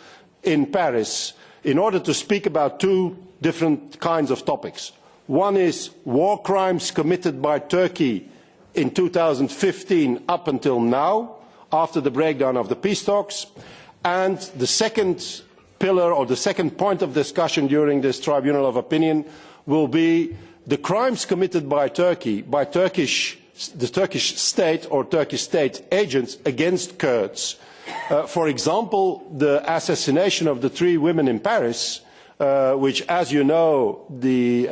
in Paris, in order to speak about two different kinds of topics. One is war crimes committed by Turkey in 2015 up until now, after the breakdown of the peace talks. And the second pillar, or the second point of discussion during this tribunal of opinion, will be the crimes committed by Turkey, by the Turkish state or Turkish state agents against Kurds. For example, the assassination of the 3 women in Paris, which, as you know, the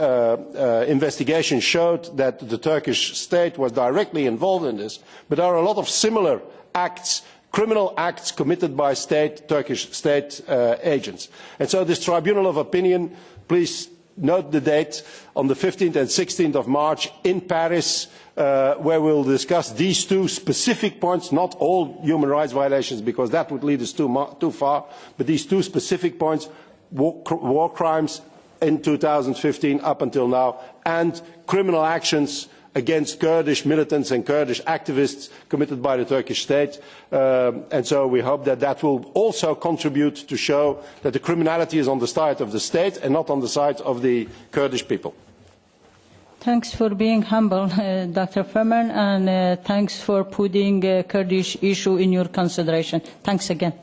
investigation showed that the Turkish state was directly involved in this. But there are a lot of similar acts, criminal acts committed by Turkish state agents. And so this tribunal of opinion, please note the date, on the 15th and 16th of March in Paris, where we will discuss these two specific points, not all human rights violations, because that would lead us too far, but these two specific points: war crimes in 2015 up until now, and criminal actions against Kurdish militants and Kurdish activists committed by the Turkish state. And so we hope that that will also contribute to show that the criminality is on the side of the state and not on the side of the Kurdish people. Thanks for being humble, Dr. Fermon, and thanks for putting the Kurdish issue in your consideration. Thanks again.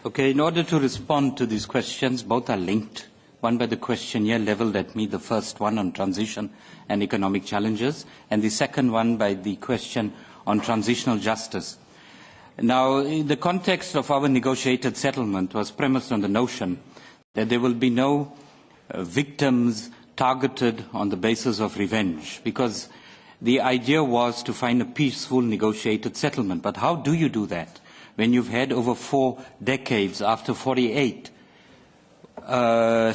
Okay, in order to respond to these questions, both are linked. One by the questionnaire levelled at me, the first one on transition and economic challenges, and the second one by the question on transitional justice. Now, in the context of our negotiated settlement was premised on the notion that there will be no victims targeted on the basis of revenge, because the idea was to find a peaceful negotiated settlement. But how do you do that when you've had over 4 decades, after 48,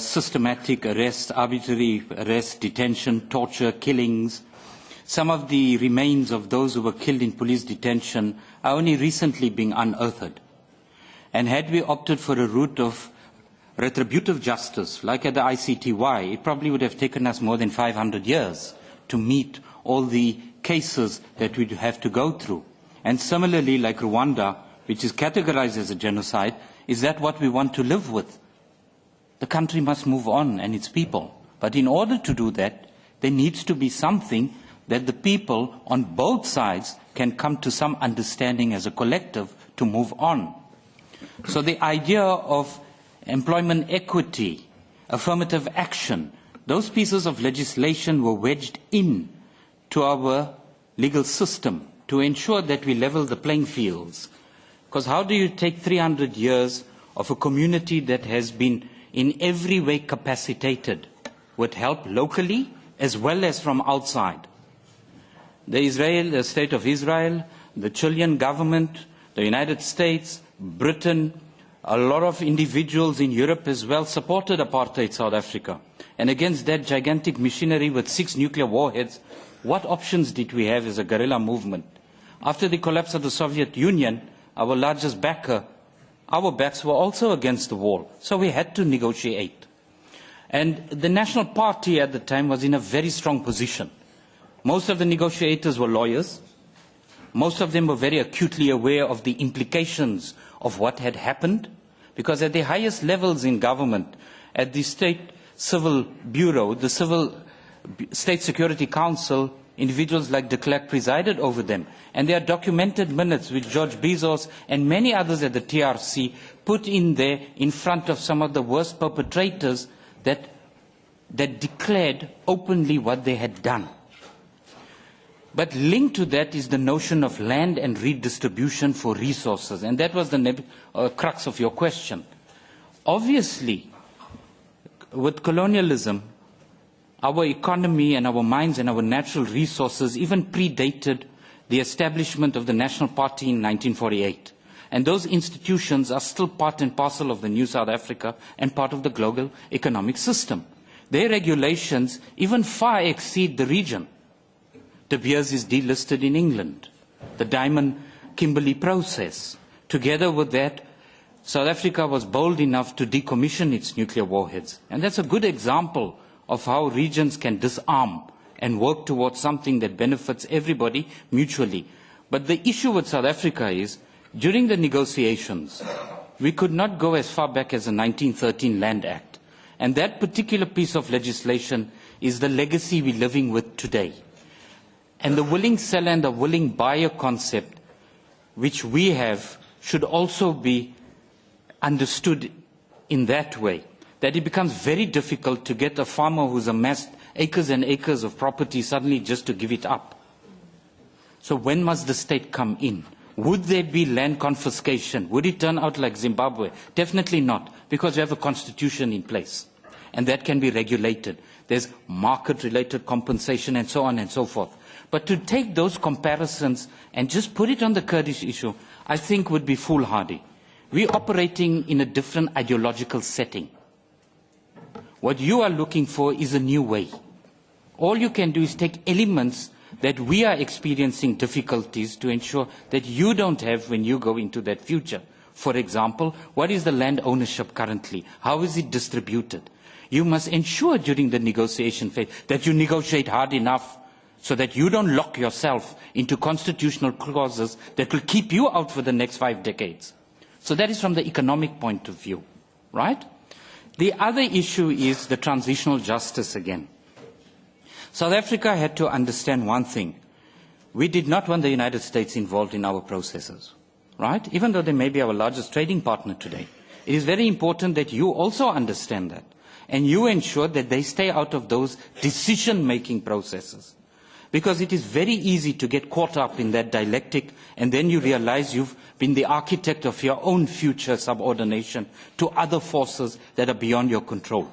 systematic arrest, arbitrary arrest, detention, torture, killings? Some of the remains of those who were killed in police detention are only recently being unearthed. And had we opted for a route of retributive justice, like at the ICTY, it probably would have taken us more than 500 years to meet all the cases that we'd have to go through. And similarly, like Rwanda, which is categorized as a genocide, is that what we want to live with? The country must move on and its people. But in order to do that, there needs to be something that the people on both sides can come to some understanding as a collective to move on. So the idea of employment equity, affirmative action, those pieces of legislation were wedged in to our legal system to ensure that we level the playing fields. Because how do you take 300 years of a community that has been in every way capacitated with help locally as well as from outside? The State of Israel, the Chilean government, the United States, Britain, a lot of individuals in Europe as well supported apartheid South Africa. And against that gigantic machinery with 6 nuclear warheads, what options did we have as a guerrilla movement? After the collapse of the Soviet Union, our largest backer, our backs were also against the wall. So we had to negotiate. And the National Party at the time was in a very strong position. Most of the negotiators were lawyers. Most of them were very acutely aware of the implications of what had happened, because at the highest levels in government, at the State Civil Bureau, the Civil State Security Council, individuals like de Klerk presided over them. And there are documented minutes which George Bezos and many others at the TRC put in there in front of some of the worst perpetrators that declared openly what they had done. But linked to that is the notion of land and redistribution for resources. And that was the crux of your question. Obviously, with colonialism, our economy and our mines and our natural resources even predated the establishment of the National Party in 1948. And those institutions are still part and parcel of the new South Africa and part of the global economic system. Their regulations even far exceed the region. De Beers is delisted in England. The Diamond Kimberley process. Together with that, South Africa was bold enough to decommission its nuclear warheads. And that's a good example of how regions can disarm and work towards something that benefits everybody mutually. But the issue with South Africa is, during the negotiations, we could not go as far back as the 1913 Land Act. And that particular piece of legislation is the legacy we're living with today. And the willing seller and the willing buyer concept, which we have, should also be understood in that way, that it becomes very difficult to get a farmer who's amassed acres and acres of property suddenly just to give it up. So when must the state come in? Would there be land confiscation? Would it turn out like Zimbabwe? Definitely not, because we have a constitution in place, and that can be regulated. There's market-related compensation and so on and so forth. But to take those comparisons and just put it on the Kurdish issue, I think would be foolhardy. We're operating in a different ideological setting. What you are looking for is a new way. All you can do is take elements that we are experiencing difficulties to ensure that you don't have when you go into that future. For example, what is the land ownership currently? How is it distributed? You must ensure during the negotiation phase that you negotiate hard enough so that you don't lock yourself into constitutional clauses that will keep you out for the next 5 decades. So that is from the economic point of view, right? The other issue is the transitional justice again. South Africa had to understand one thing. We did not want the United States involved in our processes, right? Even though they may be our largest trading partner today. It is very important that you also understand that. And you ensure that they stay out of those decision-making processes. Because it is very easy to get caught up in that dialectic, and then you realize you've been the architect of your own future subordination to other forces that are beyond your control.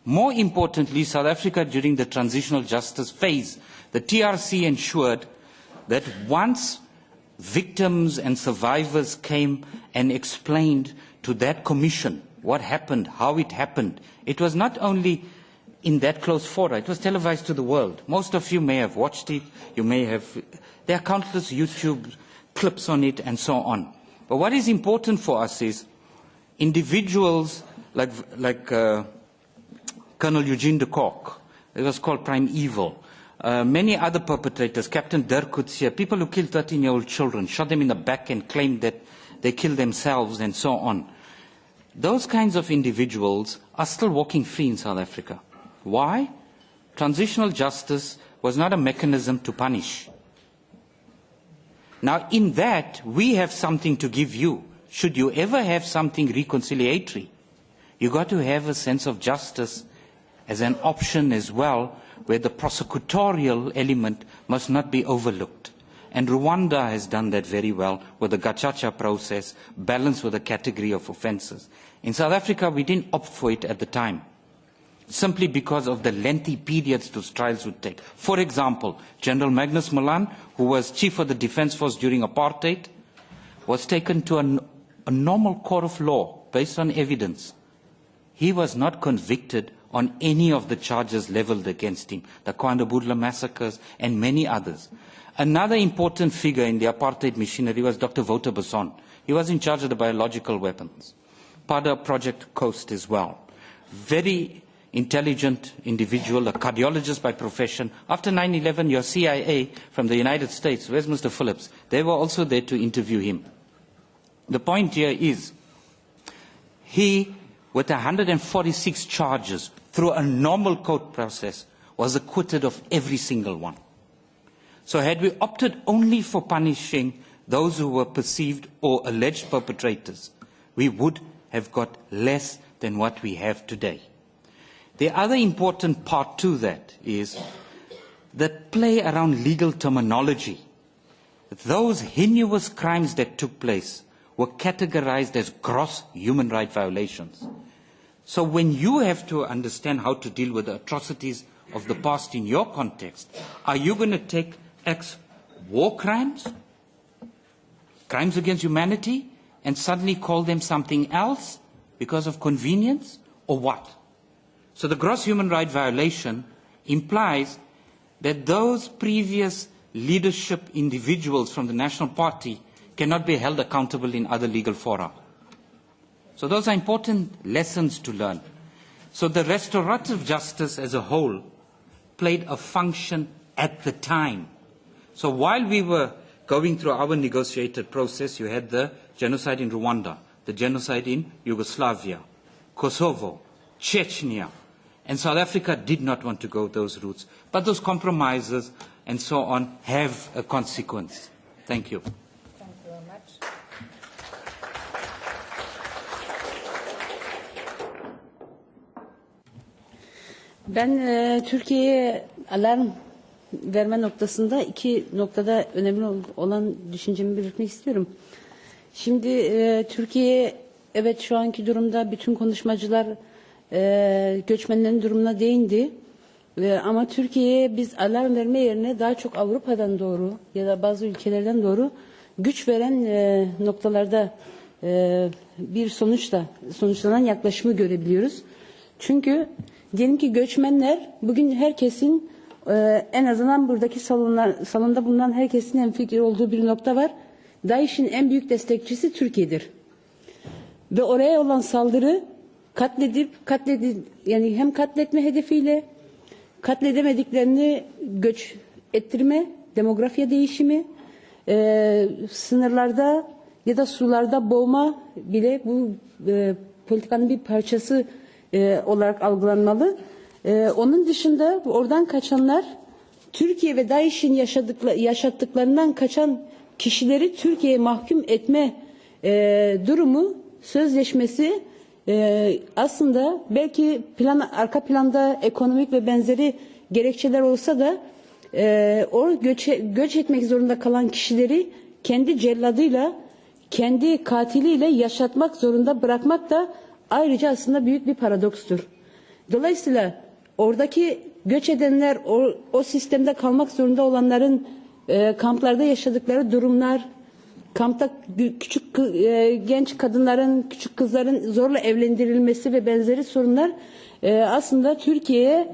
More importantly, South Africa, during the transitional justice phase, the TRC ensured that once victims and survivors came and explained to that commission what happened, how it happened, it was not only in that close fora, it was televised to the world. Most of you may have watched it, you may have, there are countless YouTube clips on it and so on. But what is important for us is individuals like Colonel Eugene de Kock, it was called Prime Evil, many other perpetrators, Captain Dirk Coetzee, people who killed 13-year-old children, shot them in the back and claimed that they killed themselves and so on. Those kinds of individuals are still walking free in South Africa. Why? Transitional justice was not a mechanism to punish. Now, in that, we have something to give you. Should you ever have something reconciliatory, you've got to have a sense of justice as an option as well, where the prosecutorial element must not be overlooked. And Rwanda has done that very well with the Gacaca process, balanced with a category of offences. In South Africa, we didn't opt for it at the time, simply because of the lengthy periods those trials would take. For example, General Magnus Malan, who was Chief of the Defence Force during apartheid, was taken to a normal court of law based on evidence. He was not convicted on any of the charges levelled against him, the Kwanda Budla massacres and many others. Another important figure in the apartheid machinery was Dr. Wouter Besson. He was in charge of the biological weapons. Part of Project Coast as well. Very intelligent individual, a cardiologist by profession. After 9/11, your CIA from the United States, where's Mr. Phillips? They were also there to interview him. The point here is, he, with 146 charges through a normal court process, was acquitted of every single one. So had we opted only for punishing those who were perceived or alleged perpetrators, we would have got less than what we have today. The other important part to that is that play around legal terminology. Those heinous crimes that took place were categorized as gross human rights violations. So when you have to understand how to deal with the atrocities of the past in your context, are you going to take war crimes, crimes against humanity, and suddenly call them something else because of convenience, or what? So the gross human rights violation implies that those previous leadership individuals from the National Party cannot be held accountable in other legal fora. So those are important lessons to learn. So the restorative justice as a whole played a function at the time. So while we were going through our negotiated process, you had the genocide in Rwanda, the genocide in Yugoslavia, Kosovo, Chechnya, and South Africa did not want to go those routes. But those compromises and so on have a consequence. Thank you. Thank you very much. Ben Türkiye'ye alarm verme noktasında iki noktada önemli olan düşüncemi belirtmek istiyorum. Şimdi Türkiye, evet şu anki durumda bütün konuşmacılar göçmenlerin durumuna değindi. Ama Türkiye'ye biz alarm verme yerine daha çok Avrupa'dan doğru ya da bazı ülkelerden doğru güç veren noktalarda bir sonuçlanan yaklaşımı görebiliyoruz. Çünkü diyelim ki göçmenler bugün herkesin en azından buradaki salonda bulunan herkesin hemfikir olduğu bir nokta var. DAEŞ'in en büyük destekçisi Türkiye'dir. Ve oraya olan saldırı yani hem katletme hedefiyle katledemediklerini göç ettirme, demografya değişimi, sınırlarda ya da sularda boğma bile bu politikanın bir parçası olarak algılanmalı. Onun dışında oradan kaçanlar Türkiye ve DAEŞ'in yaşattıklarından kaçan kişileri Türkiye'ye mahkum etme durumu, sözleşmesi aslında belki arka planda ekonomik ve benzeri gerekçeler olsa da göç etmek zorunda kalan kişileri kendi celladıyla, kendi katiliyle yaşatmak zorunda bırakmak da ayrıca aslında büyük bir paradokstur. Dolayısıyla oradaki göç edenler, o sistemde kalmak zorunda olanların kamplarda yaşadıkları durumlar, kampta küçük genç kadınların, küçük kızların zorla evlendirilmesi ve benzeri sorunlar aslında Türkiye'ye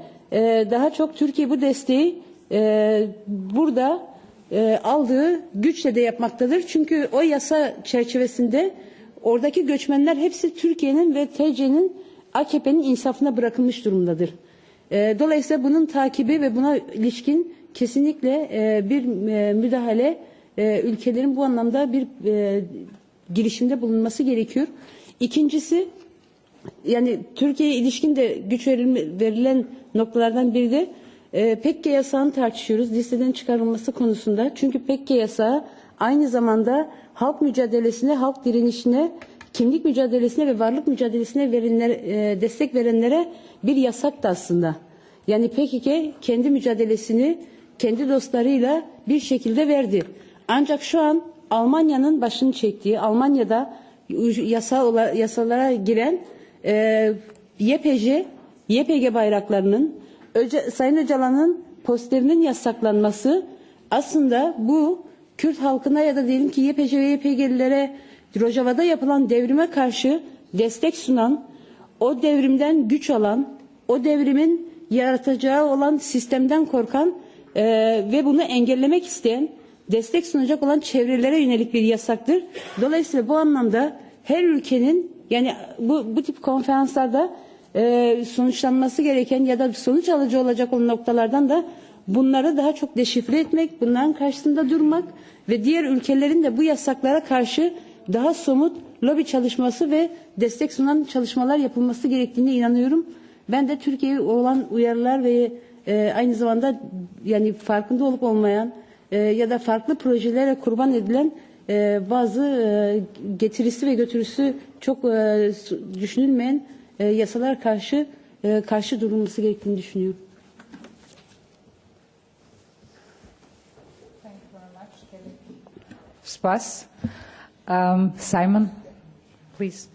daha çok Türkiye bu desteği burada aldığı güçle de yapmaktadır. Çünkü o yasa çerçevesinde oradaki göçmenler hepsi Türkiye'nin ve TC'nin, AKP'nin insafına bırakılmış durumdadır. Dolayısıyla bunun takibi ve buna ilişkin kesinlikle bir müdahale, ülkelerin bu anlamda bir girişimde bulunması gerekiyor. İkincisi, yani Türkiye'ye ilişkin de güç verilen noktalardan biri de PKK yasağını tartışıyoruz. Listeden çıkarılması konusunda. Çünkü PKK yasağı aynı zamanda halk mücadelesine, halk direnişine, kimlik mücadelesine ve varlık mücadelesine destek verenlere bir yasaktı aslında. Yani PKK kendi mücadelesini kendi dostlarıyla bir şekilde verdi. Ancak şu an Almanya'nın başını çektiği, Almanya'da yasalara giren YPG bayraklarının, Sayın Öcalan'ın posterinin yasaklanması aslında bu Kürt halkına ya da diyelim ki YPG ve YPG'lilere Rojava'da yapılan devrime karşı destek sunan, o devrimden güç alan, o devrimin yaratacağı olan sistemden korkan ve bunu engellemek isteyen, destek sunacak olan çevrelere yönelik bir yasaktır. Dolayısıyla bu anlamda her ülkenin, yani bu tip konferanslarda sonuçlanması gereken ya da sonuç alıcı olacak olan noktalardan da bunları daha çok deşifre etmek, bunların karşısında durmak ve diğer ülkelerin de bu yasaklara karşı daha somut lobi çalışması ve destek sunan çalışmalar yapılması gerektiğine inanıyorum. Ben de Türkiye'ye olan uyarılar ve aynı zamanda yani farkında olup olmayan ya da farklı projelere kurban edilen bazı getirisi ve götürüsü çok düşünülmeyen yasalar karşı durulması gerektiğini düşünüyorum. Spas. Simon, please.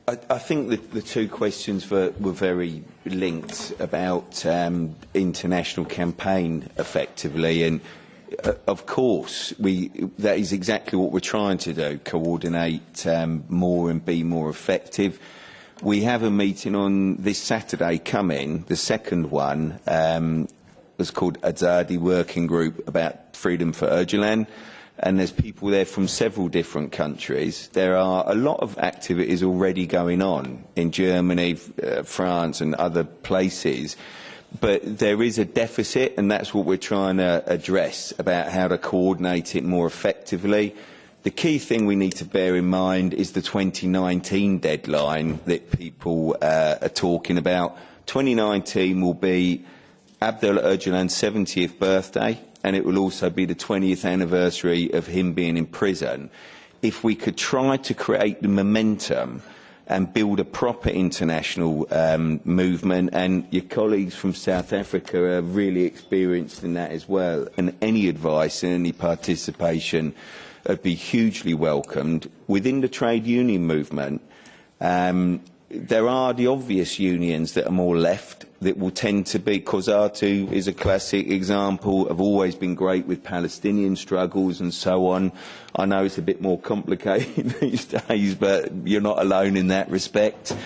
I think the two questions were very linked about international campaign effectively, and of course that is exactly what we're trying to do, coordinate more and be more effective. We have a meeting on this Saturday coming, the second one, was called Azadi Working Group about freedom for Erdogan. And there's people there from several different countries. There are a lot of activities already going on in Germany, France and other places. But there is a deficit, and that's what we're trying to address, about how to coordinate it more effectively. The key thing we need to bear in mind is the 2019 deadline that people are talking about. 2019 will be Abdullah Öcalan's 70th birthday, and it will also be the 20th anniversary of him being in prison. If we could try to create the momentum and build a proper international movement, and your colleagues from South Africa are really experienced in that as well, and any advice and any participation would be hugely welcomed. Within the trade union movement, there are the obvious unions that are more left that will tend to be, COSATU is a classic example, have always been great with Palestinian struggles and so on. I know it's a bit more complicated these days, but you're not alone in that respect.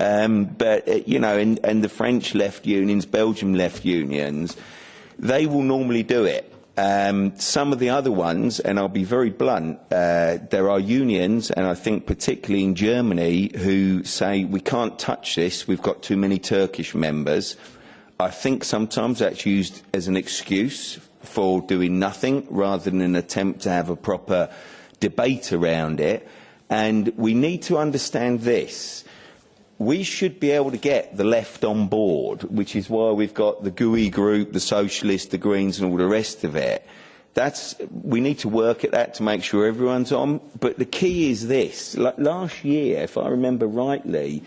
You know, and the French left unions, Belgium left unions, they will normally do it. Some of the other ones, and I'll be very blunt, there are unions, and I think particularly in Germany, who say we can't touch this, we've got too many Turkish members. I think sometimes that's used as an excuse for doing nothing rather than an attempt to have a proper debate around it. And we need to understand this. We should be able to get the left on board, which is why we've got the GUI group, the Socialists, the Greens and all the rest of it. We need to work at that to make sure everyone's on. But the key is this. Last year, if I remember rightly,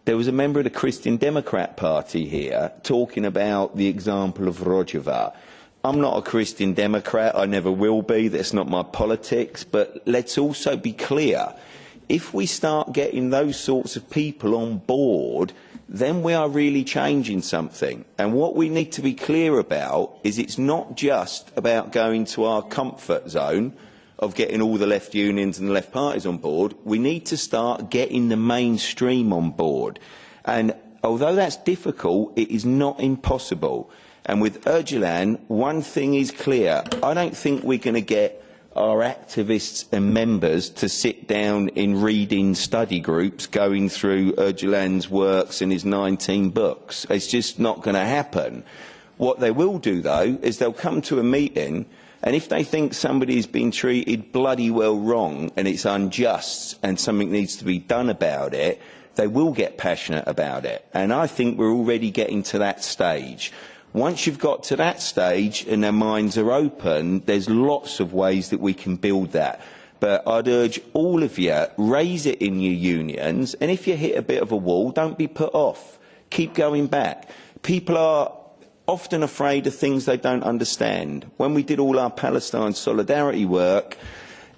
there was a member of the Christian Democrat Party here talking about the example of Rojava. I'm not a Christian Democrat, I never will be, that's not my politics, but let's also be clear. If we start getting those sorts of people on board, then we are really changing something. And what we need to be clear about is it's not just about going to our comfort zone of getting all the left unions and the left parties on board. We need to start getting the mainstream on board. And although that's difficult, it is not impossible. And with Erdogan, one thing is clear. I don't think we're going to get our activists and members to sit down in reading study groups going through Erdogan's works and his 19 books. It's just not going to happen. What they will do, though, is they'll come to a meeting, and if they think somebody's been treated bloody well wrong and it's unjust and something needs to be done about it, they will get passionate about it. And I think we're already getting to that stage. Once you've got to that stage and their minds are open, there's lots of ways that we can build that. But I'd urge all of you, raise it in your unions, and if you hit a bit of a wall, don't be put off. Keep going back. People are often afraid of things they don't understand. When we did all our Palestine solidarity work,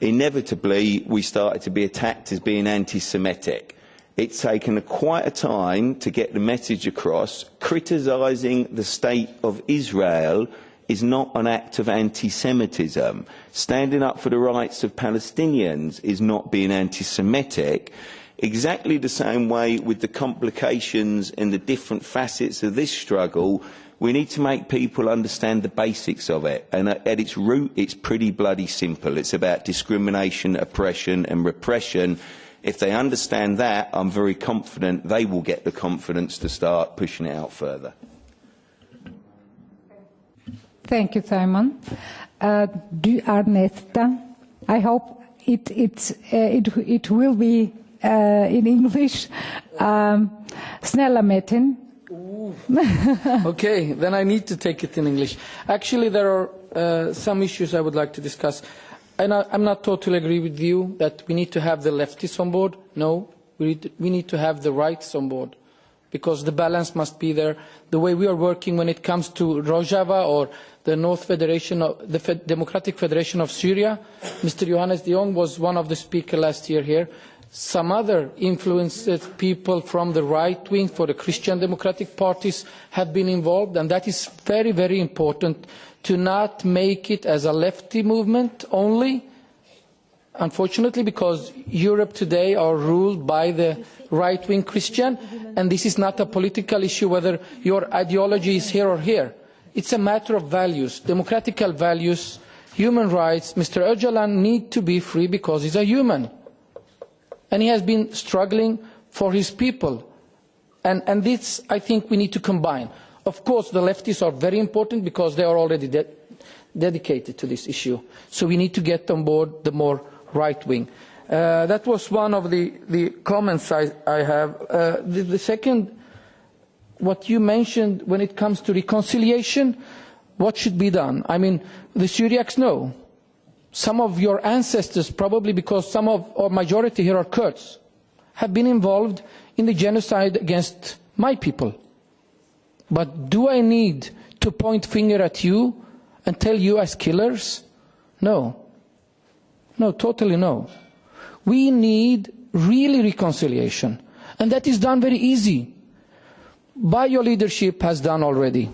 inevitably we started to be attacked as being anti-Semitic. It's taken quite a time to get the message across. Criticising the state of Israel is not an act of anti-Semitism. Standing up for the rights of Palestinians is not being anti-Semitic. Exactly the same way with the complications and the different facets of this struggle, we need to make people understand the basics of it. And at its root, it's pretty bloody simple. It's about discrimination, oppression and repression. If they understand that, I'm very confident they will get the confidence to start pushing it out further. Thank you, Simon. Du är nästa. I hope it will be in English. Snälla Metin. Okay, then I need to take it in English. Actually, there are some issues I would like to discuss. And I'm not totally agree with you that we need to have the leftists on board. No, we need to have the rights on board, because the balance must be there. The way we are working when it comes to Rojava or the North Federation, the Democratic Federation of Syria, Mr. Johannes de Jong was one of the speakers last year here. Some other influenced people from the right wing for the Christian democratic parties have been involved, and that is very, very important to not make it as a lefty movement only, unfortunately, because Europe today are ruled by the right-wing Christian, and this is not a political issue whether your ideology is here or here. It's a matter of values, democratic values, human rights. Mr. Öcalan needs to be free because he's a human. And he has been struggling for his people. And this, I think, we need to combine. Of course, the leftists are very important because they are already dedicated to this issue. So we need to get on board the more right wing. That was one of the comments I have. The second, what you mentioned when it comes to reconciliation, what should be done? I mean, the Syriacs know. Some of your ancestors, probably because some of our majority here are Kurds, have been involved in the genocide against my people. But do I need to point finger at you and tell you as killers? No. No, totally no. We need really reconciliation. And that is done very easy. By your leadership has done already.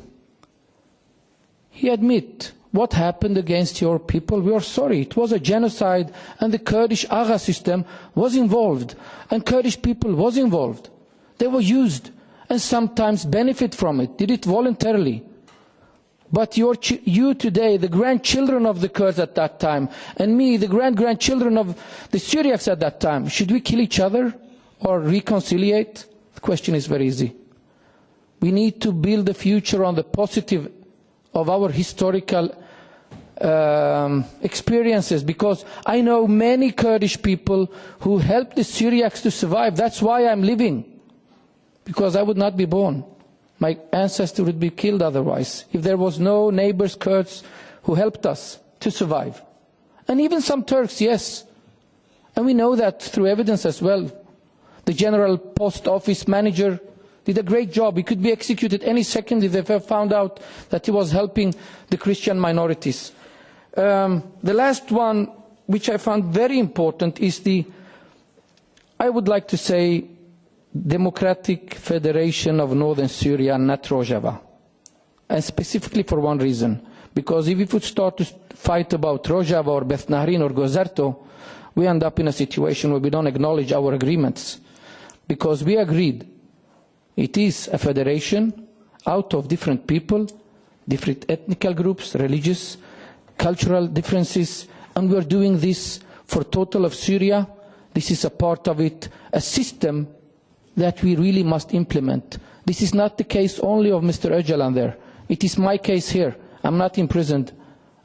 He admit what happened against your people. We are sorry. It was a genocide, and the Kurdish Agha system was involved, and Kurdish people was involved. They were used and sometimes benefit from it, did it voluntarily. But you today, the grandchildren of the Kurds at that time, and me, the grandchildren of the Syriacs at that time, should we kill each other or reconciliate? The question is very easy. We need to build the future on the positive of our historical experiences, because I know many Kurdish people who helped the Syriacs to survive. That's why I'm living. Because I would not be born. My ancestors would be killed otherwise, if there was no neighbors, Kurds, who helped us to survive. And even some Turks, yes. And we know that through evidence as well. The general post office manager did a great job. He could be executed any second if they ever found out that he was helping the Christian minorities. The last one, which I found very important, is I would like to say, Democratic Federation of Northern Syria, not Rojava. And specifically for one reason. Because if we would start to fight about Rojava or Beth Nahrin or Gozerto, we end up in a situation where we don't acknowledge our agreements. Because we agreed it is a federation out of different people, different ethnic groups, religious, cultural differences, and we're doing this for total of Syria. This is a part of it, a system that we really must implement. This is not the case only of Mr. Öcalan there. It is my case here. I'm not imprisoned.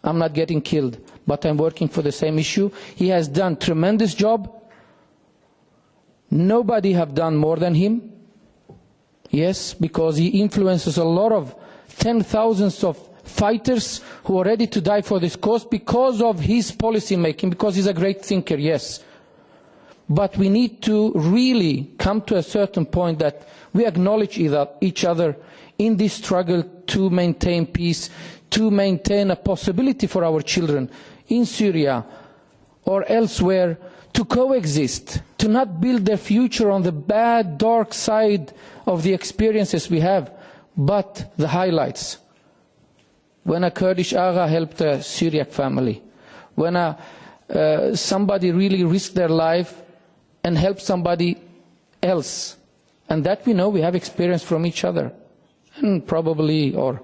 I'm not getting killed, but I'm working for the same issue. He has done a tremendous job. Nobody have done more than him. Yes, because he influences a lot of 10,000s of fighters who are ready to die for this cause because of his policy making, because he's a great thinker, yes. But we need to really come to a certain point that we acknowledge each other in this struggle to maintain peace, to maintain a possibility for our children in Syria or elsewhere to coexist, to not build their future on the bad, dark side of the experiences we have, but the highlights. When a Kurdish agha helped a Syriac family, when somebody really risked their life and helped somebody else, and that we know we have experience from each other, and probably or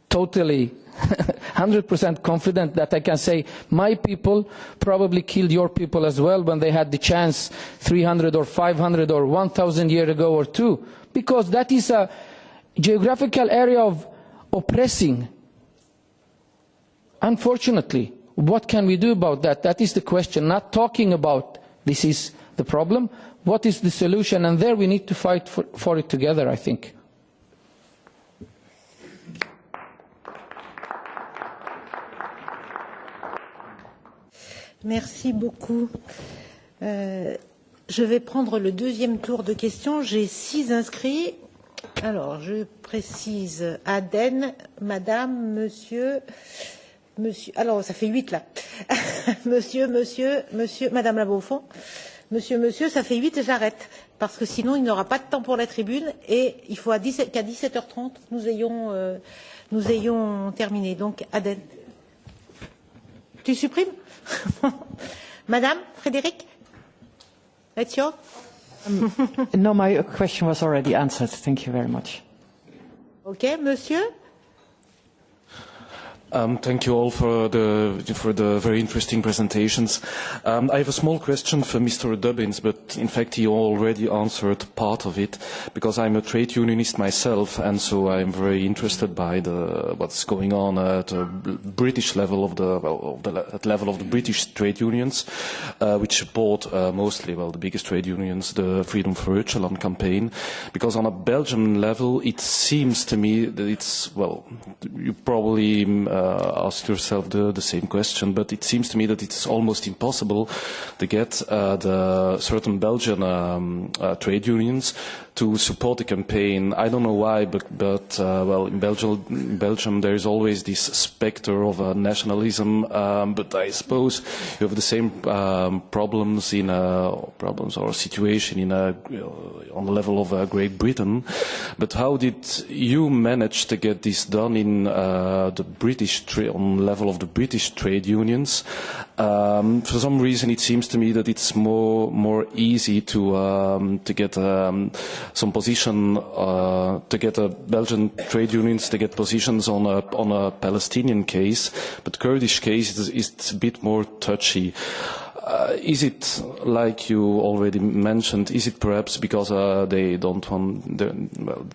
totally 100% confident that I can say my people probably killed your people as well when they had the chance 300 or 500 or 1,000 years ago or two, because that is a geographical area of oppressing. Unfortunately, what can we do about that? That is the question, not talking about this is the problem, what is the solution, and there we need to fight for it together, I think. Merci beaucoup. Je vais prendre le deuxième tour de questions. J'ai 6 inscrits. Alors, je précise Aden, Madame, Monsieur, alors ça fait 8 là. Monsieur, Madame là-bas au fond. Monsieur, ça fait 8 et j'arrête. Parce que sinon, il n'aura pas de temps pour la tribune et il faut qu'à 17h30, nous ayons terminé. Donc, Aden. Tu supprimes? Madame, Frédéric? That's yours? No, my question was already answered. Thank you very much. Okay, Monsieur? Thank you all for the very interesting presentations. I have a small question for Mr. Dubbins, but in fact he already answered part of it, because I'm a trade unionist myself, and so I'm very interested by what's going on at the British level at the level of the British trade unions, which support mostly, the biggest trade unions, the Freedom for Öcalan campaign. Because on a Belgian level, it seems to me that it's, you probably ask yourself the same question, but it seems to me that it's almost impossible to get the certain Belgian trade unions to support the campaign. I don't know why, but in Belgium there is always this specter of nationalism, but I suppose you have the same problems or situation on the level of Great Britain. But how did you manage to get this done in the British on the level of the British trade unions? For some reason, it seems to me that it's more easy to get some position to get Belgian trade unions to get positions on a Palestinian case, but Kurdish case is a bit more touchy. Is it, like you already mentioned, is it perhaps because they don't want,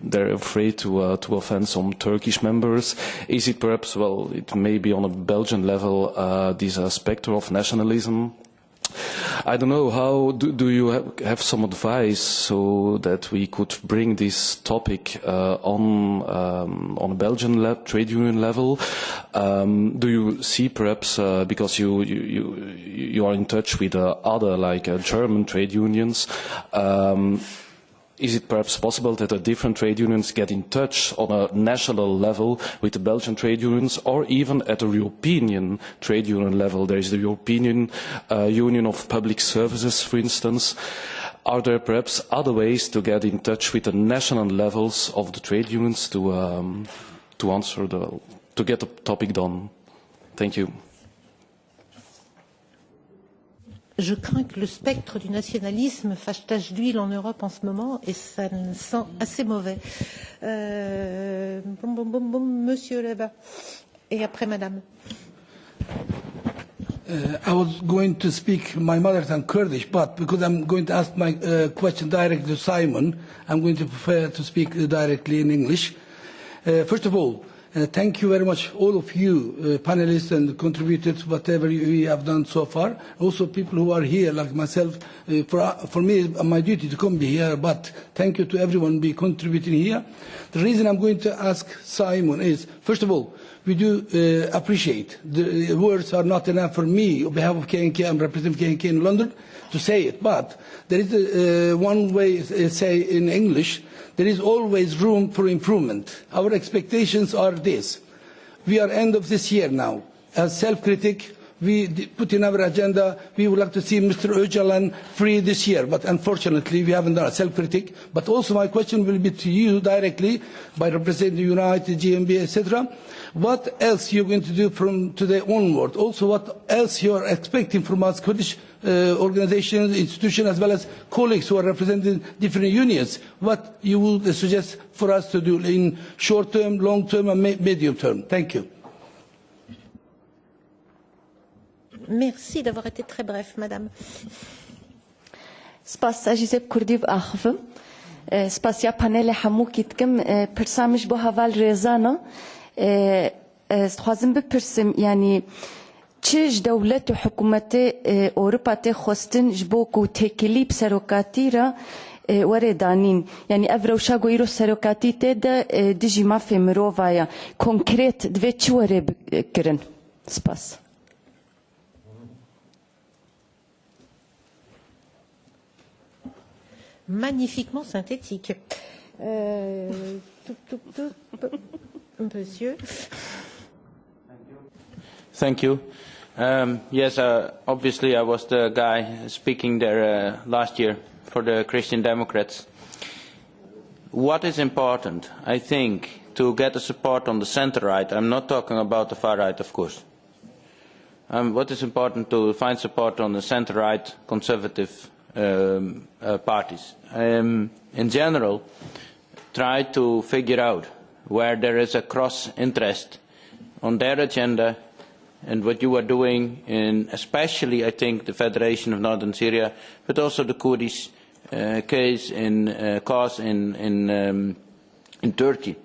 they're afraid to offend some Turkish members? Is it perhaps, it may be on a Belgian level, this spectre of nationalism? I don't know, how do you have some advice so that we could bring this topic on a Belgian trade union level? Do you see perhaps, because you are in touch with other like German trade unions, is it perhaps possible that the different trade unions get in touch on a national level with the Belgian trade unions, or even at a European trade union level? There is the European Union of Public Services, for instance. Are there perhaps other ways to get in touch with the national levels of the trade unions to get the topic done? Thank you. je crains que le spectre du nationalisme fasse tache d'huile en Europe en ce moment, et ça me sent assez mauvais. Monsieur là-bas, et après Madame. I was going to speak my mother tongue Kurdish, but because I'm going to ask my question directly to Simon, I'm going to prefer to speak directly in English. First of all, thank you very much, all of you, panelists and contributors, whatever you have done so far. Also, people who are here, like myself, for me, it's my duty to come here, but thank you to everyone be contributing here. The reason I'm going to ask Simon is, first of all, we do appreciate, the words are not enough for me, on behalf of KNK, I'm representing KNK in London, to say it, but there is one way, say in English, there is always room for improvement. Our expectations are this. We are end of this year now. As self-critic, we put in our agenda, we would like to see Mr. Öcalan free this year, but unfortunately we haven't done a self-critic. But also my question will be to you directly, by representing United, GMB, etc. What else are you going to do from today onward? Also, what else you are expecting from us, Kurdish organizations, institutions, as well as colleagues who are representing different unions? What you would suggest for us to do in short term, long term, and medium term? Thank you. Merci d'avoir été très bref, Madame. سپاس أجیزب کردی و آخفم. سپاس یا پانل همو کتکم پرسامش با هوال رزانه. خوازم بپرسم يعني چه دولت و حکومت أوروبا تخستن جبوكو تكليب سروكاتي را وردانين يعني أفروشا غيرو سروكاتي تدا ديجي ما في مروفايا كونكريت دويت شو وري بكرن سباس Magnifiquement synthétique. Monsieur. Thank you. Yes, obviously I was the guy speaking there last year for the Christian Democrats. What is important, I think, to get the support on the center-right, I'm not talking about the far-right, of course. What is important to find support on the center-right conservative parties. In general, try to figure out where there is a cross-interest on their agenda and what you are doing in, especially, I think, the Federation of Northern Syria, but also the Kurdish case cause in Turkey.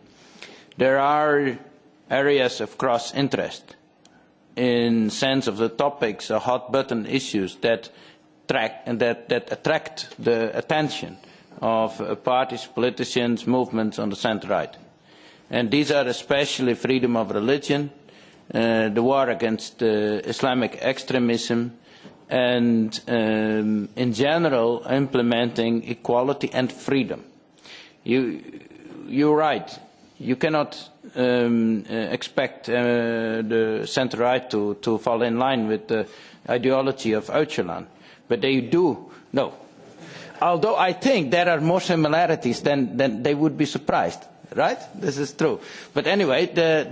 There are areas of cross-interest in sense of the topics or hot-button issues that attract the attention of parties, politicians, movements on the center-right. And these are especially freedom of religion, the war against Islamic extremism, and in general implementing equality and freedom. You're right. You cannot expect the center-right to fall in line with the ideology of Öcalan. But they do, no. Although I think there are more similarities than they would be surprised, right? This is true. But anyway, there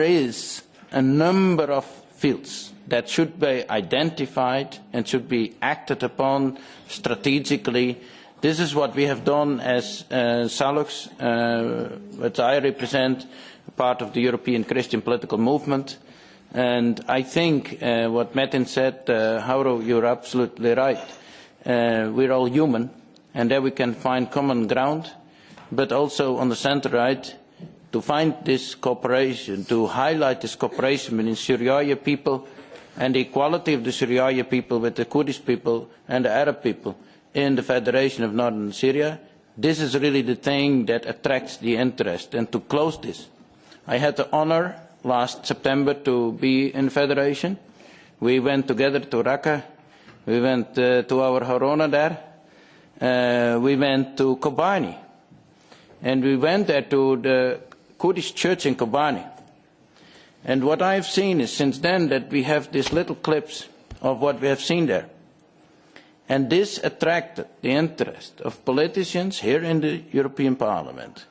is a number of fields that should be identified and should be acted upon strategically. This is what we have done as Salux, which I represent, part of the European Christian political movement. And I think what Metin said, Hauro, you're absolutely right. We're all human, and there we can find common ground, but also on the center-right, to find this cooperation, to highlight this cooperation between Syrian people and the equality of the Syrian people with the Kurdish people and the Arab people in the Federation of Northern Syria. This is really the thing that attracts the interest. And to close this, I had the honor last September to be in the Federation. We went together to Raqqa. We went to our Harona there. We went to Kobani. And we went there to the Kurdish church in Kobani. And what I've seen is since then that we have these little clips of what we have seen there. And this attracted the interest of politicians here in the European Parliament,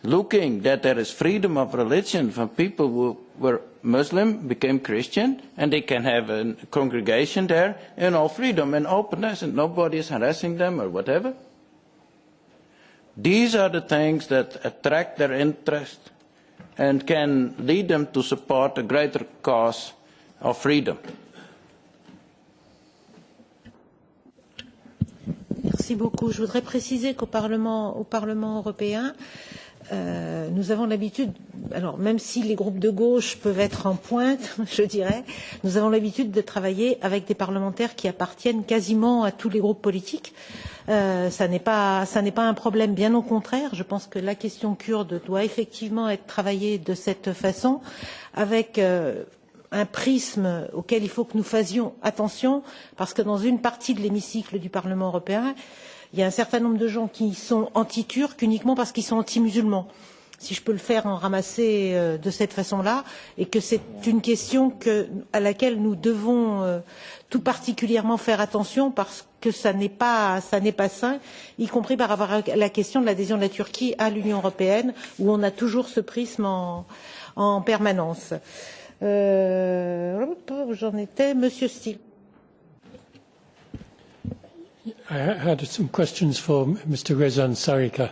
looking that there is freedom of religion from people who were Muslim, became Christian, and they can have a congregation there in all freedom and openness, and nobody is harassing them or whatever. These are the things that attract their interest and can lead them to support a greater cause of freedom. Merci beaucoup. Je voudrais préciser qu'au Parlement européen, nous avons l'habitude, alors même si les groupes de gauche peuvent être en pointe, je dirais, nous avons l'habitude de travailler avec des parlementaires qui appartiennent quasiment à tous les groupes politiques. Ça n'est pas un problème, bien au contraire. Je pense que la question kurde doit effectivement être travaillée de cette façon, avec un prisme auquel il faut que nous fassions attention, parce que dans une partie de l'hémicycle du Parlement européen, il y a un certain nombre de gens qui sont anti-turcs uniquement parce qu'ils sont anti-musulmans, si je peux le faire en ramasser de cette façon-là, et que c'est une question à laquelle nous devons tout particulièrement faire attention, parce que ça n'est pas sain, y compris par rapport à la question de l'adhésion de la Turquie à l'Union européenne, où on a toujours ce prisme en permanence. J'en étais, Monsieur Steele. I had some questions for Mr. Rezan Sarica.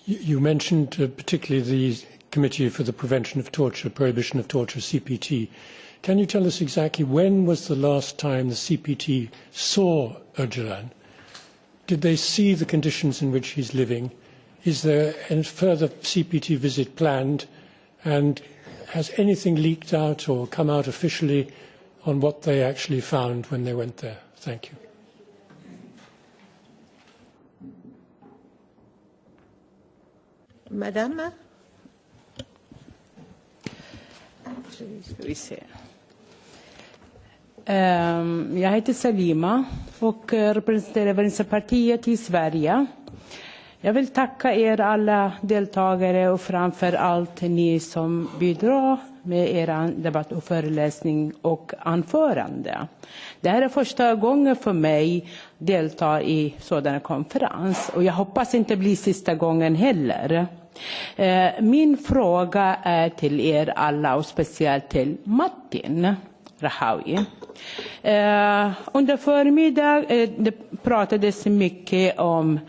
You mentioned particularly the Committee for the Prevention of Torture, Prohibition of Torture, CPT. Can you tell us exactly when was the last time the CPT saw Öcalan? Did they see the conditions in which he's living? Is there a further CPT visit planned? And has anything leaked out or come out officially on what they actually found when they went there? Thank you. Madame? Jag heter Salima och representerar Vänsterpartiet i Sverige. Jag vill tacka er alla deltagare och framför allt ni som bidrar med er debatt och föreläsning och anförande. Det här är första gången för mig delta i sådan konferens och jag hoppas inte blir sista gången heller. Min fråga är till er alla och speciellt till Metin Rhawi. Under förmiddag det pratades mycket om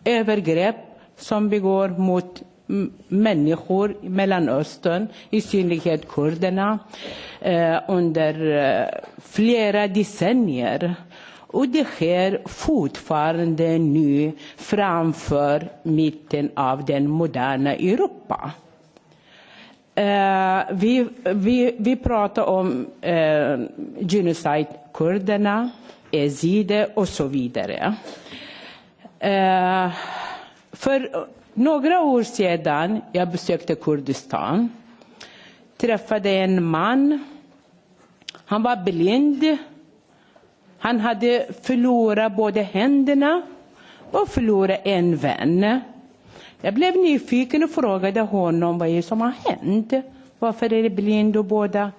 övergrepp som begår mot människor i Mellanöstern, i synnerhet kurderna, under flera decennier. Och det sker fortfarande nu framför mitten av den moderna Europa. Vi pratar om genocide kurderna, ezide och så vidare. För några år sedan jag besökte Kurdistan, träffade en man. Han var blind. Han hade förlorat både händerna och förlorat en vän. Jag blev nyfiken och frågade honom vad är som har hänt. Varför är det blind och båda?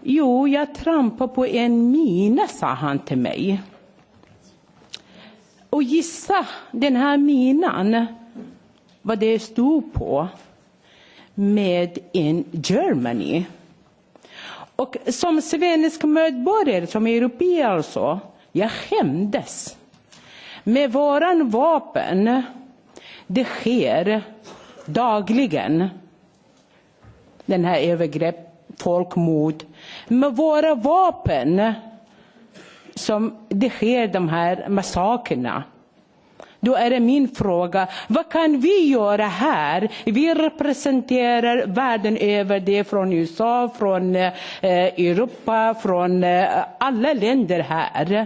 Jo, jag trampade på en mina, sa han till mig. Och gissa den här minan, vad det stod på. Made in Germany. Och som svensk medborgare, som europé alltså, jag skämdes. Med våran vapen, det sker dagligen. Den här övergrepp, folkmord. Med våra vapen, som det sker de här massakerna. Då är det min fråga, vad kan vi göra här? Vi representerar världen över, det från USA, från Europa, från alla länder här.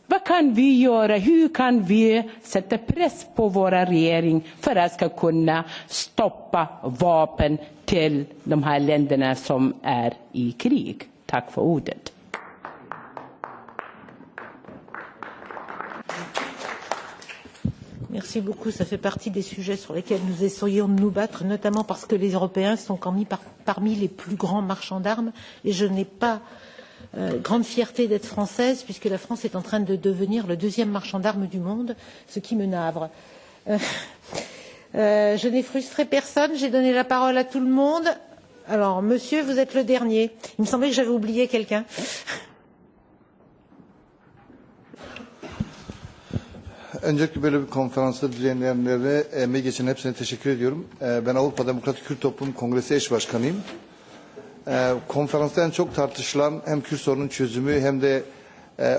Vad kan vi göra? Hur kan vi sätta press på våra regering för att ska kunna stoppa vapen till de här länderna som är i krig? Tack för ordet. Merci beaucoup. Ça fait partie des sujets sur lesquels nous essayons de nous battre, notamment parce que les Européens sont parmi les plus grands marchands d'armes. Et je n'ai pas grande fierté d'être française, puisque la France est en train de devenir le deuxième marchand d'armes du monde, ce qui me navre. Je n'ai frustré personne, j'ai donné la parole à tout le monde. Alors, monsieur, vous êtes le dernier. Il me semblait que j'avais oublié quelqu'un. Öncelikle böyle bir konferansta düzenleyenlere emeği geçen hepsine teşekkür ediyorum. Ben Avrupa Demokratik Kürt Toplum Kongresi eş başkanıyım. Konferansta en çok tartışılan hem Kürt sorunun çözümü hem de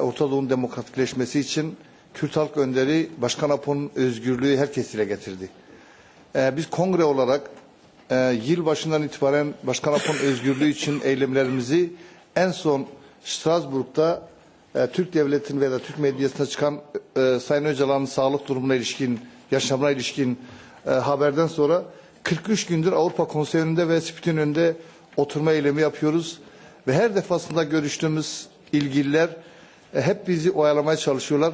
Orta Doğu'nun demokratikleşmesi için Kürt halk önderi Başkan Apo'nun özgürlüğü herkes dile getirdi. Biz kongre olarak yıl başından itibaren Başkan Apo'nun özgürlüğü için eylemlerimizi en son Strasbourg'da Türk devletinin veya Türk medyasına çıkan Sayın Öcalan'ın sağlık durumuna ilişkin, yaşamına ilişkin haberden sonra 43 gündür Avrupa Konseyi'nde ve SPİT'in önünde oturma eylemi yapıyoruz. Ve her defasında görüştüğümüz ilgililer hep bizi oyalamaya çalışıyorlar.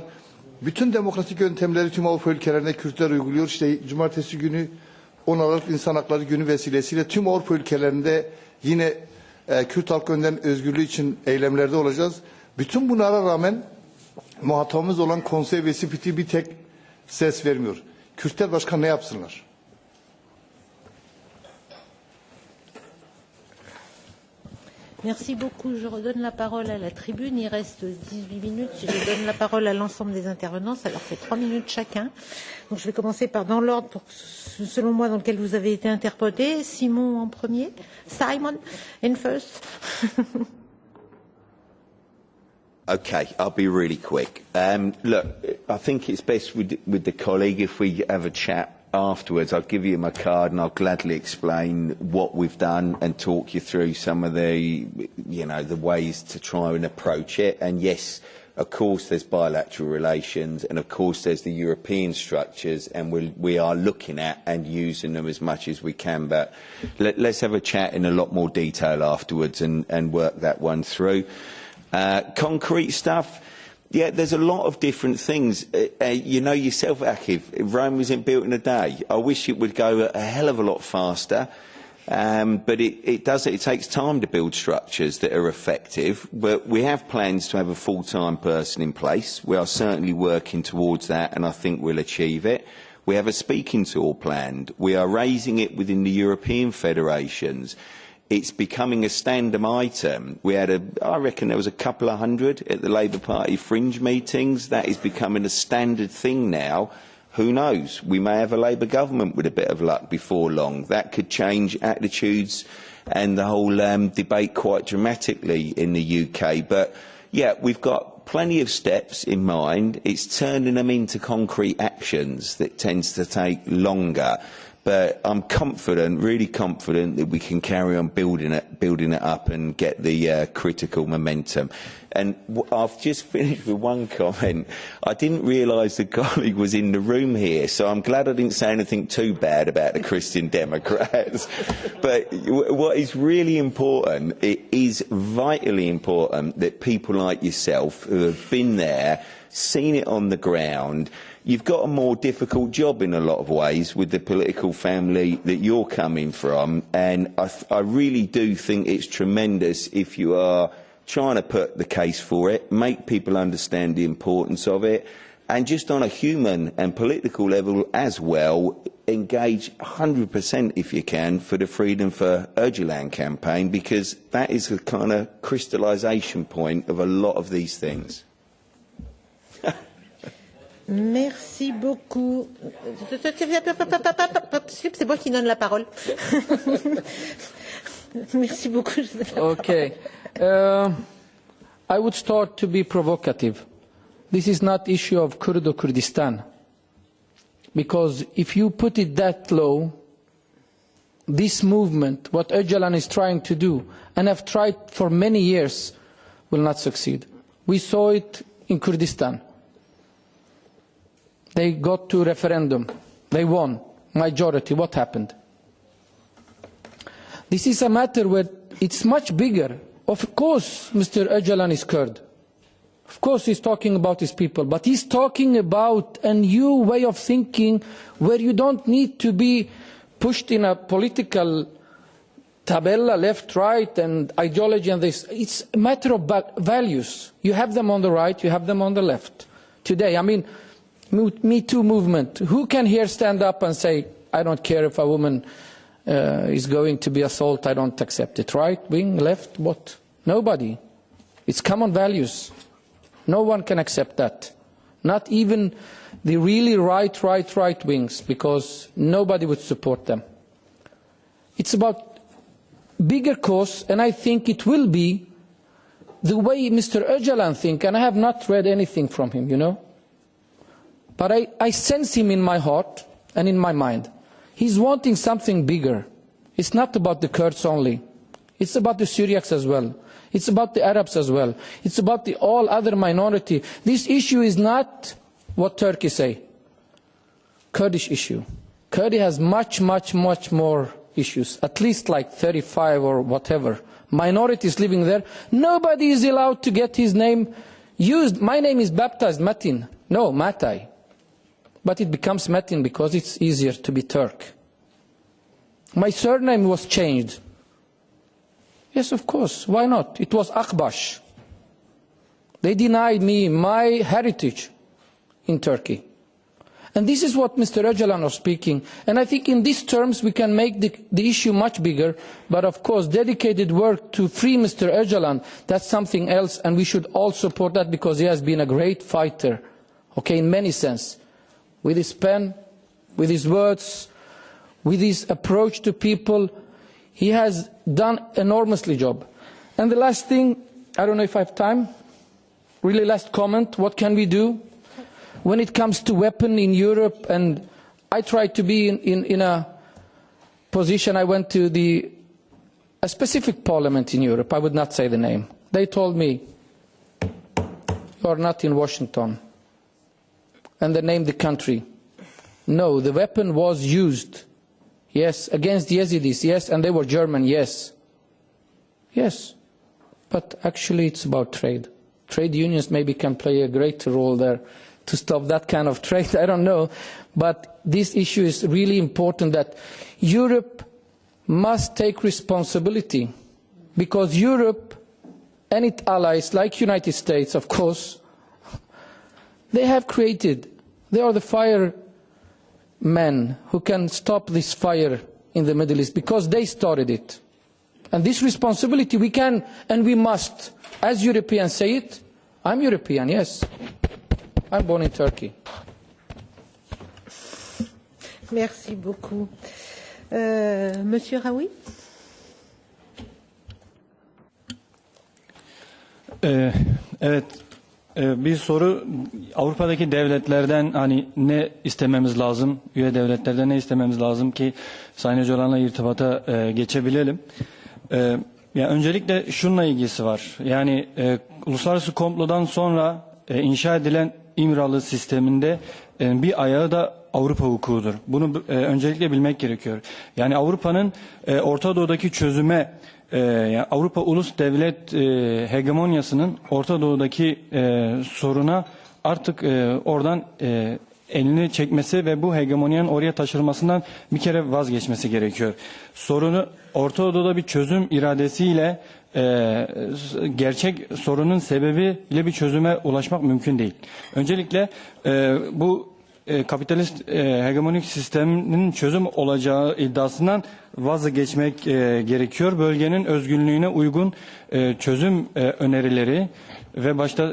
Bütün demokratik yöntemleri tüm Avrupa ülkelerinde Kürtler uyguluyor. İşte cumartesi günü 10 Aralık İnsan Hakları Günü vesilesiyle tüm Avrupa ülkelerinde yine Kürt halk önderinin özgürlüğü için eylemlerde olacağız. Bütün bunlara rağmen muhatabımız olan konsey ve SPİT bir tek ses vermiyor. Kürtler başka ne yapsınlar? Merci beaucoup. Je redonne la parole à la tribune. Il reste 18 minutes. Je donne la parole à l'ensemble des intervenants. Ça leur fait 3 minutes chacun. Donc je vais commencer par dans l'ordre, selon moi, dans lequel vous avez été interprété. Simon en premier. Simon in first. Okay, I'll be really quick. Look, I think it's best with the colleague if we have a chat afterwards. I'll give you my card and I'll gladly explain what we've done and talk you through some of the, the ways to try and approach it. And yes, of course there's bilateral relations and of course there's the European structures and we are looking at and using them as much as we can. But let's have a chat in a lot more detail afterwards and work that one through. Concrete stuff, yeah, there's a lot of different things. You know yourself, Akiv, Rome wasn't built in a day. I wish it would go a hell of a lot faster, but it takes time to build structures that are effective. But we have plans to have a full-time person in place. We are certainly working towards that, and I think we'll achieve it. We have a speaking tour planned. We are raising it within the European federations. It's becoming a standard item. We had I reckon there was a couple of hundred at the Labour Party fringe meetings. That is becoming a standard thing now. Who knows? We may have a Labour government with a bit of luck before long. That could change attitudes and the whole debate quite dramatically in the UK. But yeah, we've got plenty of steps in mind. It's turning them into concrete actions that tends to take longer. But I'm confident, really confident, that we can carry on building it up and get the critical momentum. And I've just finished with one comment. I didn't realise the colleague was in the room here, so I'm glad I didn't say anything too bad about the Christian Democrats. But what is really important, it is vitally important that people like yourself who have been there, seen it on the ground, you've got a more difficult job in a lot of ways with the political family that you're coming from, and I really do think it's tremendous if you are trying to put the case for it, make people understand the importance of it, and just on a human and political level as well, engage 100% if you can for the Freedom for Öcalan campaign, because that is the kind of crystallisation point of a lot of these things. Merci beaucoup. C'est moi qui donne la parole. Merci beaucoup. Okay. I would start to be provocative. This is not issue of Kurd or Kurdistan. Because if you put it that low, this movement, what Öcalan is trying to do, and have tried for many years, will not succeed. We saw it in Kurdistan. They got to referendum. They won. Majority. What happened? This is a matter where it's much bigger. Of course, Mr. Öcalan is Kurd. Of course, he's talking about his people. But he's talking about a new way of thinking where you don't need to be pushed in a political tabella, left, right, and ideology and this. It's a matter of values. You have them on the right, you have them on the left. Today, I mean, Me Too movement. Who can here stand up and say, I don't care if a woman is going to be assaulted, I don't accept it. Right wing, left, what? Nobody. It's common values. No one can accept that. Not even the really right wings, because nobody would support them. It's about bigger cause, and I think it will be the way Mr. Öcalan thinks, and I have not read anything from him, you know. But I sense him in my heart and in my mind. He's wanting something bigger. It's not about the Kurds only. It's about the Syriacs as well. It's about the Arabs as well. It's about the all other minority. This issue is not what Turkey say. Kurdish issue. Kurdi has much more issues. At least like 35 or whatever. Minorities living there. Nobody is allowed to get his name used. My name is baptized Metin. No, Matai. But it becomes Metin because it's easier to be Turk. My surname was changed. Yes, of course. Why not? It was Akbash. They denied me my heritage in Turkey. And this is what Mr. Öcalan was speaking. And I think in these terms we can make the issue much bigger. But of course, dedicated work to free Mr. Öcalan, that's something else. And we should all support that because he has been a great fighter, okay, in many sense. With his pen, with his words, with his approach to people, he has done enormously job. And the last thing, I don't know if I have time, really last comment, what can we do? When it comes to weapon in Europe, and I tried to be in a position, I went to a specific parliament in Europe, I would not say the name. They told me, you are not in Washington. And they named the country. No, the weapon was used. Yes, against the Yazidis, yes, and they were German, yes. Yes, but actually it's about trade. Trade unions maybe can play a greater role there to stop that kind of trade, I don't know. But this issue is really important that Europe must take responsibility. Because Europe and its allies, like United States, of course, they have created, they are the firemen who can stop this fire in the Middle East because they started it. And this responsibility we can and we must, as Europeans say it, I'm European, yes. I'm born in Turkey. Merci beaucoup. Monsieur Rhawi? Evet. Bir soru, Avrupa'daki devletlerden hani ne istememiz lazım, üye devletlerden ne istememiz lazım ki Sayın Öcalan'la irtibata geçebilelim. Yani öncelikle şununla ilgisi var. Yani uluslararası komplodan sonra inşa edilen İmralı sisteminde bir ayağı da Avrupa hukukudur. Bunu öncelikle bilmek gerekiyor. Yani Avrupa'nın Orta Doğu'daki çözüme, yani Avrupa ulus devlet hegemonyasının Orta Doğu'daki soruna artık oradan elini çekmesi ve bu hegemonyanın oraya taşırmasından bir kere vazgeçmesi gerekiyor. Sorunu Orta Doğu'da bir çözüm iradesiyle gerçek sorunun sebebiyle bir çözüme ulaşmak mümkün değil. Öncelikle bu kapitalist hegemonik sistemin çözüm olacağı iddiasından vazgeçmek gerekiyor. Bölgenin özgürlüğüne uygun çözüm önerileri ve başta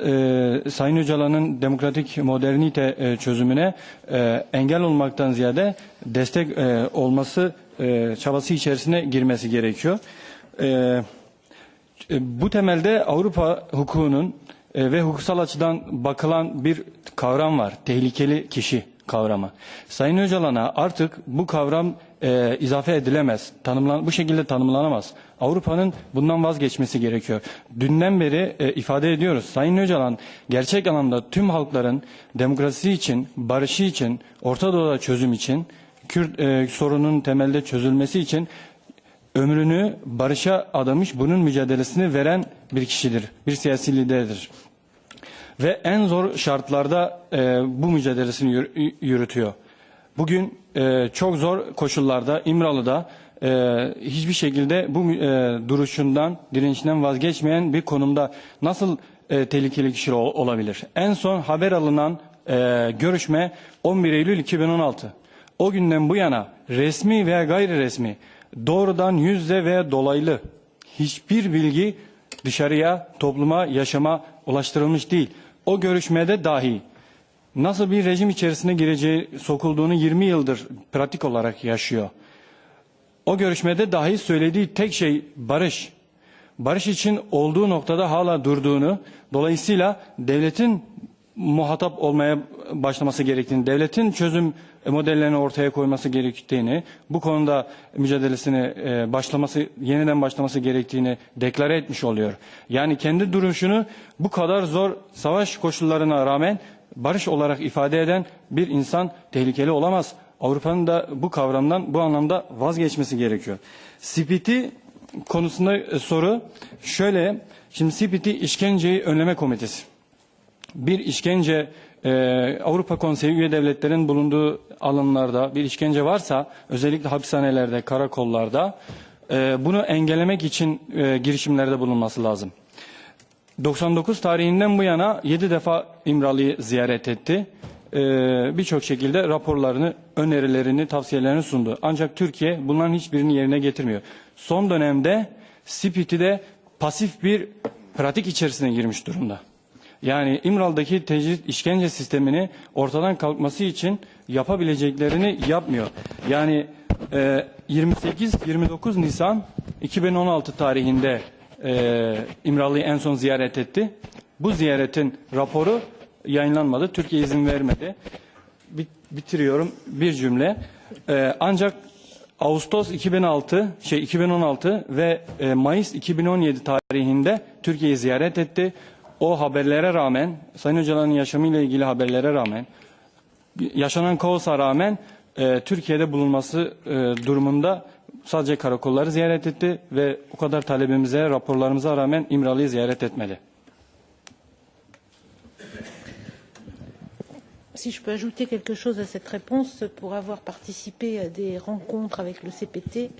Sayın Öcalan'ın demokratik modernite çözümüne engel olmaktan ziyade destek olması çabası içerisine girmesi gerekiyor. Bu temelde Avrupa hukukunun ve hukuksal açıdan bakılan bir kavram var. Tehlikeli kişi kavramı. Sayın Öcalan'a artık bu kavram izafe edilemez. Bu şekilde tanımlanamaz. Avrupa'nın bundan vazgeçmesi gerekiyor. Dünden beri ifade ediyoruz. Sayın Öcalan gerçek anlamda tüm halkların demokrasi için, barışı için, Orta Doğu'da çözüm için, Kürt sorunun temelde çözülmesi için ömrünü barışa adamış, bunun mücadelesini veren bir kişidir, bir siyasi liderdir. Ve en zor şartlarda bu mücadelesini yürütüyor. Bugün çok zor koşullarda, İmralı'da hiçbir şekilde bu duruşundan, direnişinden vazgeçmeyen bir konumda nasıl tehlikeli kişi olabilir? En son haber alınan görüşme 11 Eylül 2016. O günden bu yana resmi veya gayri resmi, doğrudan yüzde veya dolaylı hiçbir bilgi dışarıya, topluma, yaşama ulaştırılmış değil. O görüşmede dahi nasıl bir rejim içerisine gireceği sokulduğunu 20 yıldır pratik olarak yaşıyor. O görüşmede dahi söylediği tek şey barış. Barış için olduğu noktada hala durduğunu, dolayısıyla devletin muhatap olmaya başlaması gerektiğini, devletin çözüm modellerini ortaya koyması gerektiğini, bu konuda mücadelesini yeniden başlaması gerektiğini deklare etmiş oluyor. Yani kendi duruşunu bu kadar zor savaş koşullarına rağmen barış olarak ifade eden bir insan tehlikeli olamaz. Avrupa'nın da bu kavramdan, bu anlamda vazgeçmesi gerekiyor. CPT konusunda soru şöyle, şimdi CPT işkenceyi önleme komitesi. Bir işkence Avrupa Konseyi üye devletlerin bulunduğu alanlarda bir işkence varsa, özellikle hapishanelerde, karakollarda bunu engellemek için girişimlerde bulunması lazım. 99 tarihinden bu yana 7 defa İmralı'yı ziyaret etti. Birçok şekilde raporlarını, önerilerini, tavsiyelerini sundu. Ancak Türkiye bunların hiçbirini yerine getirmiyor. Son dönemde CPT'de pasif bir pratik içerisine girmiş durumda. Yani İmralı'daki tecrit işkence sistemini ortadan kalkması için yapabileceklerini yapmıyor. Yani 28-29 Nisan 2016 tarihinde İmralı'yı en son ziyaret etti. Bu ziyaretin raporu yayınlanmadı. Türkiye izin vermedi. Bitiriyorum bir cümle. Ancak Ağustos 2016 ve Mayıs 2017 tarihinde Türkiye'yi ziyaret etti. O haberlere rağmen, Sayın Hocaların yaşamıyla ilgili haberlere rağmen, yaşanan kaosa rağmen Türkiye'de bulunması durumunda sadece karakolları ziyaret etti ve o kadar talebimize, raporlarımıza rağmen İmralı'yı ziyaret etmedi. Si je peux ajouter quelque chose à cette réponse, pour avoir participé à des rencontres avec le CPT,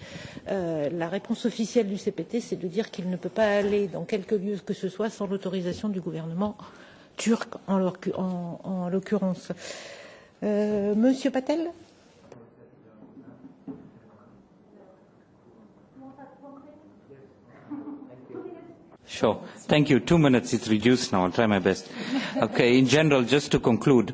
la réponse officielle du CPT, c'est de dire qu'il ne peut pas aller dans quelque lieu que ce soit sans l'autorisation du gouvernement turc, en l'occurrence. Monsieur Patel? Sure. Thank you. 2 minutes. It's reduced now. I'll try my best. Okay. In general, just to conclude,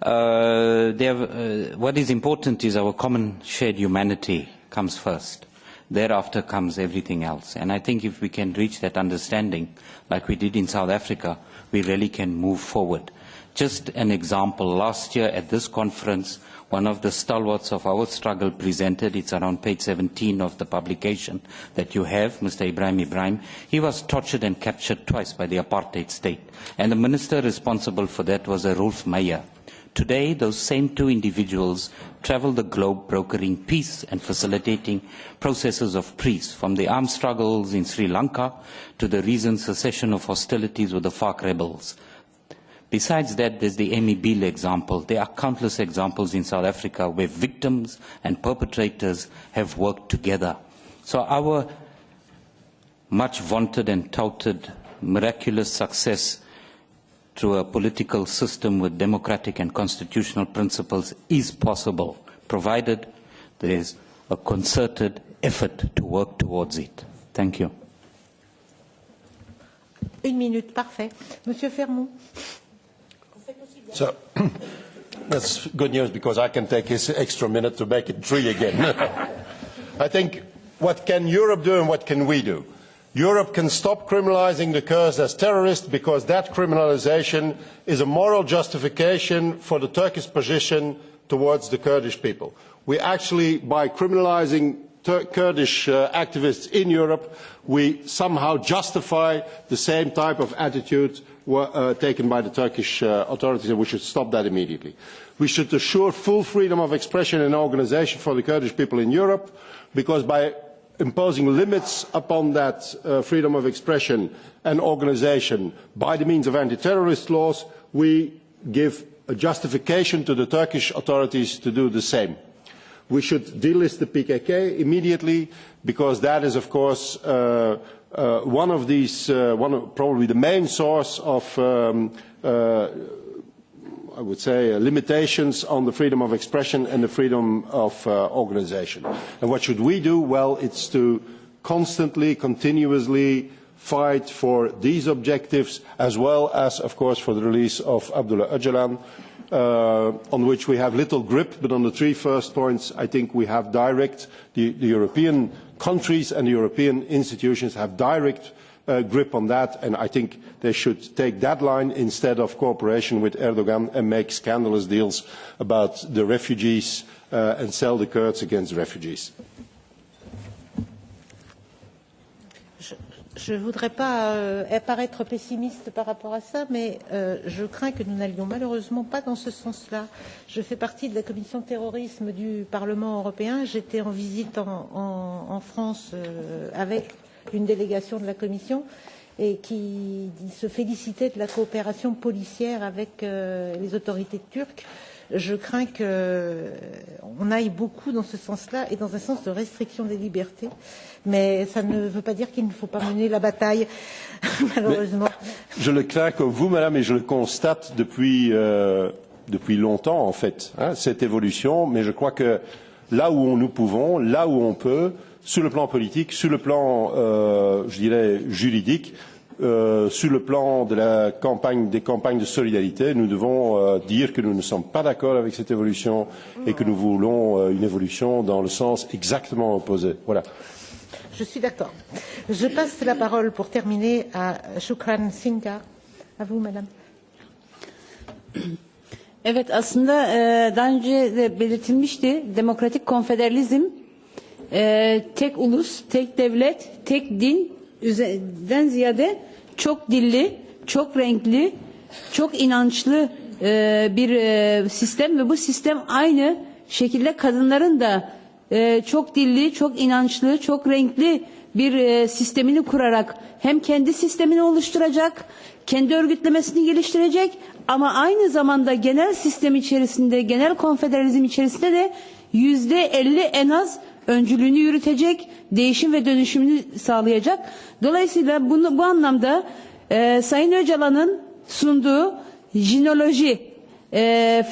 what is important is our common shared humanity comes first. Thereafter comes everything else. And I think if we can reach that understanding, like we did in South Africa, we really can move forward. Just an example, last year at this conference, one of the stalwarts of our struggle presented, it's around page 17 of the publication that you have, Mr. Ibrahim. He was tortured and captured twice by the apartheid state. And the minister responsible for that was Rolf Meyer. Today, those same two individuals travel the globe brokering peace and facilitating processes of peace, from the armed struggles in Sri Lanka to the recent cessation of hostilities with the FARC rebels. Besides that, there's the Amy Beale example. There are countless examples in South Africa where victims and perpetrators have worked together. So our much vaunted and touted miraculous success through a political system with democratic and constitutional principles is possible, provided there is a concerted effort to work towards it. Thank you. 1 minute, parfait. Monsieur Fermon. So, that's good news because I can take his extra minute to make it 3 again. I think, what can Europe do and what can we do? Europe can stop criminalizing the Kurds as terrorists because that criminalization is a moral justification for the Turkish position towards the Kurdish people. We actually, by criminalizing Kurdish activists in Europe, we somehow justify the same type of attitude taken by the Turkish authorities, and we should stop that immediately. We should assure full freedom of expression and organisation for the Kurdish people in Europe, because by imposing limits upon that freedom of expression and organisation by the means of anti-terrorist laws, we give a justification to the Turkish authorities to do the same. We should delist the PKK immediately, because that is, of course, one of these, probably the main source of I would say, limitations on the freedom of expression and the freedom of organization. And what should we do? Well, it's to constantly, continuously fight for these objectives, as well as, of course, for the release of Abdullah Öcalan, on which we have little grip, but on the three first points, I think we have direct, the European countries and the European institutions have direct grip on that, and I think they should take that line instead of cooperation with Erdogan and make scandalous deals about the refugees and sell the Kurds against refugees. Je ne voudrais pas paraître pessimiste par rapport à ça, mais je crains que nous n'allions malheureusement pas dans ce sens-là. Je fais partie de la commission terrorisme du Parlement européen. J'étais en visite en France avec une délégation de la commission et qui se félicitait de la coopération policière avec les autorités turques. Je crains qu'on aille beaucoup dans ce sens-là et dans un sens de restriction des libertés. Mais ça ne veut pas dire qu'il ne faut pas mener la bataille, malheureusement. Mais je le crains comme vous, madame, et je le constate depuis longtemps, en fait, cette évolution. Mais je crois que là où nous pouvons, là où on peut, sur le plan politique, sur le plan, je dirais, juridique, sur le plan de des campagnes de solidarité, nous devons dire que nous ne sommes pas d'accord avec cette évolution et que nous voulons une évolution dans le sens exactement opposé. Voilà. Je suis d'accord. Je passe la parole pour terminer à Sukran Sincar. À vous, madame. Evet, aslında daha önce de belirtilmişti. Demokratik konfederalizm tek ulus, tek devlet, tek dinden ziyade çok dilli, çok renkli, çok inançlı bir sistem ve bu sistem aynı şekilde kadınların da çok dilli, çok inançlı, çok renkli bir sistemini kurarak hem kendi sistemini oluşturacak, kendi örgütlemesini geliştirecek ama aynı zamanda genel sistem içerisinde, genel konfederalizm içerisinde de %50 en az öncülüğünü yürütecek, değişim ve dönüşümünü sağlayacak. Dolayısıyla bu anlamda Sayın Öcalan'ın sunduğu jinoloji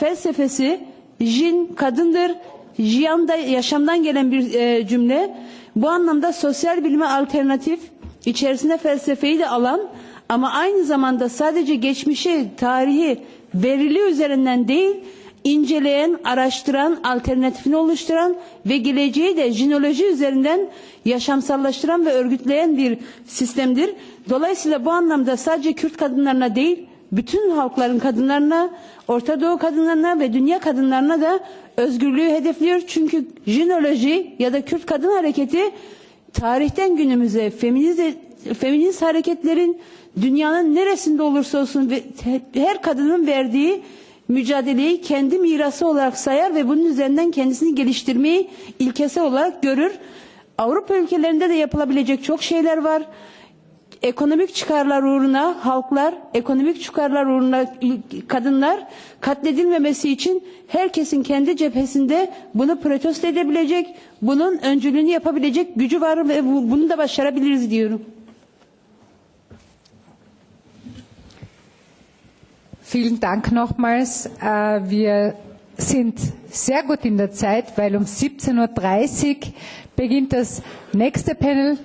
felsefesi, jin kadındır, jiyan da yaşamdan gelen bir cümle. Bu anlamda sosyal bilime alternatif, içerisine felsefeyi de alan ama aynı zamanda sadece geçmişi, tarihi, verili üzerinden değil, inceleyen, araştıran, alternatifini oluşturan ve geleceği de jinoloji üzerinden yaşamsallaştıran ve örgütleyen bir sistemdir. Dolayısıyla bu anlamda sadece Kürt kadınlarına değil, bütün halkların kadınlarına, Orta Doğu kadınlarına ve dünya kadınlarına da özgürlüğü hedefliyor. Çünkü jinoloji ya da Kürt kadın hareketi tarihten günümüze feminist hareketlerin dünyanın neresinde olursa olsun her kadının verdiği mücadeleyi kendi mirası olarak sayar ve bunun üzerinden kendisini geliştirmeyi ilkesel olarak görür. Avrupa ülkelerinde de yapılabilecek çok şeyler var. Ekonomik çıkarlar uğruna halklar, ekonomik çıkarlar uğruna kadınlar katledilmemesi için herkesin kendi cephesinde bunu protesto edebilecek, bunun öncülüğünü yapabilecek gücü var ve bunu da başarabiliriz diyorum. Vielen Dank nochmals. Wir sind sehr gut in der Zeit, weil um 17:30 Uhr beginnt das nächste Panel.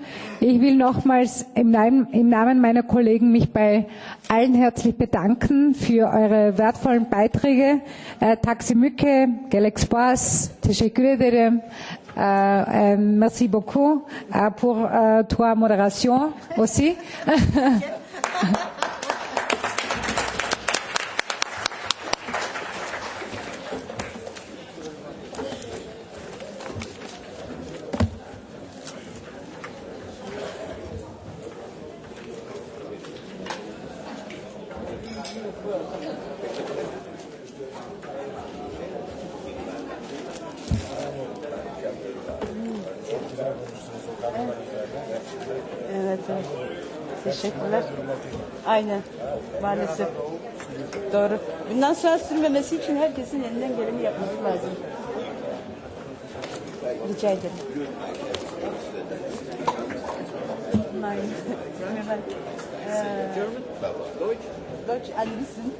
Ich will nochmals im Namen meiner Kollegen mich bei allen herzlich bedanken für eure wertvollen Beiträge. Taksimüke, Gelexpas, Teşekkür ederim. Merci beaucoup pour toi modération aussi. Evet. Teşekkürler. Aynen. Maalesef. Doğru. Bundan sonra sürmemesi için herkesin elinden geleni yapması lazım. Rica ederim. Nein. Deutsch, ein bisschen.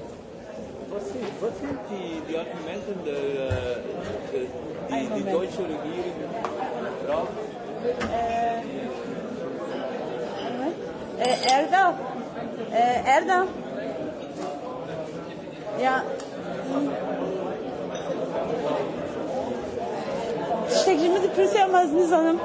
Was sind die Argumente die deutsche Regierung braucht? Erdal. Ja. Steckimi de Pürsiyamaz Nizanım.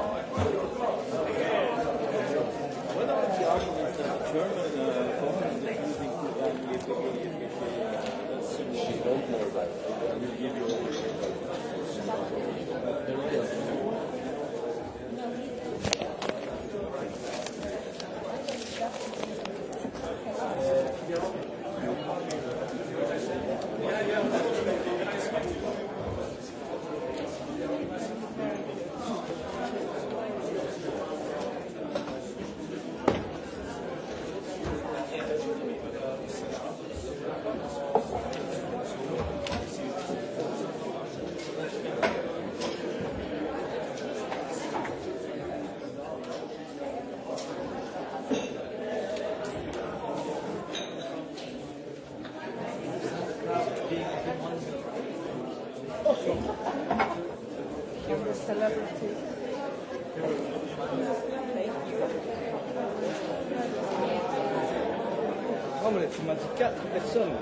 Tu m'as dit 4 personnes.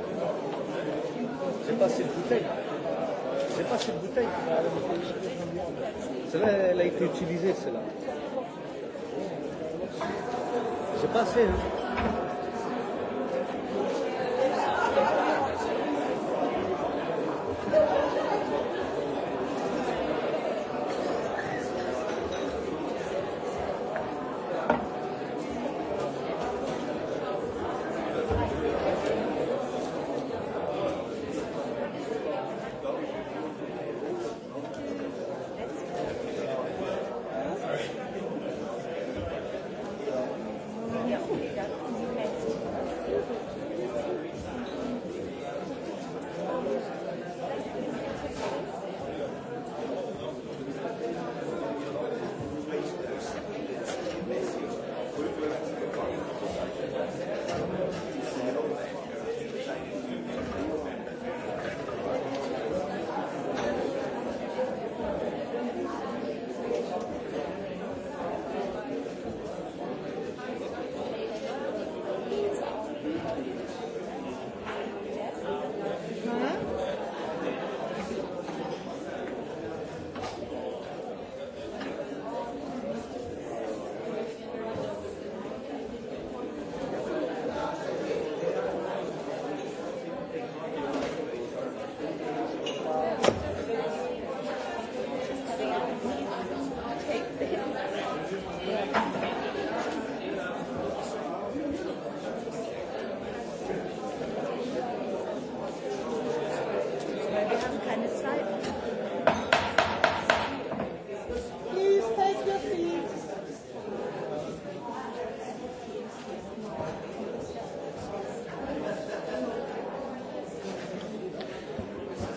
C'est pas cette bouteille. C'est pas cette bouteille. Celle-là, elle a été utilisée, celle-là. C'est pas assez.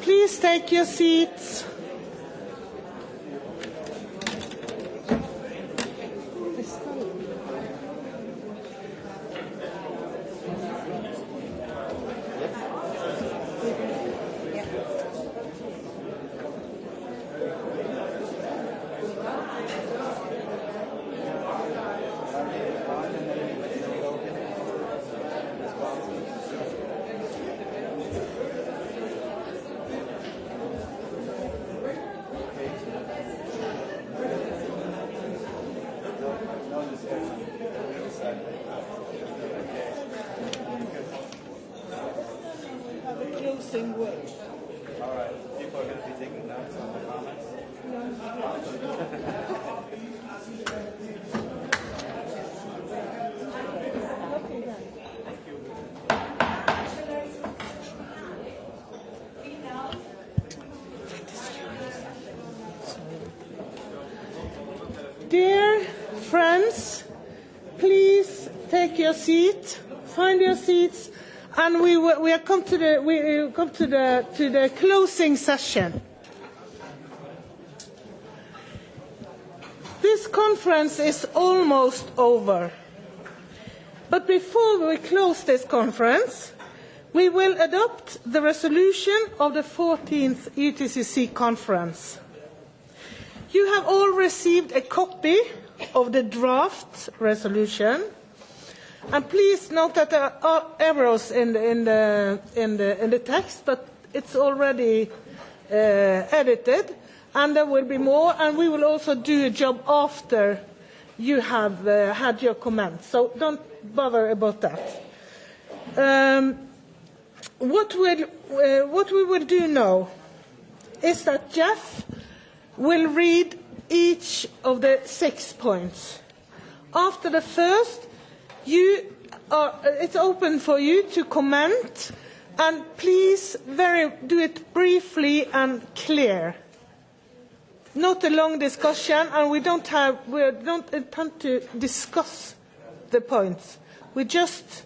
Please take your seats. Dear friends, please take your seat, find your seats, and we come to the closing session. This conference is almost over. But before we close this conference, We will adopt the resolution of the 14th EUTCC conference. You have all received a copy of the draft resolution, and please note that there are errors in the text, but it's already edited, and there will be more, and we will also do a job after you have had your comments, so don't bother about that. What we will do now is that Jeff will read each of the 6 points. After the first, it's open for you to comment, and please do it briefly and clear. Not a long discussion, and we don't intend to discuss the points. We just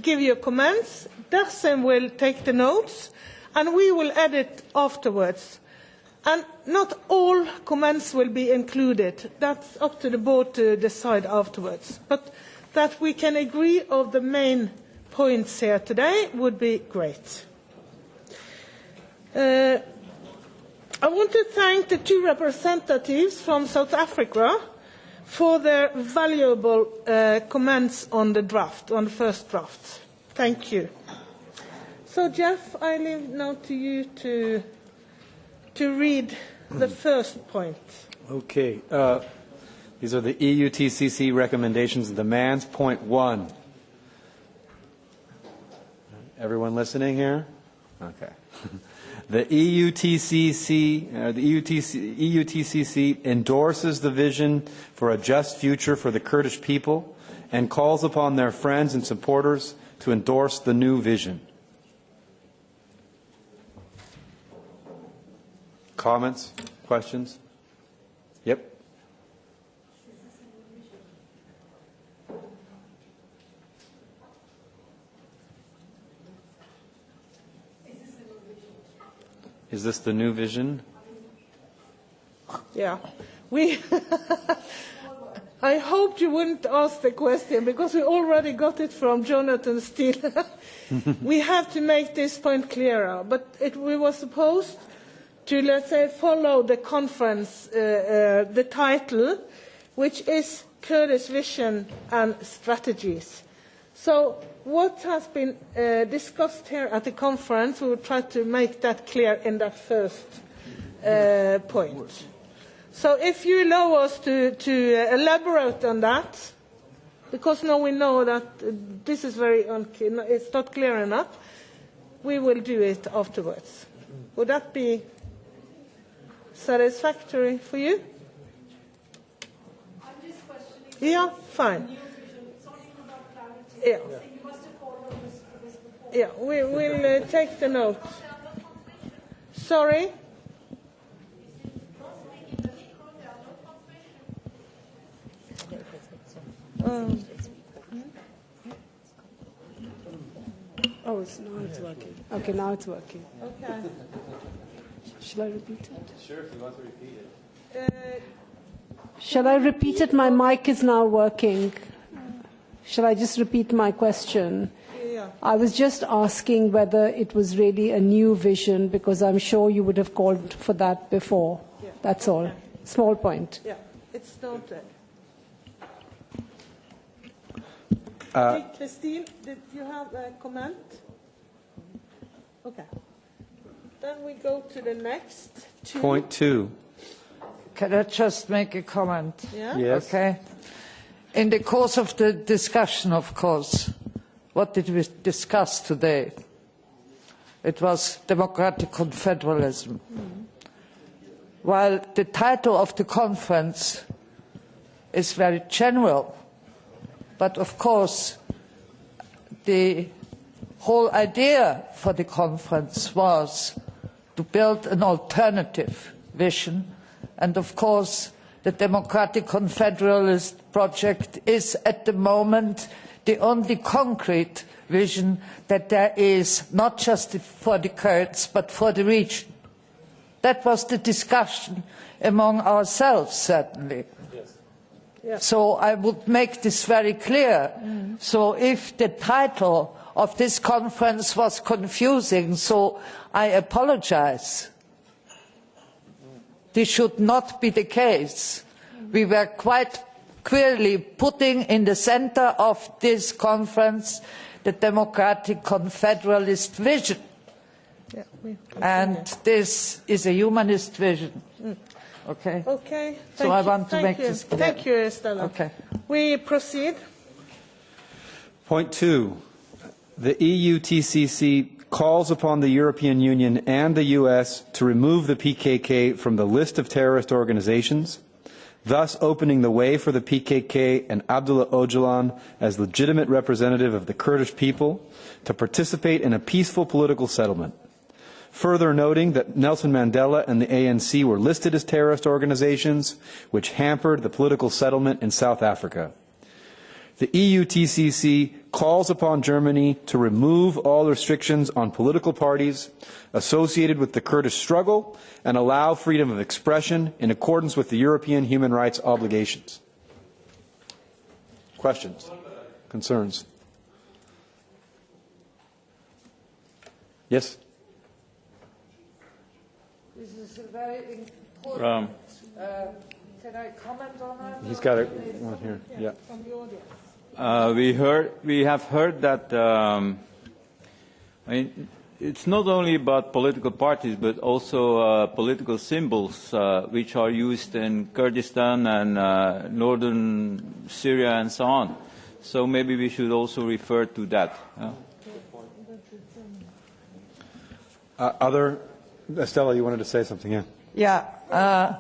give you comments. Dersim will take the notes, and we will edit afterwards. And not all comments will be included. That's up to the board to decide afterwards. But that we can agree on the main points here today would be great. I want to thank the 2 representatives from South Africa for their valuable comments on the draft, on the first draft. Thank you. So, Jeff, I leave now to you to read the first point. Okay. These are the EUTCC recommendations and demands. Point 1. Everyone listening here? Okay. The EUTCC endorses the vision for a just future for the Kurdish people and calls upon their friends and supporters to endorse the new vision. Comments? Questions? Yep. Is this the new vision? Yeah. I hoped you wouldn't ask the question because we already got it from Jonathan Steele. We have to make this point clearer, but we were supposed to, let's say, follow the conference, the title, which is Kurdish Vision and Strategies. So what has been discussed here at the conference, we will try to make that clear in that first point. So if you allow us to elaborate on that, because now we know that this is it's not clear enough, we will do it afterwards. Would that be satisfactory for you? I'm just questioning. Yeah, fine. Yeah. Yeah, we will take the note. Sorry? Oh, now it's working. Okay, now it's working. Okay. Shall I repeat it? Sure, if you want to repeat it. Shall I repeat it? My mic is now working. Shall I just repeat my question? Yeah. I was just asking whether it was really a new vision, because I'm sure you would have called for that before. Yeah. That's all. Okay. Small point. Yeah, it's noted. Christine, did you have a comment? Okay. Then we go to the next. Point 2. Can I just make a comment? Yeah. Yes. Okay. In the course of the discussion, of course, what did we discuss today? It was democratic confederalism. While the title of the conference is very general, but of course the whole idea for the conference was to build an alternative vision, and of course the democratic confederalist project is at the moment the only concrete vision that there is, not just for the Kurds but for the region. That was the discussion among ourselves, certainly. Yes. Yeah. So I would make this very clear. So if the title of this conference was confusing, so I apologize. This should not be the case. We were quite clearly putting in the center of this conference the democratic confederalist vision. Yeah, and this is a humanist vision. Okay? Okay. So I want to make this clear. Thank you, Estella. Okay. We proceed. Point 2. The EUTCC calls upon the European Union and the US to remove the PKK from the list of terrorist organizations, thus opening the way for the PKK and Abdullah Öcalan as legitimate representative of the Kurdish people to participate in a peaceful political settlement. Further noting that Nelson Mandela and the ANC were listed as terrorist organizations, which hampered the political settlement in South Africa. The EUTCC calls upon Germany to remove all restrictions on political parties associated with the Kurdish struggle and allow freedom of expression in accordance with the European human rights obligations. Questions? Concerns? Yes? This is a very important. Can I comment on it? He's got one here. Yeah. From the audience. We have heard that. I mean, it's not only about political parties, but also political symbols which are used in Kurdistan and northern Syria and so on. So maybe we should also refer to that. Estella, you wanted to say something, yeah? Yeah,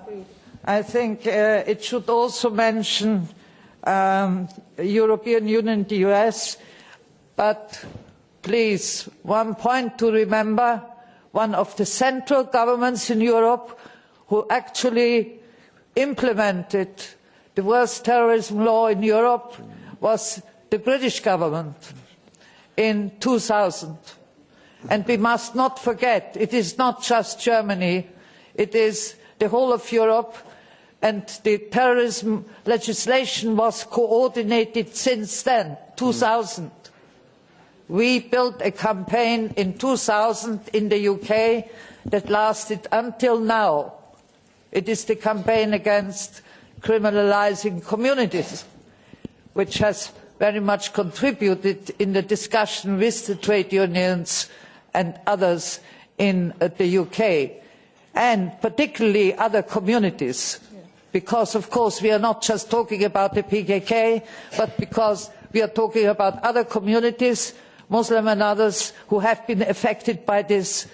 I think it should also mention European Union, the US, but please, one point to remember, one of the central governments in Europe who actually implemented the worst terrorism law in Europe was the British government in 2000. And we must not forget, it is not just Germany, it is the whole of Europe, and the terrorism legislation was coordinated since then, 2000. We built a campaign in 2000 in the UK that lasted until now. It is the campaign against criminalising communities, which has very much contributed in the discussion with the trade unions and others in the UK, and particularly other communities, because of course we are not just talking about the PKK, but because we are talking about other communities, Muslim and others, who have been affected by this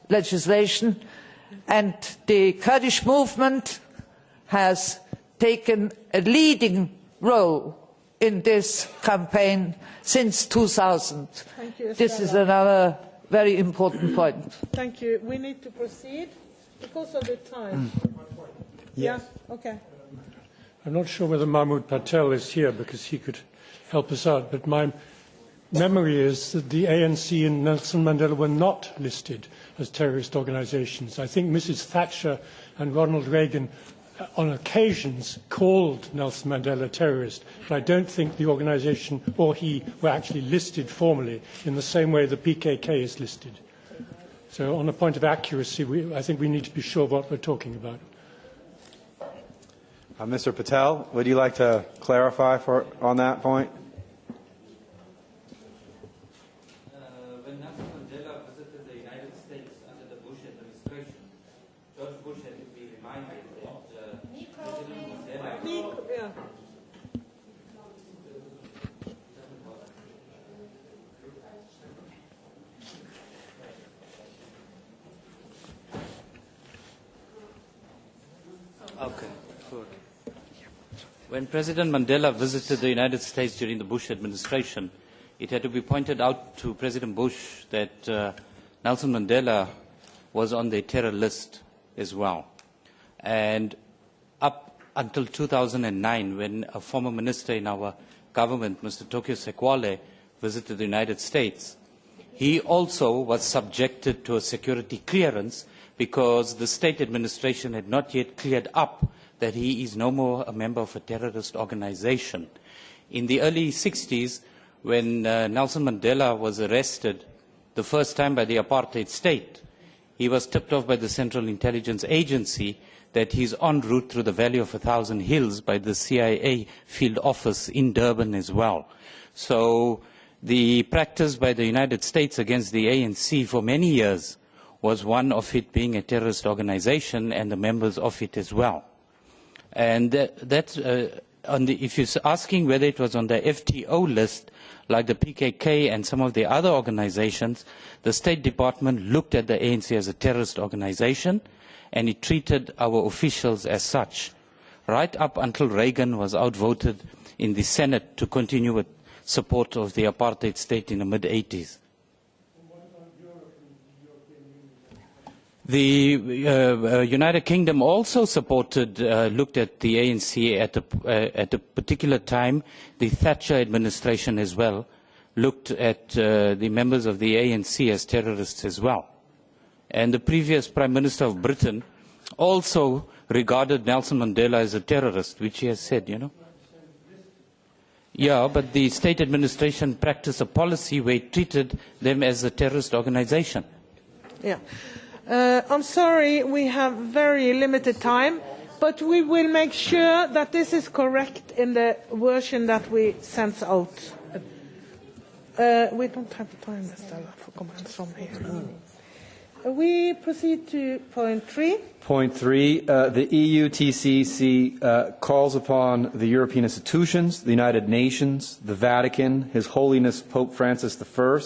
legislation. And the Kurdish movement has taken a leading role in this campaign since 2000. Thank you, this is another very important point. Thank you. We need to proceed because of the time. Yes. Yeah? Okay. I'm not sure whether Mahmoud Patel is here because he could help us out, but my memory is that the ANC and Nelson Mandela were not listed as terrorist organizations. I think Mrs. Thatcher and Ronald Reagan on occasions called Nelson Mandela a terrorist, but I don't think the organization or he were actually listed formally in the same way the PKK is listed. So on a point of accuracy, I think we need to be sure of what we're talking about. Mr. Patel, would you like to clarify on that point? When Nelson Mandela visited the United States under the Bush administration, George Bush had to be reminded that President Mandela... Okay, good. When President Mandela visited the United States during the Bush administration, it had to be pointed out to President Bush that Nelson Mandela was on the terror list as well. And up until 2009, when a former minister in our government, Mr. Tokyo Sekwale, visited the United States, he also was subjected to a security clearance because the state administration had not yet cleared up that he is no more a member of a terrorist organization. In the early 60s, when Nelson Mandela was arrested the first time by the apartheid state, he was tipped off by the Central Intelligence Agency that he's en route through the Valley of 1,000 Hills by the CIA field office in Durban as well. So the practice by the United States against the ANC for many years was one of it being a terrorist organization and the members of it as well. And that's, if you're asking whether it was on the FTO list, like the PKK and some of the other organizations, the State Department looked at the ANC as a terrorist organization, and it treated our officials as such, right up until Reagan was outvoted in the Senate to continue with support of the apartheid state in the mid-80s. The United Kingdom also supported, looked at the ANC at a particular time. The Thatcher administration as well looked at the members of the ANC as terrorists as well. And the previous Prime Minister of Britain also regarded Nelson Mandela as a terrorist, which he has said, you know. Yeah, but the state administration practiced a policy where it treated them as a terrorist organization. Yeah. I'm sorry, we have very limited time, but we will make sure that this is correct in the version that we send out. We don't have time, Estella, for comments from here. We proceed to point 3. Point 3, the EUTCC calls upon the European institutions, the United Nations, the Vatican, His Holiness Pope Francis I,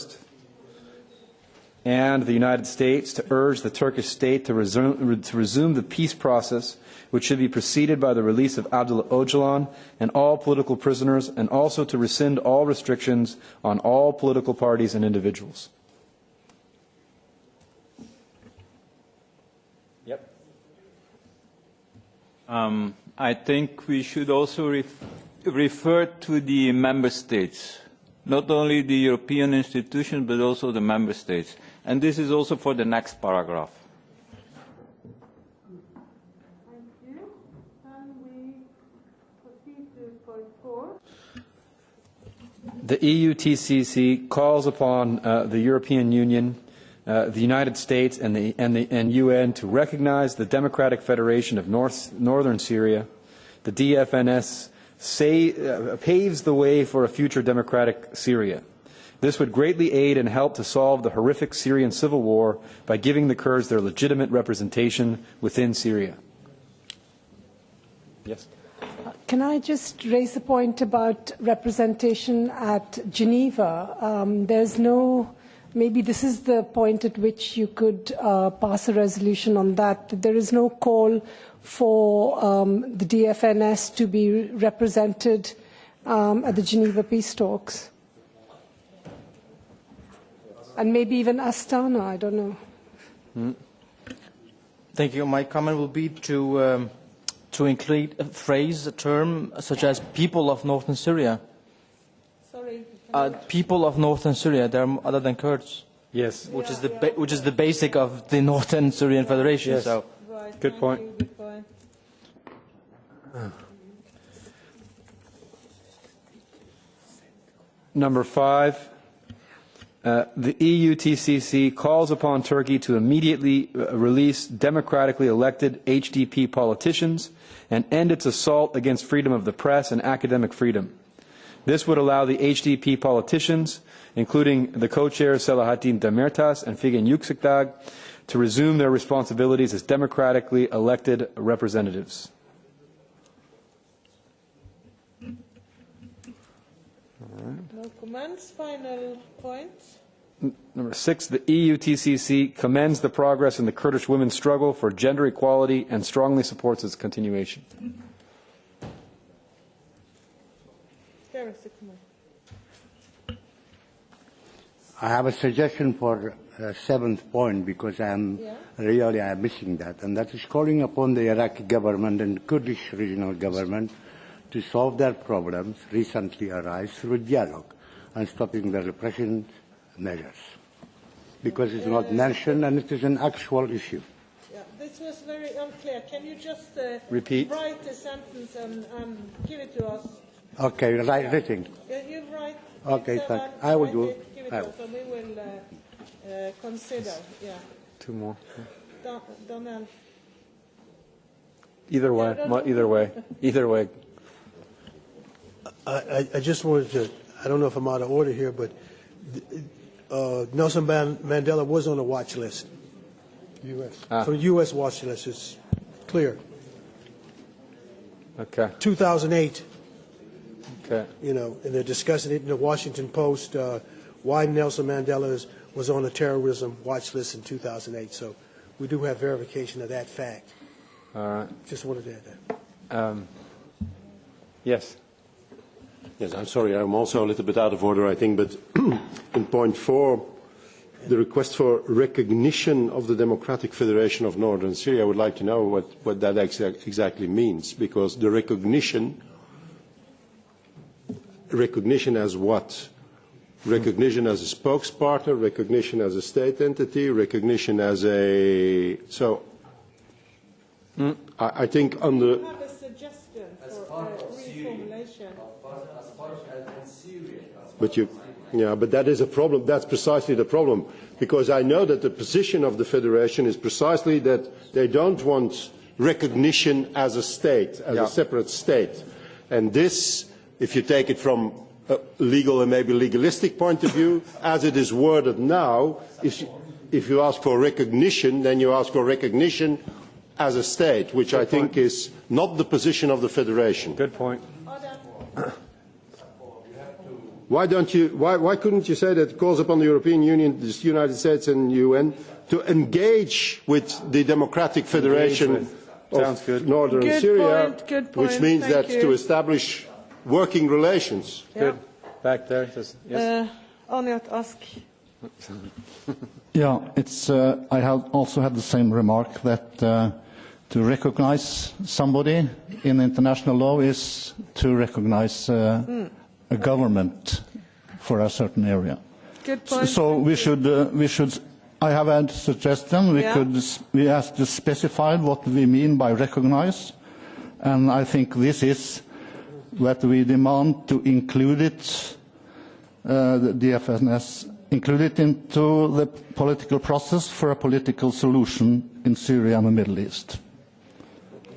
and the United States to urge the Turkish state to resume the peace process, which should be preceded by the release of Abdullah Öcalan and all political prisoners, and also to rescind all restrictions on all political parties and individuals. Yep. I think we should also refer to the member states, not only the European institutions, but also the member states. And this is also for the next paragraph. Thank you. And we proceed to point 4. The EUTCC calls upon the European Union, the United States, and UN to recognize the Democratic Federation of Northern Syria. The DFNS paves the way for a future democratic Syria. This would greatly aid and help to solve the horrific Syrian civil war by giving the Kurds their legitimate representation within Syria. Yes. Can I just raise a point about representation at Geneva? There's no, maybe this is the point at which you could pass a resolution on that. There is no call for the DFNS to be represented at the Geneva peace talks. And maybe even Astana, I don't know. Thank you. My comment will be to include a phrase, a term, such as people of northern Syria. Sorry. People of northern Syria, there are other than Kurds. Yes. Which is the basic of the Northern Syrian Federation. Yes. So. Right. Good point. Good point. Number 5. The EUTCC calls upon Turkey to immediately release democratically elected HDP politicians and end its assault against freedom of the press and academic freedom. This would allow the HDP politicians, including the co-chairs Selahattin Demirtas and Figen Yüksekdag, to resume their responsibilities as democratically elected representatives. No comments. Final points. Number 6, the EUTCC commends the progress in the Kurdish women's struggle for gender equality and strongly supports its continuation. I have a suggestion for the 7th point because I'm missing that, and that is calling upon the Iraqi government and Kurdish regional government to solve their problems recently arise through dialogue and stopping the repression measures, because it's not mentioned and it is an actual issue. Yeah, this was very unclear. Can you just Repeat? write a sentence and give it to us? Okay, writing. Yeah, you write Okay, thank you. I will do. I will. So we will consider. Yeah. Two more. Donald. Either way. Either way. Either way. I just wanted to, I don't know if I'm out of order here, but Nelson Mandela was on the watch list. U.S. For the U.S. watch list, it's clear. Okay. 2008. Okay. You know, and they're discussing it in the Washington Post, why Nelson Mandela was on the terrorism watch list in 2008. So we do have verification of that fact. All right. Just wanted to add that. Yes. Yes, I'm sorry, I'm also a little bit out of order, I think, but in point 4, the request for recognition of the Democratic Federation of Northern Syria, I would like to know what that exactly means, because the recognition as what? Recognition as a spokespartner, recognition as a state entity, recognition as a... So, I think under... I have a suggestion for reformulation. But that is a problem. That's precisely the problem, because I know that the position of the Federation is precisely that they don't want recognition as a state, as a separate state. And this, if you take it from a legal and maybe legalistic point of view, as it is worded now, if you ask for recognition, then you ask for recognition as a state, which I think is not the position of the Federation. Good point. Why couldn't you say that it calls upon the European Union, the United States and UN to engage with the Democratic Federation of Northern Syria, which means that to establish working relations. Good. Back there. Yes. Oniat, ask. Yeah, I have also had the same remark that to recognize somebody in international law is to recognize a government for a certain area. Good point. So we should. I have a suggestion. We have to specify what we mean by recognize, and I think this is that we demand to include it, the DFNS, include it into the political process for a political solution in Syria and the Middle East.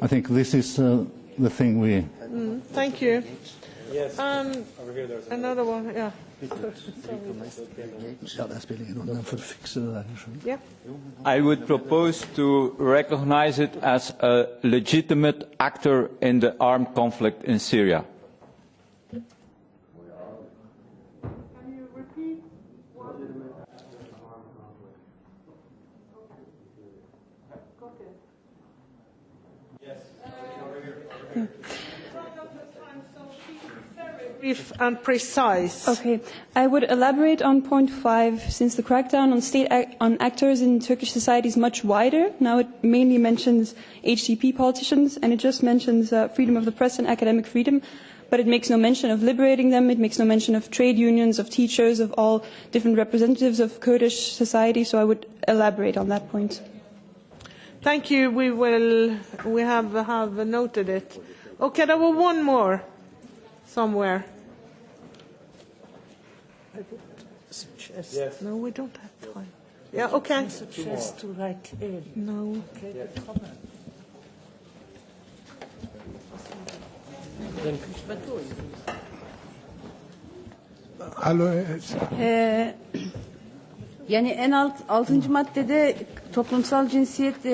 I think this is the thing we. Thank you. Yes. Over here, another one, yeah. I would propose to recognize it as a legitimate actor in the armed conflict in Syria. Can you repeat what? Brief and precise. Okay, I would elaborate on point 5, since the crackdown on actors in Turkish society is much wider. Now it mainly mentions HDP politicians, and it just mentions freedom of the press and academic freedom, but it makes no mention of liberating them. It makes no mention of trade unions, of teachers, of all different representatives of Kurdish society. So I would elaborate on that point. Thank you. We have noted it. Okay, there was one more somewhere. Yes. No, we don't have time. Yeah, okay. Suggest to write in. No. Yani en altıncı maddede toplumsal cinsiyet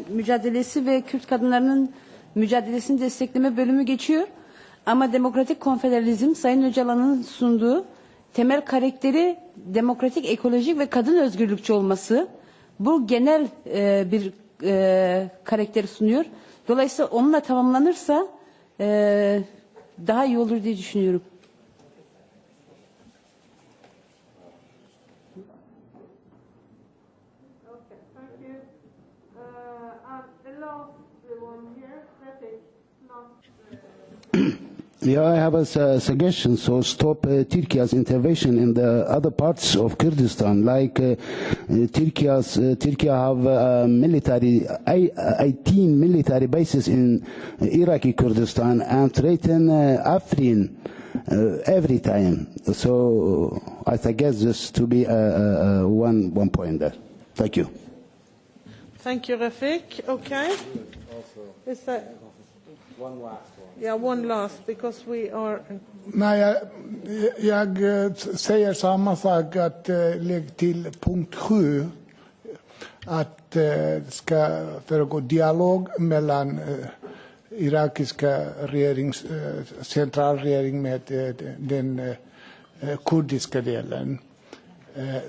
mücadelesi ve Kürt kadınlarının mücadelesini destekleme bölümü geçiyor. Ama demokratik konfederalizm, Sayın Öcalan'ın sunduğu temel karakteri demokratik, ekolojik ve kadın özgürlükçü olması, bu genel bir karakteri sunuyor. Dolayısıyla onunla tamamlanırsa daha iyi olur diye düşünüyorum. Yeah, I have a suggestion. So stop Turkey's intervention in the other parts of Kurdistan. Like Turkey have military, 18 military bases in Iraqi Kurdistan and threaten Afrin every time. So I suggest this to be one point there. Thank you. Thank you, Rafik. Okay. Is that one last one? Yeah, one last, because we are... Nej, jag säger samma sak, att lägg till punkt 7 att det ska föregå dialog mellan irakiska centralregering med den kurdiska delen.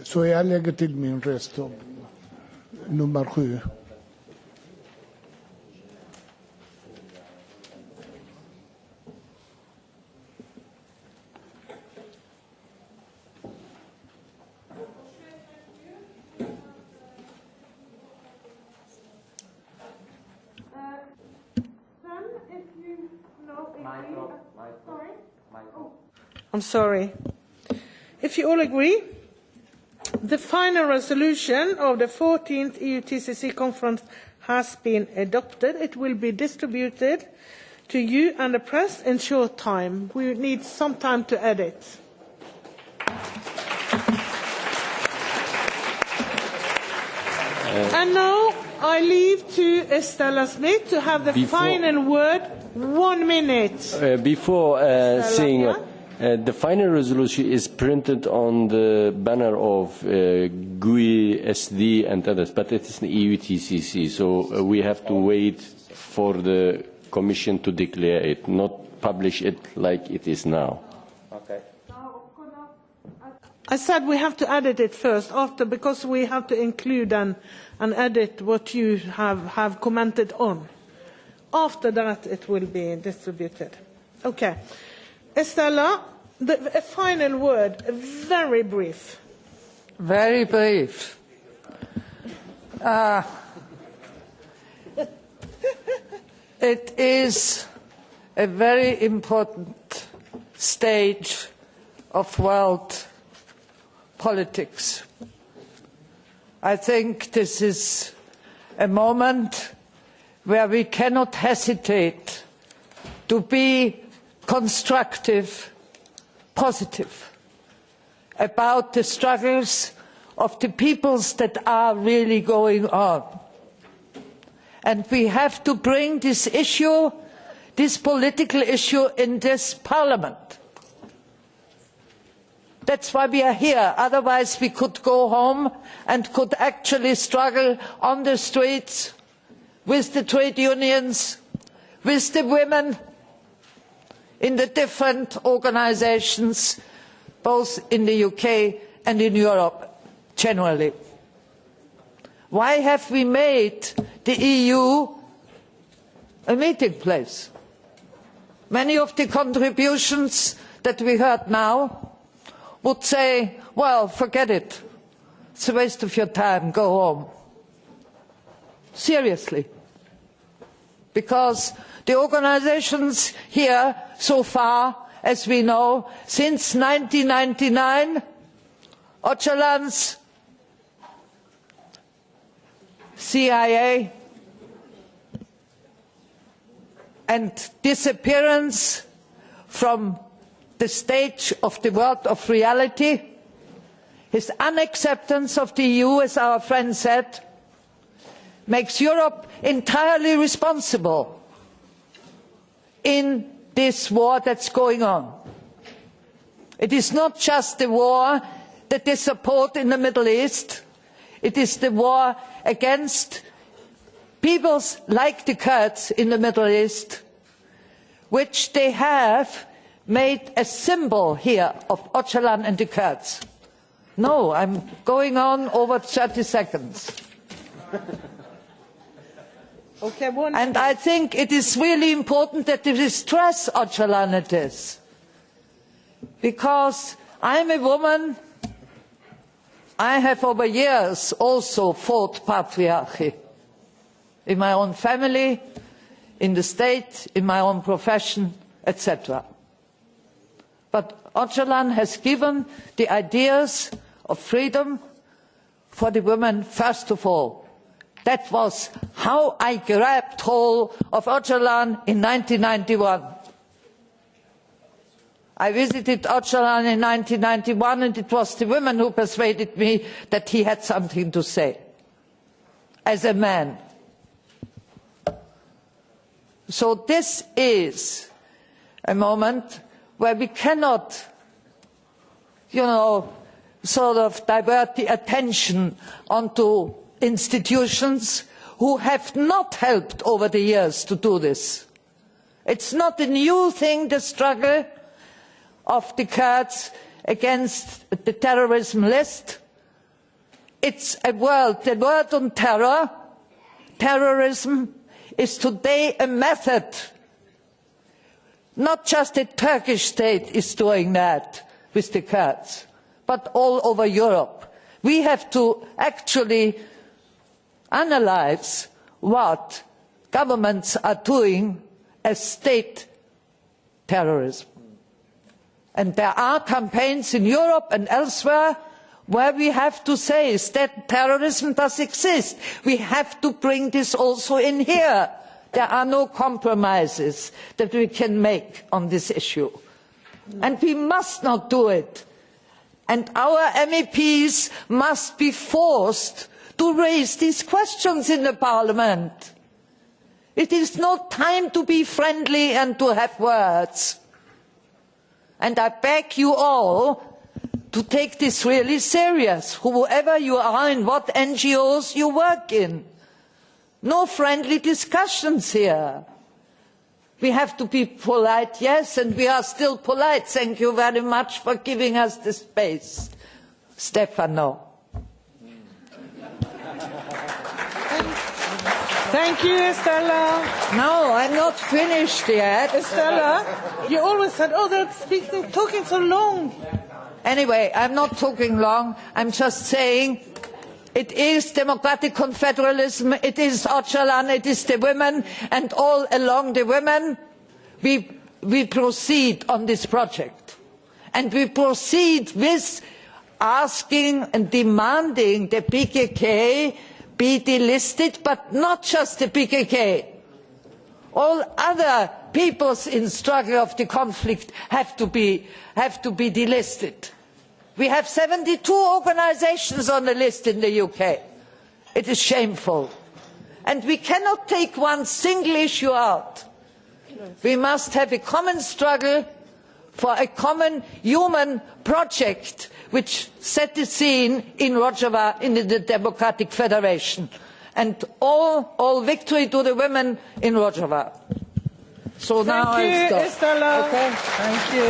Så jag lägger till min röst om nummer 7. I'm sorry. If you all agree, the final resolution of the 14th EUTCC conference has been adopted. It will be distributed to you and the press in short time. We need some time to edit. And now I leave to Estella Schmidt to have the final word. 1 minute. Before saying the final resolution is printed on the banner of GUI, SD and others, but it is an EUTCC, so we have to wait for the Commission to declare it, not publish it like it is now. Okay. I said we have to edit it first, after, because we have to include and edit what you have commented on. After that, it will be distributed. Okay. Estella, a final word, very brief. Very brief. It is a very important stage of world politics. I think this is a moment where we cannot hesitate to be constructive, positive about the struggles of the peoples that are really going on. And we have to bring this issue, this political issue, in this parliament. That's why we are here. Otherwise we could go home and could actually struggle on the streets with the trade unions, with the women in the different organisations, both in the UK and in Europe generally. Why have we made the EU a meeting place? Many of the contributions that we heard now would say, well, forget it. It's a waste of your time, go home. Seriously. Because the organisations here, so far, as we know, since 1999, Öcalan's CIA and disappearance from the stage of the world of reality, his unacceptance of the EU, as our friend said, makes Europe entirely responsible in this war that's going on. It is not just the war that they support in the Middle East, it is the war against peoples like the Kurds in the Middle East, which they have made a symbol here of Öcalan and the Kurds. No, I'm going on over 30 seconds. Okay, and I think it is really important that we stress Öcalan at this. Because I'm a woman, I have over years also fought patriarchy. In my own family, in the state, in my own profession, etc. But Öcalan has given the ideas of freedom for the women first of all. That was how I grabbed hold of Öcalan in 1991. I visited Öcalan in 1991, and it was the women who persuaded me that he had something to say, as a man. So this is a moment where we cannot, sort of divert the attention onto institutions who have not helped over the years to do this. It's not a new thing, the struggle of the Kurds against the terrorism list. It's the word on terror. Terrorism is today a method. Not just the Turkish state is doing that with the Kurds, but all over Europe. We have to actually analyze what governments are doing as state terrorism. And there are campaigns in Europe and elsewhere where we have to say that terrorism does exist. We have to bring this also in here. There are no compromises that we can make on this issue. And we must not do it. And our MEPs must be forced to raise these questions in the Parliament. It is not time to be friendly and to have words. And I beg you all to take this really serious, whoever you are and what NGOs you work in. No friendly discussions here. We have to be polite, yes, and we are still polite. Thank you very much for giving us the space. Stefano. Thank you, Estella. No, I'm not finished yet. Estella, you always said, oh, they're talking so long. Anyway, I'm not talking long. I'm just saying it is democratic confederalism, it is Öcalan, it is the women, and all along the women, we proceed on this project. And we proceed with asking and demanding the PKK be delisted, but not just the PKK. All other peoples in struggle of the conflict have to be delisted. We have 72 organisations on the list in the UK. It is shameful. And we cannot take one single issue out. We must have a common struggle for a common human project which set the scene in Rojava in the Democratic Federation. And all victory to the women in Rojava. So now I'll stop. Estella. Okay, thank you.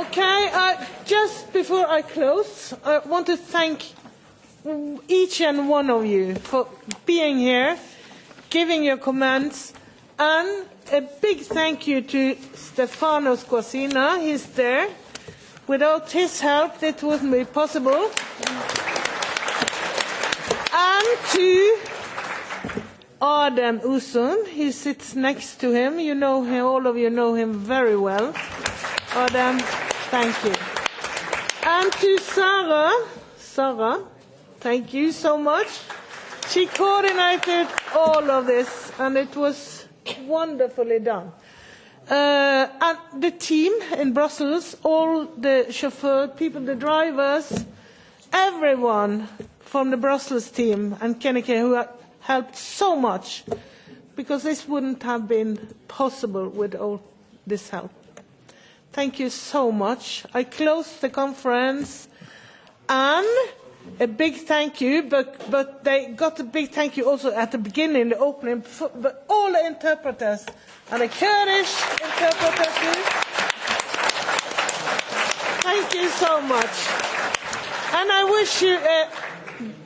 Okay, just before I close, I want to thank each and one of you for being here, giving your comments, and a big thank you to Stefanos Kwasina. He's there. Without his help, it wouldn't be possible. And to Adem Uzun, he sits next to him. You know him, all of you know him very well. Adem, thank you. And to Sarah, thank you so much. She coordinated all of this, and it was wonderfully done. And the team in Brussels, all the chauffeurs, people, the drivers, everyone from the Brussels team and Kenneke who helped so much, because this wouldn't have been possible with all this help. Thank you so much. I close the conference, and a big thank you, but they got a big thank you also at the beginning, the opening, but all the interpreters and the Kurdish interpreters too. Thank you so much. And I wish you a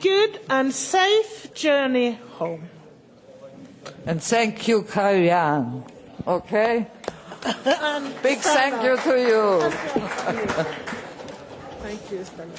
good and safe journey home. And thank you, Kariane. Okay? Big thank you to you. Thank you, Estella.